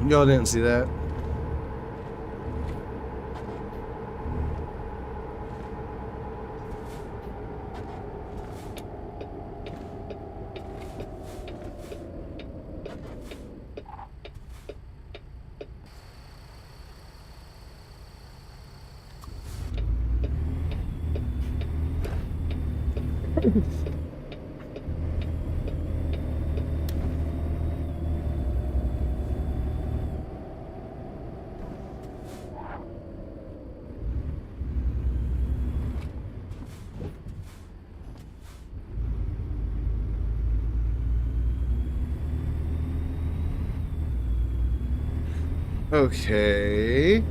[SPEAKER 1] Y'all didn't see that. Okay.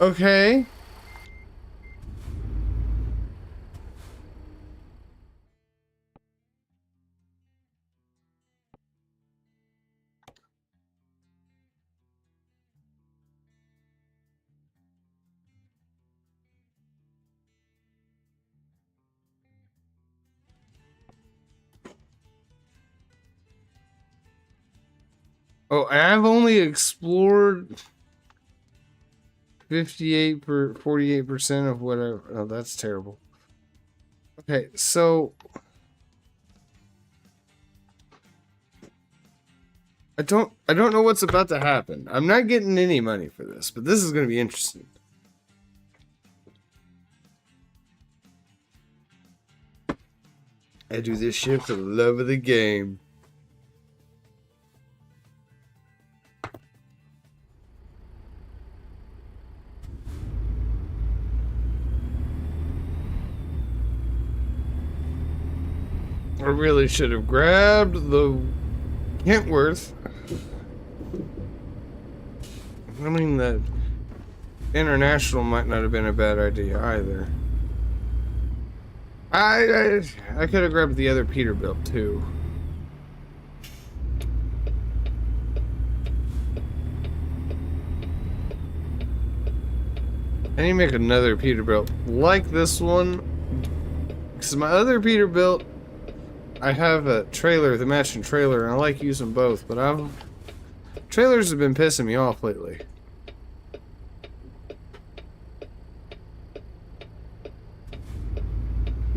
[SPEAKER 1] Okay. Oh, I've only explored 48% of whatever. Oh, that's terrible. Okay, so I don't know what's about to happen. I'm not getting any money for this, but this is going to be interesting. I do this shit for the love of the game. I really should have grabbed the Kentworth. I mean, the International might not have been a bad idea either. I could have grabbed the other Peterbilt too. I need to make another Peterbilt like this one. Because my other Peterbilt, I have a trailer, the matching trailer, and I like using both, but trailers have been pissing me off lately.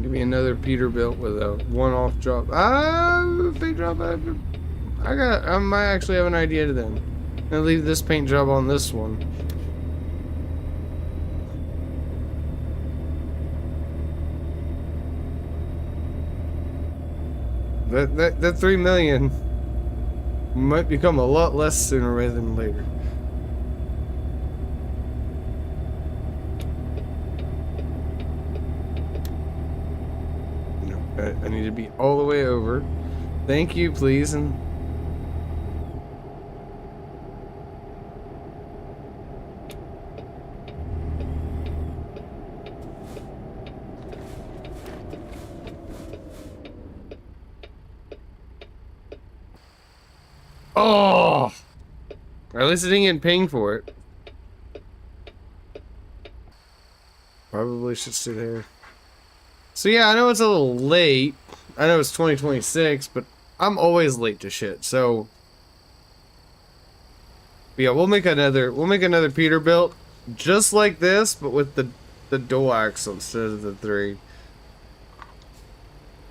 [SPEAKER 1] Give me another Peterbilt with a one-off job. Big job. I might actually have an idea then. I'm gonna leave this paint job on this one. That 3 million might become a lot less sooner rather than later. No, I need to be all the way over. Thank you, please, and oh! At least I didn't get pinged for it. Probably should stay there. So yeah, I know it's a little late. I know it's 2026, but I'm always late to shit. So yeah, we'll make another Peterbilt just like this, but with the dual axle instead of the 3.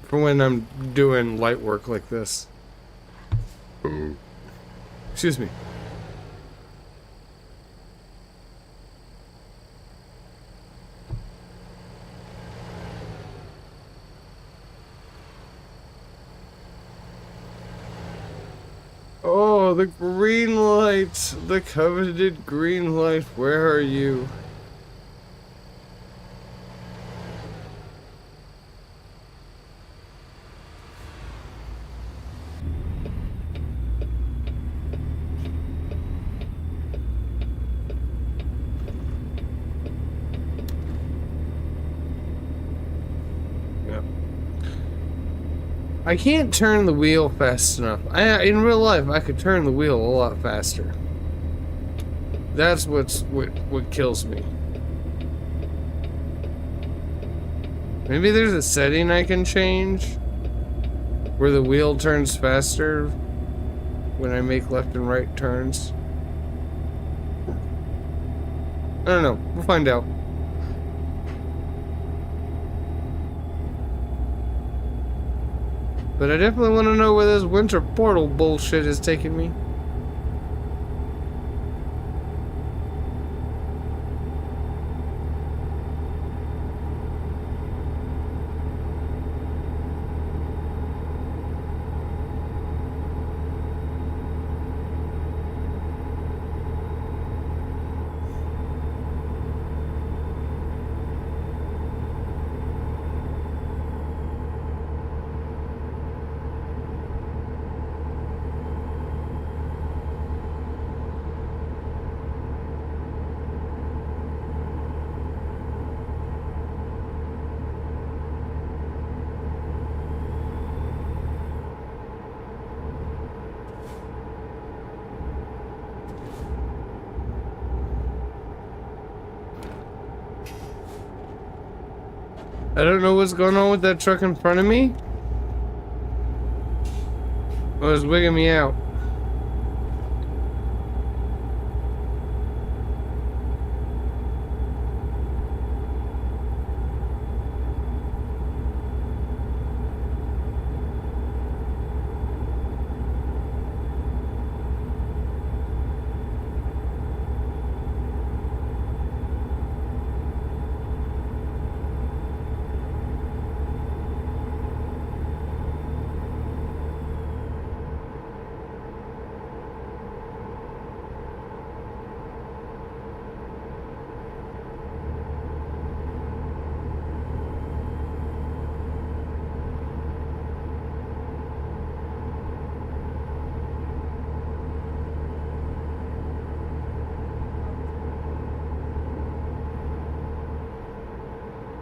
[SPEAKER 1] For when I'm doing light work like this. Excuse me. Oh, the green light. The coveted green light. Where are you? I can't turn the wheel fast enough. In real life, I could turn the wheel a lot faster. That's what kills me. Maybe there's a setting I can change where the wheel turns faster when I make left and right turns. I don't know. We'll find out. But I definitely want to know where this winter portal bullshit is taking me. I don't know what's going on with that truck in front of me. Oh, it's wigging me out.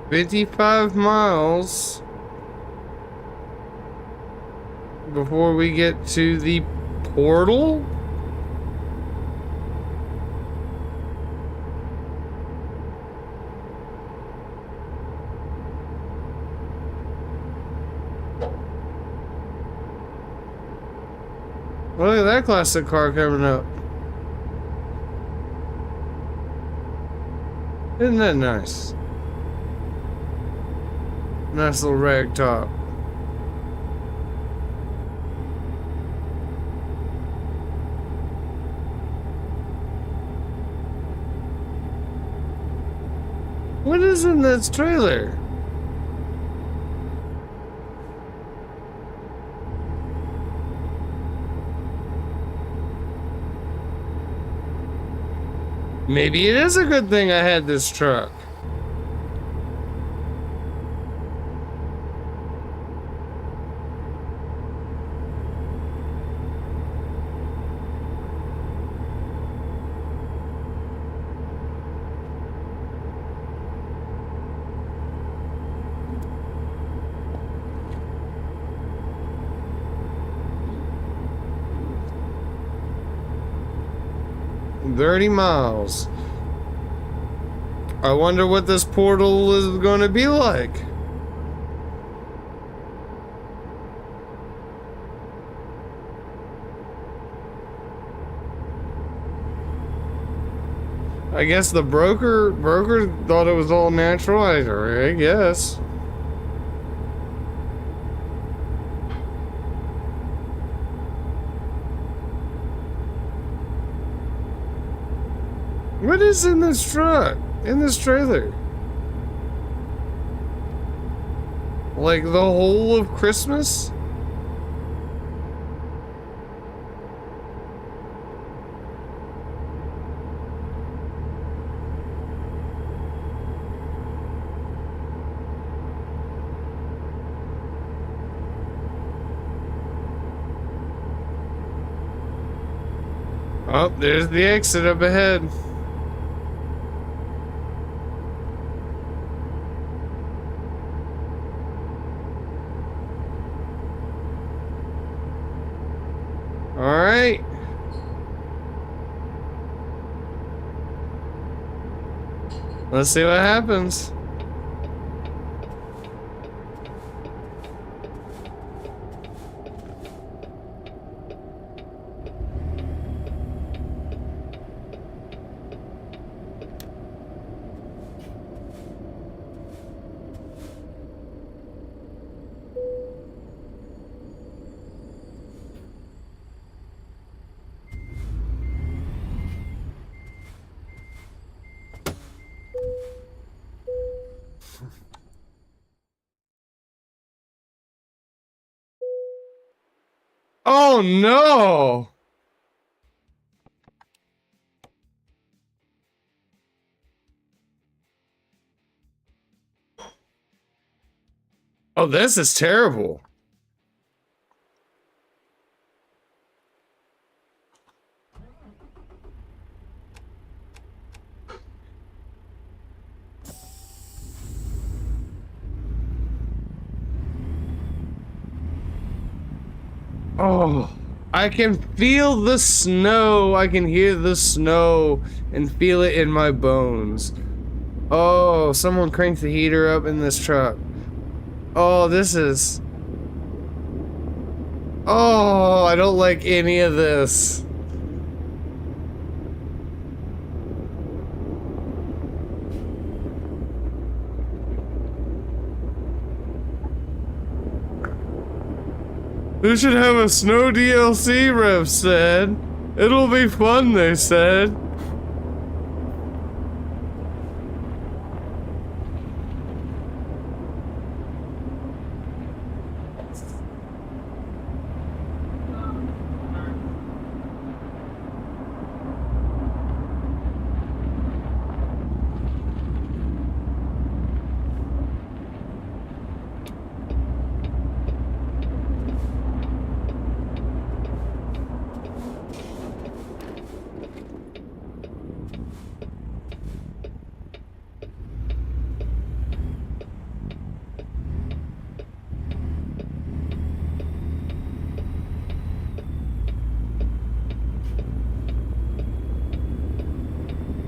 [SPEAKER 1] 55 miles before we get to the portal? Look at that classic car coming up. Isn't that nice? Nice little rag top. What is in this trailer? Maybe it is a good thing I had this truck. $30 miles. I wonder what this portal is going to be like. I guess the broker thought it was all natural. I guess. What is in this truck? In this trailer? Like the whole of Christmas? Oh, there's the exit up ahead. Alright. Let's see what happens. Oh no! Oh, this is terrible. Oh, I can feel the snow. I can hear the snow and feel it in my bones. Oh, someone cranked the heater up in this truck. Oh, this is... Oh, I don't like any of this. Who should have a snow DLC, Rev said. It'll be fun, they said.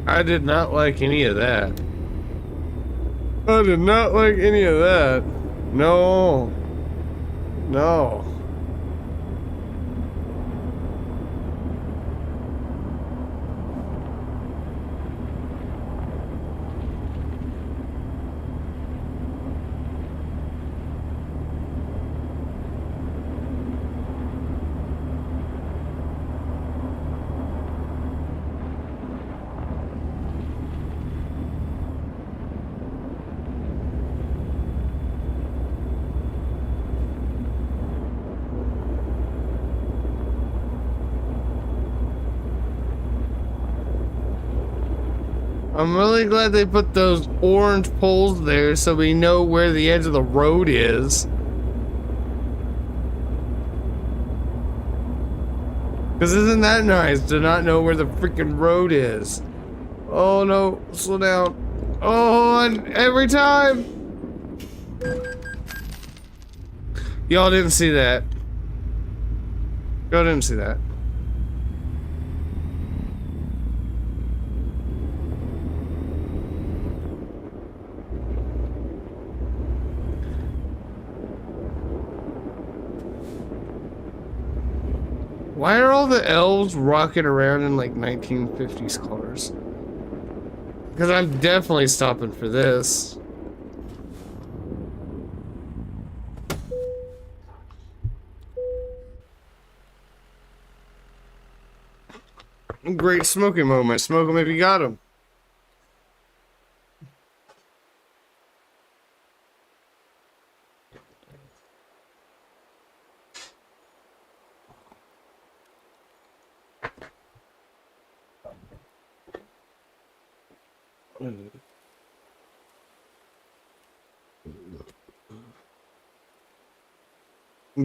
[SPEAKER 1] I did not like any of that. I did not like any of that. No. No. I'm really glad they put those orange poles there so we know where the edge of the road is. Because isn't that nice to not know where the freaking road is? Oh no, slow down. Oh, and every time! Y'all didn't see that. Y'all didn't see that. Why are all the elves rocking around in like 1950s cars? Because I'm definitely stopping for this. Great smoking moment. Smoke him if you got him.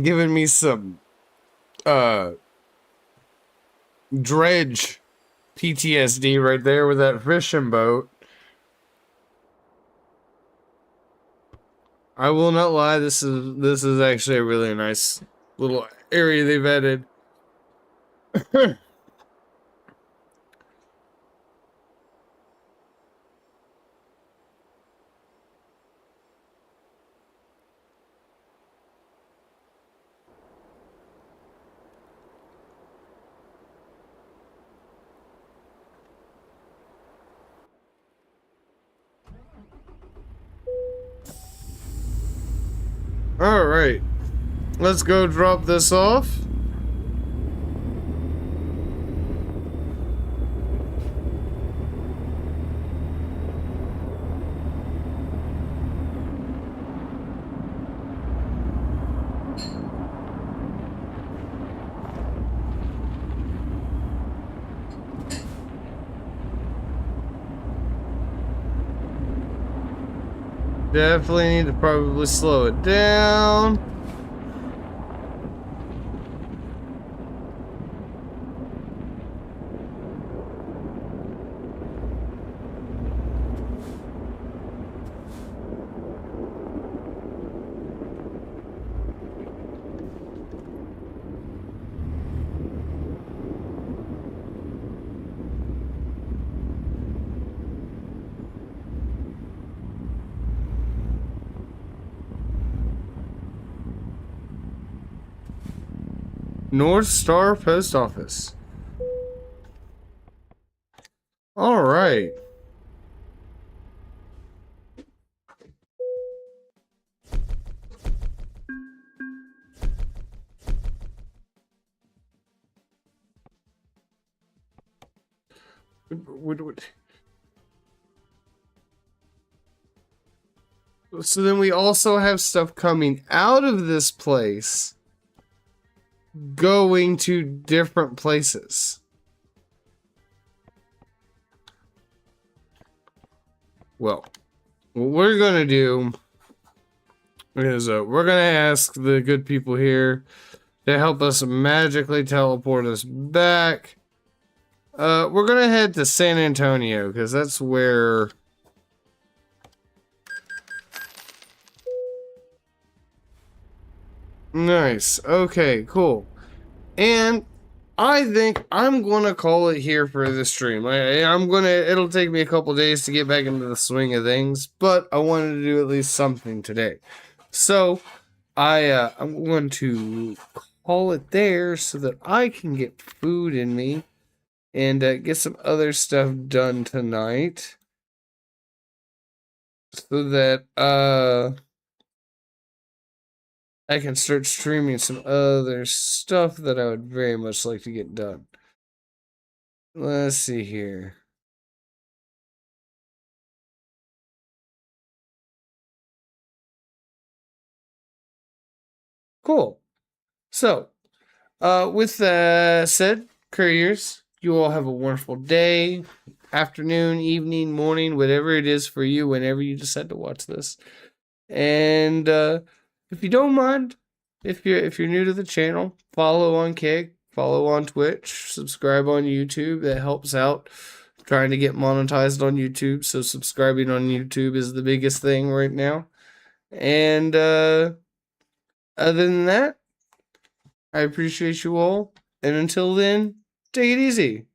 [SPEAKER 1] Giving me some dredge PTSD right there with that fishing boat. I will not lie, this is actually a really nice little area they've added. Alright. Let's go drop this off. Definitely need to probably slow it down. North Star Post Office. All right. So then we also have stuff coming out of this place, going to different places. Well, what we're gonna do is we're gonna ask the good people here to help us magically teleport us back. We're gonna head to San Antonio because that's where. Nice. Okay, cool. And I think I'm gonna call it here for this stream. It'll take me a couple days to get back into the swing of things, but I wanted to do at least something today. So I'm going to call it there so that I can get food in me and get some other stuff done tonight, so that I can start streaming some other stuff that I would very much like to get done. Let's see here. Cool. So, with that said, couriers, you all have a wonderful day, afternoon, evening, morning, whatever it is for you, whenever you decide to watch this. And if you don't mind, if you're new to the channel, follow on Kick, follow on Twitch, subscribe on YouTube. That helps out. I'm trying to get monetized on YouTube, so subscribing on YouTube is the biggest thing right now. And other than that, I appreciate you all. And until then, take it easy.